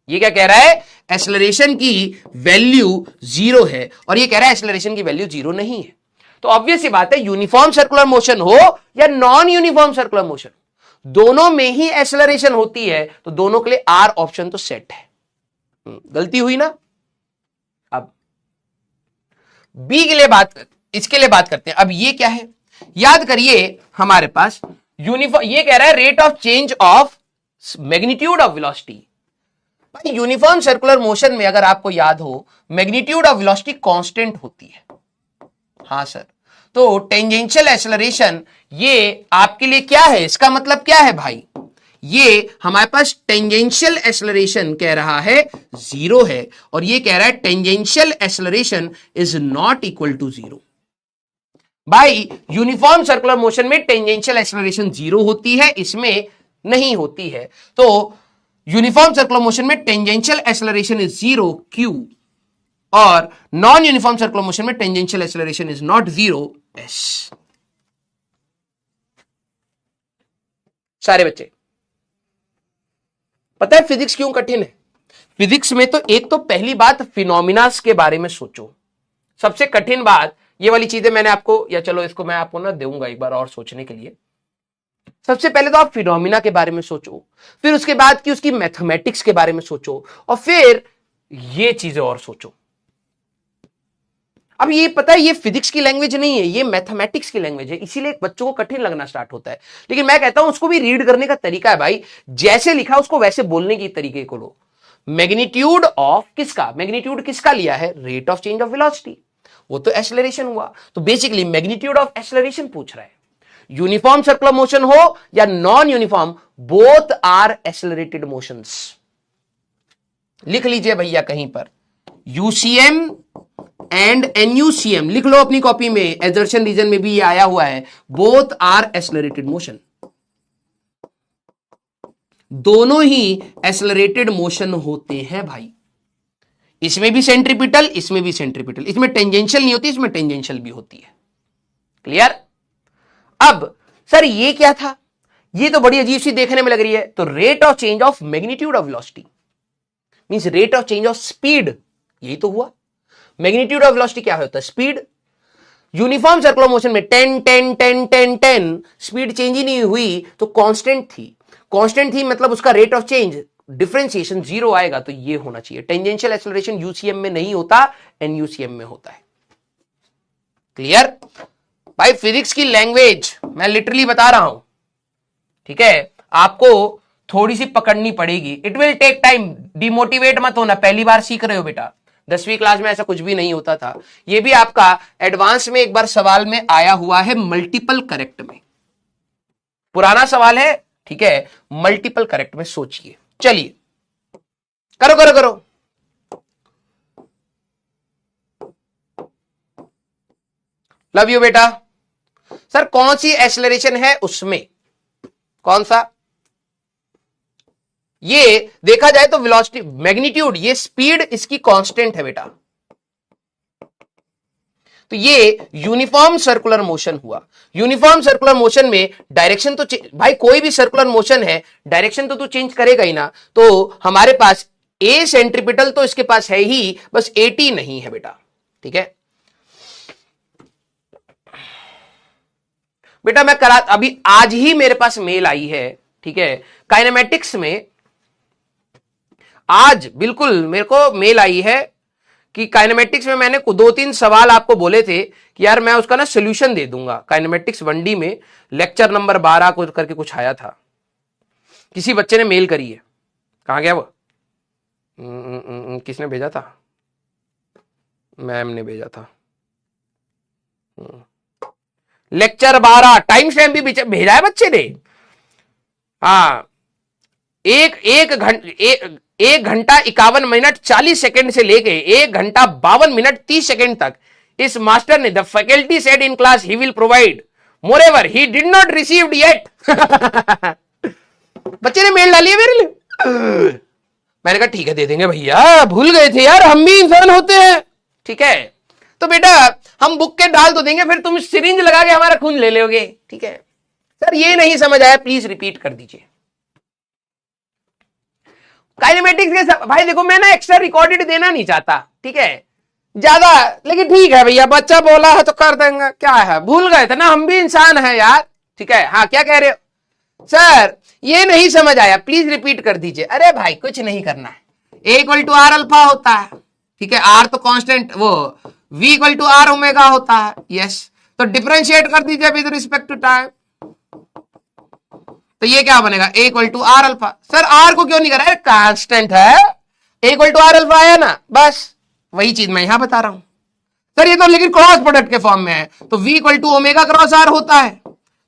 ये क्या कह रहा है, एक्सेलरेशन की वैल्यू 0 है, और ये कह रहा है एक्सेलरेशन की वैल्यू 0 नहीं है। तो ऑब्वियस सी बात है, यूनिफॉर्म सर्कुलर मोशन हो या नॉन यूनिफॉर्म सर्कुलर मोशन, दोनों में ही एक्सेलरेशन होती है, तो दोनों के लिए आर ऑप्शन तो सेट है। गलती हुई ना। अब बी के लिए इसके लिए बात करते हैं। अब ये क्या है, याद करिए हमारे पास यूनिफॉर्म, ये कह रहा है rate of change of magnitude of velocity. भाई यूनिफॉर्म सर्कुलर मोशन में अगर आपको याद हो, मैग्नीट्यूड ऑफ वेलोसिटी कांस्टेंट होती है, हाँ सर, तो टेंजेंशियल एक्सेलरेशन ये आपके लिए क्या है, इसका मतलब क्या है भाई, ये हमारे पास टेंजेंशियल एक्सेलरेशन कह रहा है 0 है, और ये कह रहा है tangential acceleration is not equal to 0। भाई यूनिफॉर्म सर्कुलर मोशन में टेंजेंशियल एक्सेलरेशन 0 होती है, इसमें नहीं होती है, तो यूनिफॉर्म सर्कुलर मोशन में टेंजेंशियल एक्सेलरेशन इज 0 क्यू, और नॉन यूनिफॉर्म सर्कुलर मोशन में टेंजेंशियल एक्सेलरेशन इज नॉट 0 एस। सारे बच्चे पता है फिजिक्स क्यों कठिन है, फिजिक्स में तो एक तो पहली बात फिनोमिनास के बारे में सोचो, सबसे कठिन बात ये वाली चीजें मैंने आपको, या चलो इसको मैं आपको ना दूंगा एक बार और सोचने के लिए। सबसे पहले तो आप फिनोमिना के बारे में सोचो, फिर उसके बाद की उसकी मैथमेटिक्स के बारे में सोचो, और फिर ये चीजें और सोचो। अब ये पता है ये फिजिक्स की लैंग्वेज नहीं है, ये मैथमेटिक्स की लैंग्वेज है, इसीलिए बच्चों को कठिन लगना स्टार्ट होता है। लेकिन मैं कहता हूं उसको भी रीड करने का तरीका है भाई, जैसे लिखा उसको वैसे बोलने की तरीके को लो। मैग्नीट्यूड ऑफ किसका, मैग्नीट्यूड किसका लिया है, rate of change of velocity, वो तो एक्सेलरेशन हुआ, तो बेसिकली मैग्नीट्यूड ऑफ एक्सेलरेशन पूछ रहा है। यूनिफॉर्म सर्कुलर मोशन हो या non uniform, both are accelerated motions. लिख लीजिए भैया कहीं पर, यूसीएम एंड एनयूसीएम लिख लो अपनी कॉपी में, एक्सर्शन रीजन में भी ये आया हुआ है, बोथ आर एक्सेलरेटेड मोशन, दोनों ही एक्सेलरेटेड मोशन होते हैं भाई, इसमें भी सेंट्रीपिटल, इसमें भी सेंट्रीपिटल, इसमें टेंजेंशियल नहीं होती, इसमें टेंजेंशियल भी होती है। क्लियर। अब सर ये क्या था, ये तो बड़ी अजीब सी देखने में लग रही है, तो rate of change of magnitude of velocity means rate of change of speed, यही तो हुआ। मैग्नीट्यूड ऑफ वेलोसिटी क्या होता है, स्पीड। यूनिफॉर्म सर्कुलर मोशन में 10 10 10 10 10 स्पीड चेंज ही नहीं हुई, तो कांस्टेंट थी, कांस्टेंट थी मतलब उसका रेट ऑफ चेंज डिफरेंशिएशन 0 आएगा, तो ये होना चाहिए। टेंजेंशियल एक्सेलरेशन यूसीएम में नहीं होता, एनयूसीएम में होता है। क्लियर भाई, फिजिक्स की लैंग्वेज मैं लिटरली बता रहा हूं, ठीक है, आपको थोड़ी सी पकड़नी पड़ेगी, it will take time, demotivate मत होना, पहली बार सीख रहे हो बेटा, 10वीं क्लास में ऐसा कुछ भी नहीं होता था। ये भी आपका एडवांस में एक बार सवाल में आया हुआ है, मल्टीपल करेक्ट में, पुराना सवाल है, ठीक है, मल्टीपल करेक्ट में सोचिए। चलिए करो करो करो, लव यू बेटा। सर कौन सी एक्सेलरेशन है उसमें, कौन सा? ये देखा जाए तो वेलोसिटी मैग्नीट्यूड, ये स्पीड इसकी कांस्टेंट है बेटा। तो ये यूनिफॉर्म सर्कुलर मोशन हुआ। यूनिफॉर्म सर्कुलर मोशन में डायरेक्शन तो भाई कोई भी सर्कुलर मोशन है डायरेक्शन तो तू चेंज करेगा ही ना। तो हमारे पास ए सेंट्रीपिटल तो इसके पास है ही, बस एटी नहीं है बेटा। ठीक है बेटा, मैं करा अभी आज ही मेरे पास मेल आई है, ठीक है, काइनेमेटिक्स में आज बिल्कुल मेरे को मेल आई है कि काइनेमेटिक्स में मैंने 2-3 सवाल आपको बोले थे कि यार मैं उसका ना सोल्यूशन दे दूंगा। काइनेमेटिक्स 1D में लेक्चर नंबर 12 को करके कुछ आया था, किसी बच्चे ने मेल करी है। कहां गया वो? किसने भेजा था? मैम ने भेजा था। लेक्चर 12 टाइम स्टैम्प भी भेजा है बच्चे ने। हाँ, 1 घंटा 51 मिनट 40 सेकंड से लेके 1 घंटा 52 मिनट 30 सेकंड तक इस मास्टर ने the faculty said in class he will provide, moreover he did not received yet. बच्चे ने मेल डाली है मेरे लिए। मैंने कहा ठीक है दे देंगे भैया, भूल गए थे यार, हम भी इंसान होते हैं। ठीक है, तो बेटा हम बुक के डाल तो देंगे, फिर तुम सिरिंज लगा के हमारा खून ले लोगे। ठीक है सर, ये नहीं समझ आया, प्लीज रिपीट कर दीजिए। काइनेमेटिक्स के भाई देखो, मैं ना एक्स्ट्रा रिकॉर्डेड देना नहीं चाहता, ठीक है ज्यादा, लेकिन ठीक है भैया, बच्चा बोला है तो कर देंगे, क्या है, भूल गए थे ना, हम भी इंसान हैं यार। ठीक है, हाँ क्या कह रहे हो? सर ये नहीं समझ आया, प्लीज रिपीट कर दीजिए। अरे भाई कुछ नहीं करना है, ए इक्वल टू आर अल्फा होता है, ठीक है, आर तो कांस्टेंट, वो V equal to R omega होता है। यस, तो डिफरेंशिएट कर दीजिए विद रिस्पेक्ट टू टाइम, तो ये क्या बनेगा, a equal to are alpha. Sir r को क्यों नहीं कर रहा है, कांस्टेंट है, ए इक्वल टू आर अल्फा आया ना, बस वही चीज मैं यहां बता रहा हूं। सर ये तो लेकिन क्रॉस प्रोडक्ट के फॉर्म में है, तो v equal to omega cross r होता है,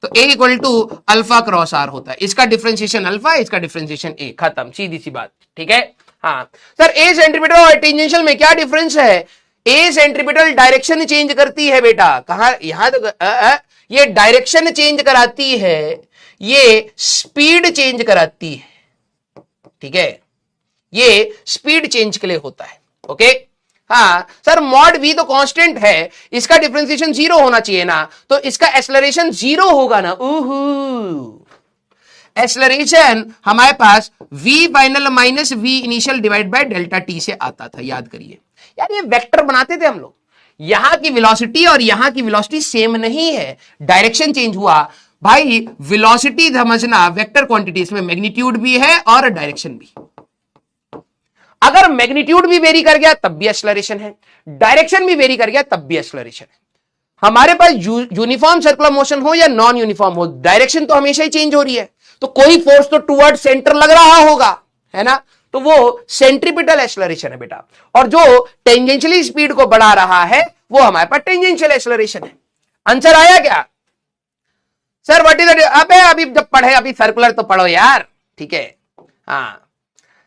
तो a equal to alpha cross r होता है। इसका डिफरेंशिएशन अल्फा, इसका डिफरेंशिएशन ए, खत्म, सीधी सी बात। ठीक है, हाँ सर ए सेंट्रीपिटल और टेंजेंशियल में क्या डिफरेंस है? ए सेंट्रीपिटल डायरेक्शन चेंज करती है बेटा, कहां, यहां तो ये डायरेक्शन चेंज कराती है, ये स्पीड चेंज कराती है। ठीक है, ये स्पीड चेंज के लिए होता है। ओके, हाँ सर मॉड वी तो कांस्टेंट है, इसका डिफरेंशिएशन 0 होना चाहिए ना, तो इसका एक्सेलरेशन 0 होगा ना। एक्सेलरेशन हमारे पास v final minus v initial divide by delta t से आता था, याद करिए यार, ये वेक्टर बनाते थे हम लोग। यहां की वेलोसिटी और यहां की वेलोसिटी सेम नहीं है, डायरेक्शन चेंज हुआ भाई। वेलोसिटी समझना, वेक्टर क्वांटिटी, इसमें मैग्नीट्यूड भी है और डायरेक्शन भी। अगर मैग्नीट्यूड भी वेरी कर गया तब भी एक्सेलरेशन है, डायरेक्शन भी वेरी कर गया तब भी एक्सेलरेशन है। हमारे पास यूनिफॉर्म सर्कुलर मोशन हो या नॉन यूनिफॉर्म हो, डायरेक्शन तो हमेशा ही चेंज हो रही है, तो कोई फोर्स तो टुवर्ड सेंटर लग रहा होगा, है ना, तो वो सेंट्रीपिटल एक्सेलरेशन है बेटा। और जो टेंजेंशियली स्पीड को बढ़ा रहा है वो हमारे पास टेंजेंशियल एक्सेलरेशन है। आंसर आया क्या? सर व्हाट इज अबे अभी जब पढ़े, अभी सर्कुलर तो पढ़ो यार। ठीक है, हाँ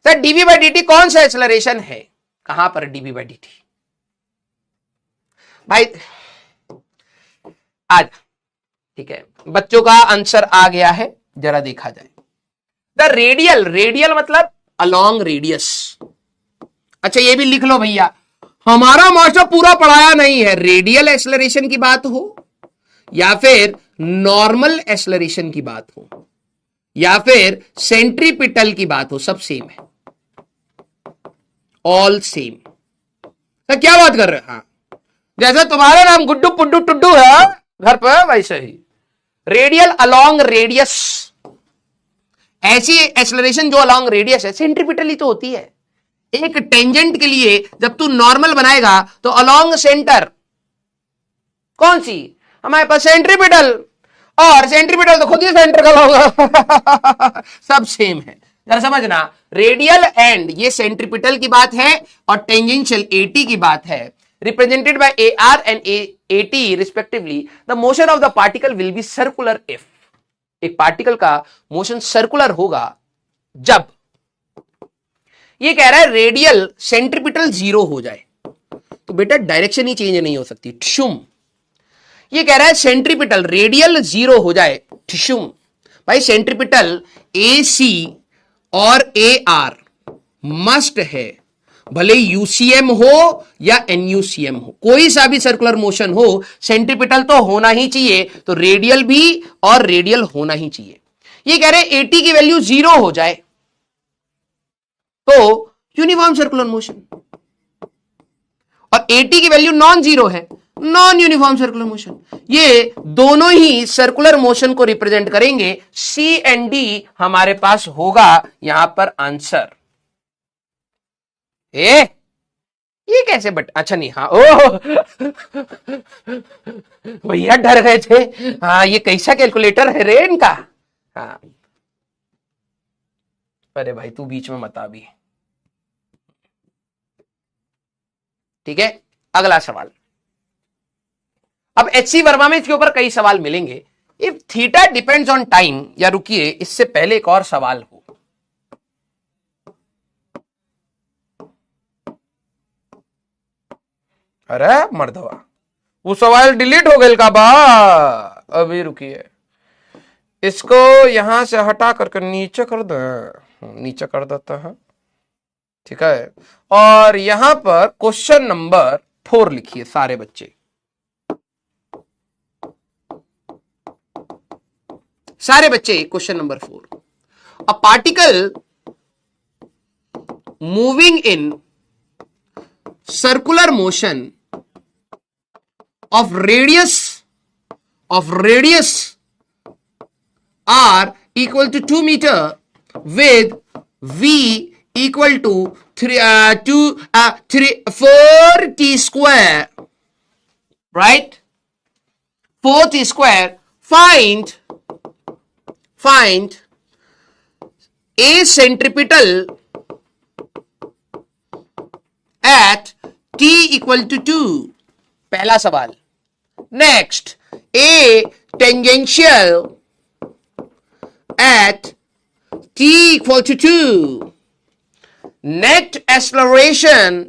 sir D V by D T कौन सा एक्सेलरेशन है, कहां पर डीवी बाई डी टी भाई आज? ठीक है, बच्चों का आंसर आ गया है, जरा देखा जाए। द रेडियल, रेडियल मतलब अलोंग रेडियस। अच्छा ये भी लिख लो भैया, हमारा मास्टर पूरा पढ़ाया नहीं है, रेडियल एक्सेलरेशन की बात हो या फिर नॉर्मल एक्सेलरेशन की बात हो या फिर सेंट्रीपिटल की बात हो, सब सेम है, ऑल सेम। तो क्या बात कर रहे हैं? हाँ, जैसे तुम्हारा नाम गुड्डू पुड्डू टुड्डू है घर पर, वैसे ही रेडियल अलोंग रेडियस, ऐसी एक्सेलरेशन जो अलोंग रेडियस है सेंट्रीपिटल ही तो होती है। एक टेंजेंट के लिए जब तू नॉर्मल बनाएगा तो अलोंग सेंटर कौन सी, हमारे पास सेंट्रीपिटल, और सेंट्रीपिटल तो खुद ही सेंटर का होगा। सब सेम है, जरा समझना। रेडियल एंड ये सेंट्रीपिटल की बात है और टेंजेंशियल एटी की बात है, represented by A R and A T respectively. The motion of the particle will be circular if, एक पार्टिकल का मोशन सर्कुलर होगा जब, ये कह रहा है रेडियल सेंट्रीपिटल 0 हो जाए, तो बेटा डायरेक्शन ही चेंज नहीं हो सकती। शुम ये कह रहा है सेंट्रीपिटल रेडियल 0 हो जाए, ठिशुम। भाई सेंट्रीपिटल AC और AR मस्ट है, भले UCM हो या NUCM हो, कोई सा भी सर्कुलर मोशन हो, सेंट्रीपिटल तो होना ही चाहिए, तो रेडियल भी और रेडियल होना ही चाहिए। ये कह रहे हैं 80 की वैल्यू 0 हो जाए तो यूनिफॉर्म सर्कुलर मोशन, और 80 की वैल्यू नॉन जीरो है, नॉन यूनिफॉर्म सर्कुलर मोशन। ये दोनों ही सर्कुलर मोशन को रिप्रेजेंट करेंगे। C एंड D हमारे पास होगा यहां पर आंसर। ये कैसे बट, अच्छा नहीं, हाँ ओह भैया डर गए थे, हाँ ये कैसा कैलकुलेटर है रे इनका। हाँ अरे भाई तू बीच में मत आ भी। ठीक है, अगला सवाल। अब HC वर्मा में इसके ऊपर कई सवाल मिलेंगे। If theta depends on time, या रुकिए इससे पहले एक और सवाल हो। अरे मर्दवा वो सवाल डिलीट हो गए का बा, अभी रुकिए इसको यहां से हटा करके नीचे कर दे, नीचे कर देता है, ठीक है। और यहां पर क्वेश्चन नंबर 4 लिखिए सारे बच्चे, सारे बच्चे question number 4। A particle moving in circular motion of radius r equal to 2 meter with v equal to 4t square, right? 4t square. Find a centripetal at t equal to 2. पहला सवाल। Next, A tangential at t equal to 2, net acceleration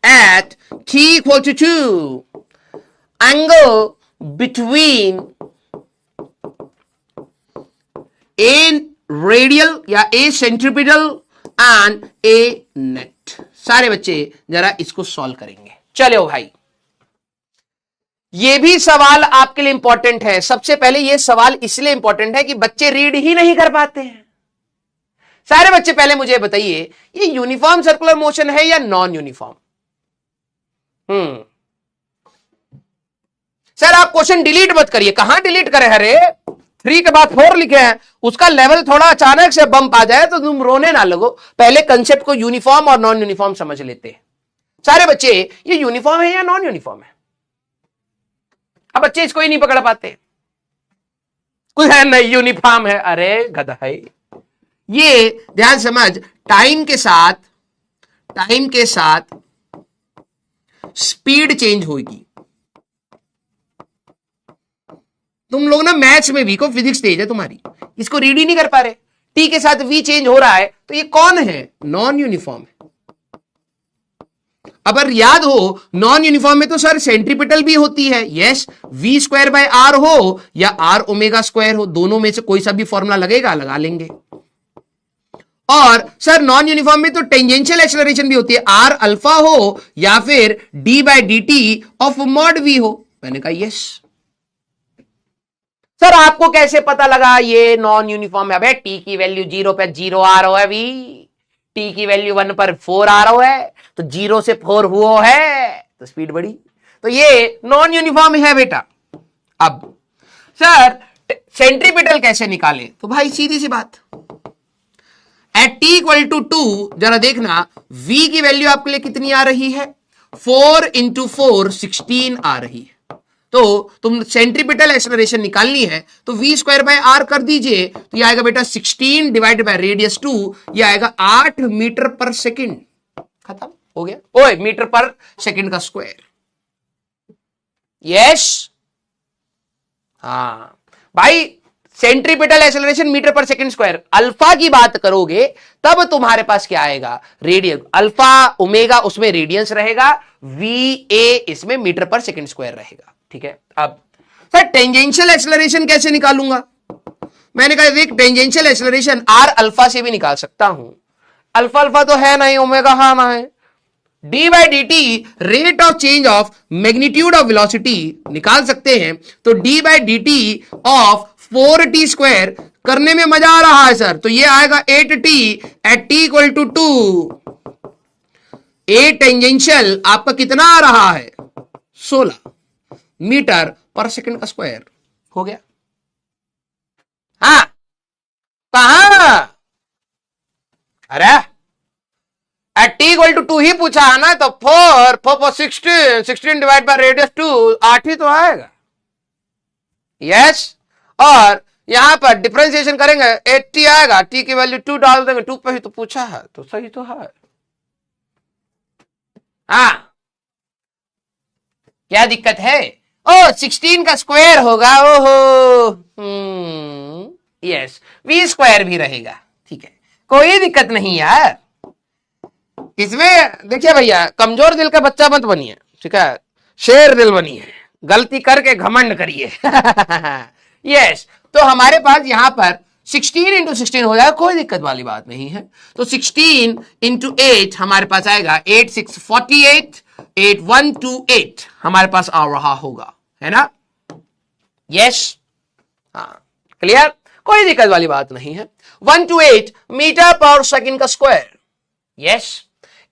at t equal to 2, angle between a radial या a centripetal and a net। सारे बच्चे जरा इसको solve करेंगे। चलो भाई, ये भी सवाल आपके लिए इंपॉर्टेंट है। सबसे पहले ये सवाल इसलिए इंपॉर्टेंट है कि बच्चे रीड ही नहीं कर पाते हैं। सारे बच्चे पहले मुझे बताइए, ये यूनिफॉर्म सर्कुलर मोशन है या नॉन यूनिफॉर्म? सर आप क्वेश्चन डिलीट मत करिए। कहां डिलीट करे? अरे 3 के बाद 4 लिखे हैं, उसका लेवल थोड़ा अचानक से बम्प आ जाए तो तुम रोने ना लगो। पहले कंसेप्ट को यूनिफॉर्म और नॉन यूनिफॉर्म समझ लेते हैं। सारे बच्चे, ये यूनिफॉर्म है या नॉन यूनिफॉर्म है? अब बच्चे इसको ही नहीं पकड़ पाते। कुछ है नहीं, यूनिफॉर्म है। अरे गधा है ये। ध्यान समझ, टाइम के साथ स्पीड चेंज होगी। तुम लोग ना मैथ्स में वीक हो, फिजिक्स तेज है तुम्हारी, इसको रीड ही नहीं कर पा रहे। टी के साथ वी चेंज हो रहा है तो ये कौन है? नॉन यूनिफॉर्म है। अगर याद हो, नॉन यूनिफॉर्म में तो सर सेंट्रीपिटल भी होती है। Yes, V square by R हो या आर ओमेगा स्क्वायर हो, दोनों में से कोई सा भी फॉर्मूला लगेगा, लगा लेंगे। और सर नॉन यूनिफॉर्म में तो टेंजेंशियल एक्सेलरेशन भी होती है, आर अल्फा हो या फिर D by D T of mod V हो। मैंने कहा यस। सर आपको कैसे पता लगा ये नॉन यूनिफॉर्म है? टी की वैल्यू 0 पे 0 आ रहा है, अभी टी की वैल्यू 1 पर 4 आ रहा है, तो 0 से 4 हुआ है तो स्पीड बढ़ी, तो ये नॉन यूनिफॉर्म है बेटा। अब सर सेंट्रीपिटल कैसे निकालें? तो भाई सीधी सी बात, एट टी इक्वल टू 2 जरा देखना, v की वैल्यू आपके लिए कितनी आ रही है? 4 इंटू 4 16 आ रही है। तो तुम सेंट्रीपिटल एक्सेलरेशन निकालनी है तो v स्क्वायर बाय r कर दीजिए, तो ये आएगा बेटा 16 डिवाइड बाय रेडियस 2, ये आएगा 8 मीटर पर सेकंड। खत्म हो गया। ओए, मीटर पर सेकंड का स्क्वायर। यस, हाँ भाई, सेंट्रीपिटल एक्सेलरेशन मीटर पर सेकंड स्क्वायर। अल्फा की बात करोगे तब तुम्हारे पास क्या आएगा? रेडियन। अल्फा ओमेगा उसमें रेडियंस रहेगा, वी ए इसमें मीटर पर सेकंड स्क्वायर रहेगा। ठीक है। अब सर टेंजेंशियल एक्सेलरेशन कैसे निकालूंगा? मैंने कहा देख टेंजेंशियल एक्सेलरेशन आर अल्फा से भी निकाल सकता हूं। अल्फा अल्फा तो है नहीं, ओमेगा हाँ ना है। D by D T rate of change of magnitude of velocity निकाल सकते हैं। तो D by D T of 4t square करने में मजा आ रहा है सर, तो ये आएगा 8t at t equal to 2। A tangential आपका कितना आ रहा है? 16 मीटर पर सेकंड का स्क्वायर हो गया। हाँ कहा? अरे एट t इक्वल टू 2 ही पूछा है ना, तो 4 16 डिवाइड बाय रेडियस 2 8 ही तो आएगा। यस और यहां पर डिफरेंशिएशन करेंगे 80 आएगा, t की वैल्यू 2 डाल देंगे, 2 पे ही तो पूछा है तो सही तो है। हाँ क्या दिक्कत है? ओ 16 का स्क्वायर होगा, ओहो यस v स्क्वायर भी रहेगा, ठीक है कोई दिक्कत नहीं यार। इसमें देखिए भैया कमजोर दिल का बच्चा मत बनिए, ठीक है शेर दिल बनिए, गलती करके घमंड करिए। यस तो हमारे पास यहां पर 16 इंटू 16 हो जाएगा, कोई दिक्कत वाली बात नहीं है। तो 16 इंटू 8 हमारे पास आएगा 8 6 48 8 1 2 8 हमारे पास आ रहा होगा, है ना? यस हाँ क्लियर, कोई दिक्कत वाली बात नहीं है। 1 to 8 मीटर पर सेकंड का स्क्वायर, यस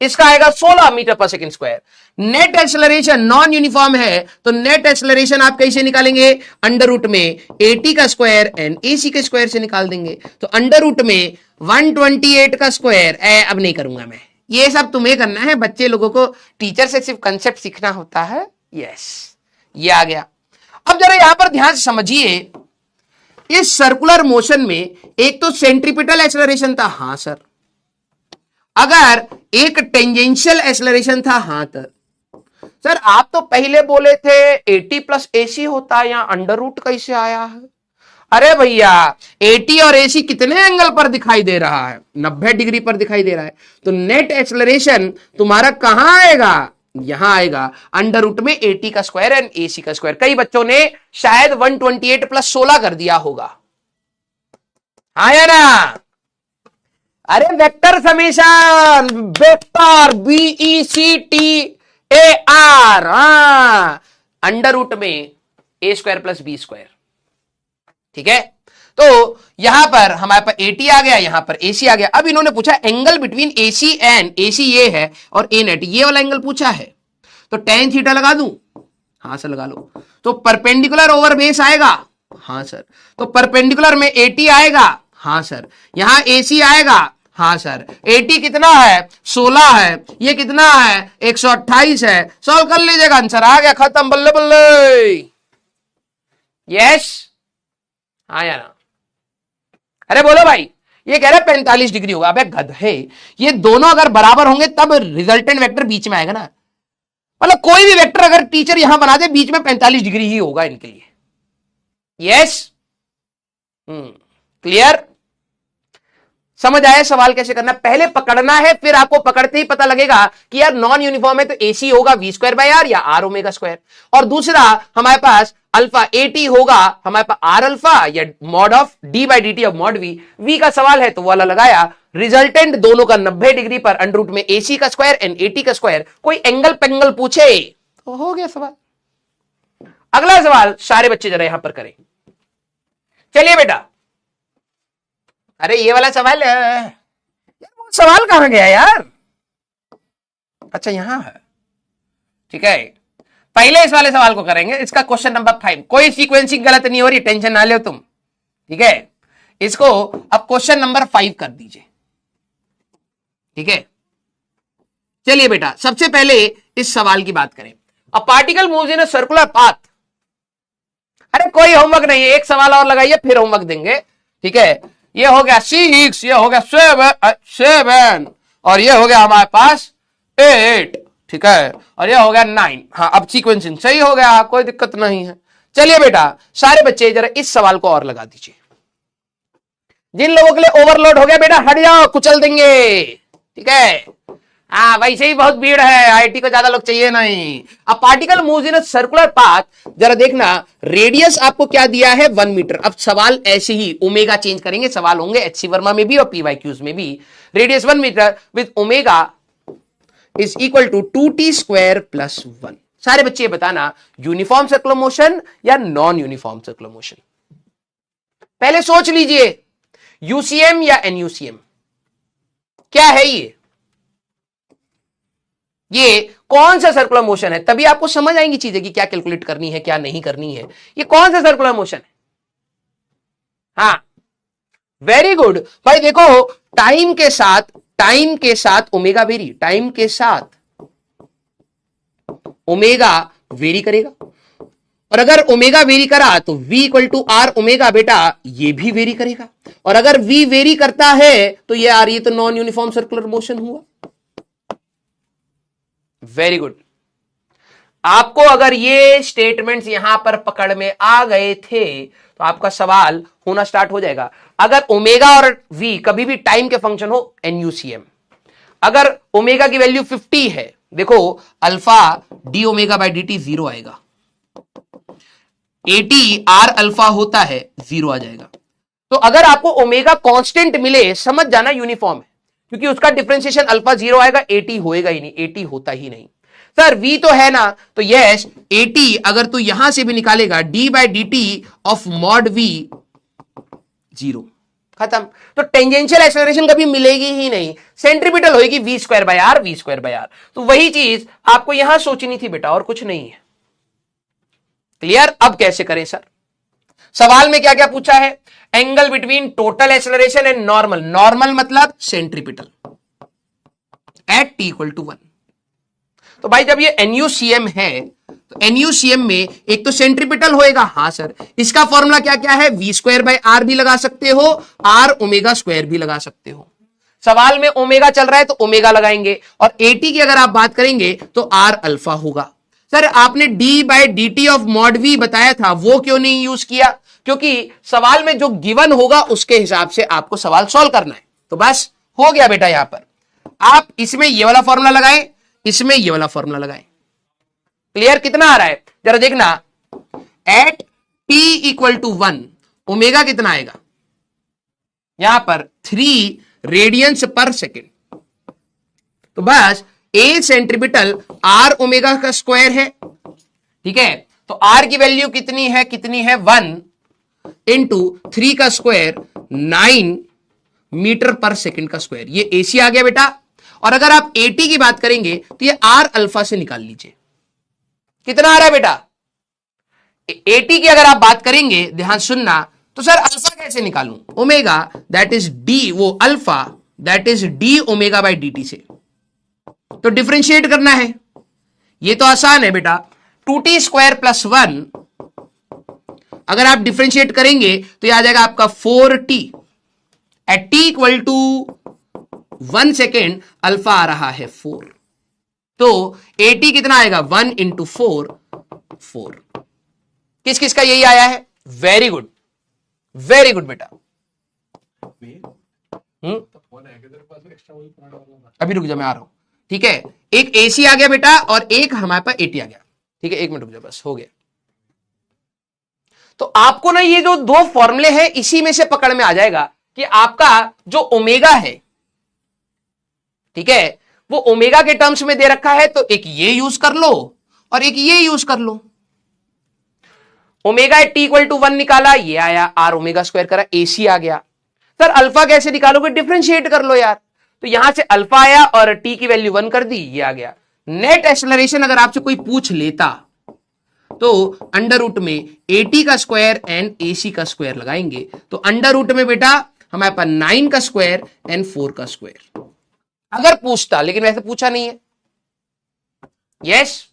इसका आएगा 16 मीटर पर second square. Net acceleration non uniform है, तो नेट एक्सेलरेशन आप कैसे निकालेंगे? अंडर रूट में AT का स्क्वायर एंड AC के स्क्वायर से निकाल देंगे। तो अंडर रूट में 128 का स्क्वायर, अब नहीं करूंगा मैं, ये सब तुम्हें करना है, बच्चे लोगों को टीचर से सिर्फ कंसेप्ट सीखना होता है। यस ये आ गया। अब जरा यहां पर ध्यान से समझिए, इस सर्कुलर मोशन में एक तो सेंट्रीपिटल एक्सेलरेशन था, हां सर, अगर एक टेंजेंशियल एक्सेलरेशन था, हां सर आप तो पहले बोले थे AT प्लस AC होता है, यहां अंडर रूट कैसे आया है? अरे भैया AT और AC कितने एंगल पर दिखाई दे रहा है? 90 डिग्री पर दिखाई दे रहा है। तो नेट एक्सेलरेशन तुम्हारा कहां आएगा? यहां आएगा अंडर रूट में AT का स्क्वायर एंड AC का स्क्वायर। कई बच्चों ने शायद 128 प्लस 16 कर दिया होगा, हाँ या ना? अरे vector summation, vector BECTAR, under root में A square plus B square, ठीक है। तो यहां पर हमारे पास AT आ गया, यहां पर AC आ गया। अब इन्होंने पूछा angle between AC and AC ये है और A नेट ये वाला एंगल पूछा है, तो tan थीटा लगा दूं? हां सर लगा लो। तो परपेंडिकुलर ओवर बेस आएगा, हां सर। तो परपेंडिकुलर में AT आएगा, हां सर। यहां AC आएगा, हां सर। AT कितना है? 16 है। ये कितना है? 128 है। सॉल्व कर लीजिएगा, आंसर आ गया, खत्म, बल्ले बल्ले। यस हाँ या ना? अरे बोलो भाई, ये कह रहा है 45 डिग्री होगा। अबे गधे, ये दोनों अगर बराबर होंगे तब रिजल्टेंट वेक्टर बीच में आएगा ना। मतलब कोई भी वेक्टर अगर टीचर यहां बना दे बीच में 45 डिग्री ही होगा इनके लिए। यस क्लियर, समझ आया सवाल कैसे करना? पहले पकड़ना है, फिर आपको पकड़ते ही पता लगेगा कि यार नॉन यूनिफॉर्म है तो AC होगा V स्क्वायर बाय R या R ओमेगा स्क्वायर, और दूसरा हमारे पास अल्फा AT होगा हमारे पास R अल्फा या mod of D by dt of mod V का सवाल है तो वाला लगाया। रिजल्टेंट दोनों का 90 डिग्री पर अंडर रूट में AC का स्क्वायर एंड AT का स्क्वायर। कोई एंगल पेंगल पूछे तो हो गया सवाल। अगला सवाल सारे बच्चे जरा यहां पर करें। चलिए बेटा, अरे ये वाला सवाल यार, वो सवाल कहां गया यार? अच्छा यहां है, ठीक है। पहले इस वाले सवाल को करेंगे, इसका क्वेश्चन नंबर 5। कोई सीक्वेंसिंग गलत नहीं हो रही, टेंशन ना लो तुम, ठीक है। इसको अब क्वेश्चन नंबर 5 कर दीजिए, ठीक है। चलिए बेटा, सबसे पहले इस सवाल की बात करें। A particle moves in a circular path. अरे कोई होमवर्क नहीं है, एक सवाल और लगाइए फिर होमवर्क देंगे, ठीक है। ये हो गया 6, ये हो गया 7 और ये हो गया हमारे पास 8, ठीक है, और ये हो गया 9। हाँ अब सीक्वेंसिंग सही हो गया, कोई दिक्कत नहीं है। चलिए बेटा सारे बच्चे जरा इस सवाल को और लगा दीजिए। जिन लोगों के लिए ओवरलोड हो गया बेटा हट जाओ, कुचल देंगे, ठीक है। हाँ, वैसे ही बहुत भीड़ है, आईटी को ज्यादा लोग चाहिए नहीं। अब particle moves in a circular path, जरा देखना, रेडियस आपको क्या दिया है 1 मीटर। अब सवाल ऐसे ही ओमेगा चेंज करेंगे, सवाल होंगे एचसी वर्मा में भी और पीवाईक्यूज में भी। Radius 1 metre with omega is equal to 2t square plus 1। सारे बच्चे बताना, यूनिफॉर्म सर्कुलर मोशन या नॉन यूनिफॉर्म सर्कुलर मोशन? पहले सोच लीजिए, यूसीएम या एनयूसीएम, क्या है ये कौन सा सर्कुलर मोशन है? तभी आपको समझ आएंगी चीजें कि क्या कैलकुलेट करनी है, क्या नहीं करनी है। ये कौन सा सर्कुलर मोशन है? हाँ, वेरी गुड भाई। देखो, टाइम के साथ ओमेगा वेरी, टाइम के साथ ओमेगा वेरी करेगा, और अगर ओमेगा वेरी करा तो v equal to R omega, बेटा ये भी वेरी करेगा। और अगर v वेरी करता है तो ये आर, ये तो नॉन यूनिफॉर्म सर्कुलर मोशन हुआ। Very good. आपको अगर ये स्टेटमेंट्स यहां पर पकड़ में आ गए थे तो आपका सवाल होना स्टार्ट हो जाएगा। अगर ओमेगा और v कभी भी टाइम के फंक्शन हो, एनयूसीएम, अगर ओमेगा की वैल्यू 50 है, देखो alpha D omega by D T 0 आएगा, 80 आर अल्फा होता है 0 आ जाएगा। तो अगर आपको ओमेगा कांस्टेंट मिले, समझ जाना यूनिफॉर्म है, क्योंकि उसका डिफरेंशिएशन अल्फा 0 आएगा, 80 होएगा ही नहीं, 80 होता ही नहीं। सर v तो है ना, तो यस 80 अगर तू यहां से भी निकालेगा, d by D T of mod v 0, खत्म। तो टेंजेंशियल एक्सेलरेशन कभी मिलेगी ही नहीं, सेंट्रीपिटल होगी v square by R, v square by R. तो वही चीज आपको यहां सोचनी थी बेटा, और कुछ नहीं है। क्लियर? अब कैसे करें सर? सवाल में क्या क्या पूछा है? Angle between total acceleration and normal, normal मतलब centripetal at t equal to 1। तो भाई जब ये एनयूसीएम है तो एनयूसीएम में एक तो सेंट्रीपिटल होएगा, हाँ सर। इसका फॉर्मूला क्या क्या है? v स्क्वायर बाय आर भी लगा सकते हो, आर ओमेगा स्क्वायर भी लगा सकते हो। सवाल में ओमेगा चल रहा है तो ओमेगा लगाएंगे, और 80 की अगर आप बात करेंगे तो आर अल्फा होगा। सर आपने d by D T of mod v बताया था, वो क्यों नहीं यूज किया? क्योंकि सवाल में जो गिवन होगा उसके हिसाब से आपको सवाल सॉल्व करना है। तो बस हो गया बेटा, यहां पर आप इसमें ये वाला फॉर्मूला लगाएं, इसमें ये वाला फॉर्मूला लगाएं। क्लियर? कितना आ रहा है जरा देखना, at t equal to 1 omega कितना आएगा यहां पर? 3 रेडियंस पर सेकेंड। तो बस a सेंट्रीपिटल r ओमेगा का स्क्वायर है, ठीक है। तो r की वैल्यू कितनी है? 1 इंटू 3 का स्क्वायर 9 मीटर पर सेकेंड का स्क्वायर, ये ac आ गया बेटा। और अगर आप 80 की बात करेंगे तो ये r अल्फा से निकाल लीजिए, कितना आ रहा है बेटा? 80 की अगर आप बात करेंगे, ध्यान सुनना, तो सर अल्फा कैसे निकालूं? ओमेगा दैट इज डी, वो alpha that is d omega by D T से। तो डिफरेंशिएट करना है, ये तो आसान है बेटा। 2t स्क्वायर प्लस 1 अगर आप डिफरेंशिएट करेंगे तो यह आ जाएगा आपका 4t at t equal to 1 second, alpha आ रहा है 4। तो 80 कितना आएगा? 1 इंटू 4, 4। किस किस का यही आया है? वेरी गुड, वेरी गुड बेटा। अभी रुक जा, मैं आ रहा हूं, ठीक है। एक AC आ गया बेटा और एक हमारे पास 80 आ गया, ठीक है। 1 मिनट रुक जा, बस हो गया। तो आपको ना ये जो दो फॉर्मूले हैं इसी में से पकड़ में आ जाएगा कि आपका जो ओमेगा है, ठीक है, वो ओमेगा के टर्म्स में दे रखा है, तो एक ये यूज कर लो और एक ये यूज कर लो। ओमेगा t इक्वल टू 1 निकाला, ये आया, आर ओमेगा स्क्वायर करा, AC आ गया। सर अल्फा कैसे निकालोगे? डिफरेंशिएट कर लो यार। तो यहां से अल्फा आया और t की वैल्यू 1 कर दी, ये आ गया। नेट एक्सेलरेशन अगर आपसे कोई पूछ लेता तो अंडर रूट में 80 का स्क्वायर एंड AC का स्क्वायर लगाएंगे। तो अंडर रूट में बेटा हमारे पास 9 का स्क्वायर एंड 4 का स्क्वायर, अगर पूछता, लेकिन वैसे पूछा नहीं है। यस,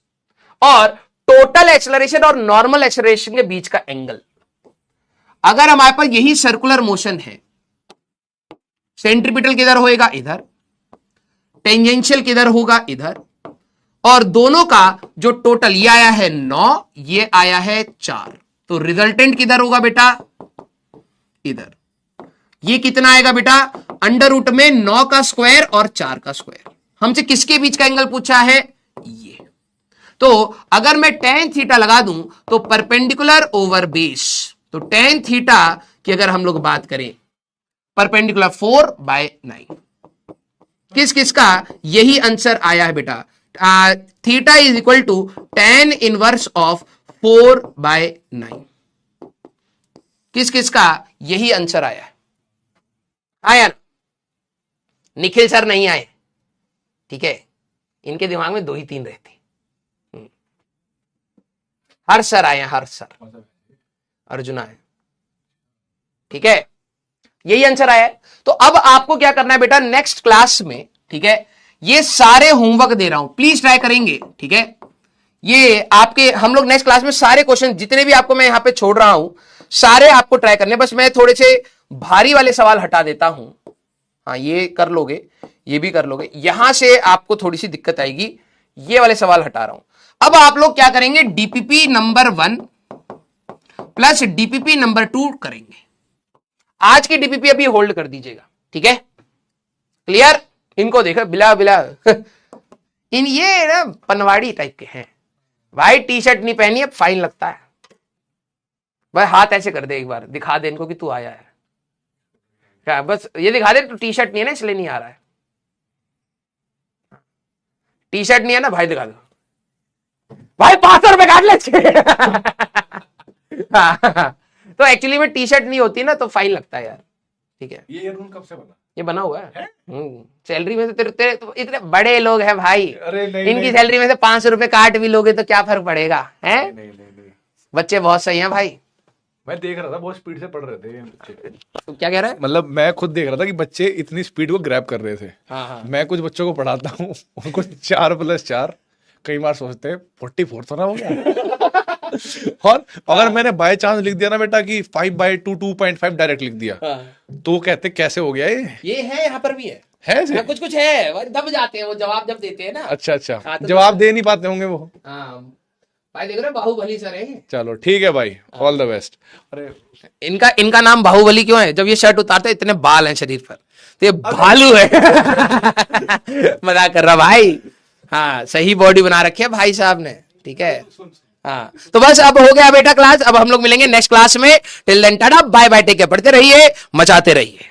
और टोटल एक्सेलरेशन और नॉर्मल एक्सेलरेशन के बीच का एंगल, अगर हमारे पास यही सर्कुलर मोशन है, सेंट्रीपिटल किधर होएगा? इधर। टेंजेंशियल किधर होगा? इधर। और दोनों का जो टोटल, ये आया है 9, ये आया है 4, तो रिजल्टेंट किधर होगा बेटा? इधर। ये कितना आएगा बेटा? अंडर रूट में 9 का स्क्वायर और 4 का स्क्वायर। हमसे किसके बीच का एंगल पूछा है? ये। तो अगर मैं tan थीटा लगा दूं तो परपेंडिकुलर ओवर बेस, तो tan थीटा की अगर हम लोग बात करें परपेंडिकुलर 4/9, किस किस का यही आंसर आया है बेटा। Theta is equal to tan inverse of 4/9, किस किस का यही आंसर आया है? आया ना? निखिल सर नहीं आए, ठीक है, इनके दिमाग में 2 ही 3 रहती। हर्ष सर आए हैं, हर्ष सर, अर्जुन आए, ठीक है, यही आंसर आया है। तो अब आपको क्या करना है बेटा, नेक्स्ट क्लास में, ठीक है, ये सारे होमवर्क दे रहा हूं, प्लीज ट्राई करेंगे, ठीक है। ये आपके हम लोग नेक्स्ट क्लास में सारे क्वेश्चन जितने भी आपको मैं यहां पे छोड़ रहा हूं सारे आपको ट्राई करने, बस मैं थोड़े से भारी वाले सवाल हटा देता हूं। हाँ, ये कर लोगे, ये भी कर लोगे, यहां से आपको थोड़ी सी दिक्कत आएगी, ये वाले सवाल हटा रहा हूं। अब आप लोग क्या करेंगे, DPP number 1 plus DPP number 2 करेंगे। आज की डीपीपी अभी होल्ड कर दीजिएगा, ठीक है, क्लियर। इनको देखो बिला बिला इन ये ना पनवाड़ी टाइप के हैं, भाई टी शर्ट नहीं पहनी, अब फाइन लगता है। भाई हाथ ऐसे कर दे, एक बार दिखा दे इनको कि तू आया है, क्या बस ये दिखा दे, तू टी शर्ट नहीं है ना इसलिए नहीं आ रहा है, टी शर्ट नहीं है ना भाई, दिखा दो भाई, 500 रुपए काट ले। तो एक्चुअली में टी शर्ट नहीं होती ना तो फाइन लगता है यार, ठीक है। ये रूल कब से बना? ये बना हुआ है? सैलरी में से तेरे तो इतने बड़े लोग हैं भाई, इनकी सैलरी में से 500 रुपए काट भी लोगे तो क्या फर्क पड़ेगा, है? नहीं। बच्चे बहुत सही हैं भाई, मैं देख रहा था बहुत स्पीड से पढ़ रहे थे बच्चे। तो क्या कह रहा है? मतलब मैं खुद देख रहा था कि बच्चे इतनी स्पीड को ग्रैब कर रहे थे। हाँ। मैं कुछ बच्चों को पढ़ाता हूँ, उनको 4+4 कई बार सोचते हैं 44 तो ना हो गया। और अगर मैंने बाय चांस लिख दिया ना बेटा कि 5/2 2.5 डायरेक्ट लिख दिया, तो कहते कैसे हो गया ये है, यहाँ पर भी है हाँ, कुछ है, दब जाते हैं वो जवाब जब देते हैं ना। अच्छा तो जवाब दे नहीं पाते होंगे वो। भाई देख रहे बाहुबली सर है। चलो ठीक है भाई, ऑल द बेस्ट। अरे इनका नाम बाहुबली क्यों है? जब ये शर्ट उतारते इतने बाल हैं शरीर पर, तो ये भालू है। मजाक कर रहा भाई, हाँ सही बॉडी बना रखी है भाई साहब ने, ठीक है। हाँ तो बस अब हो गया बेटा क्लास, अब हम लोग मिलेंगे नेक्स्ट क्लास में। Till then tata bye bye, take care, पढ़ते रहिए, मचाते रहिए।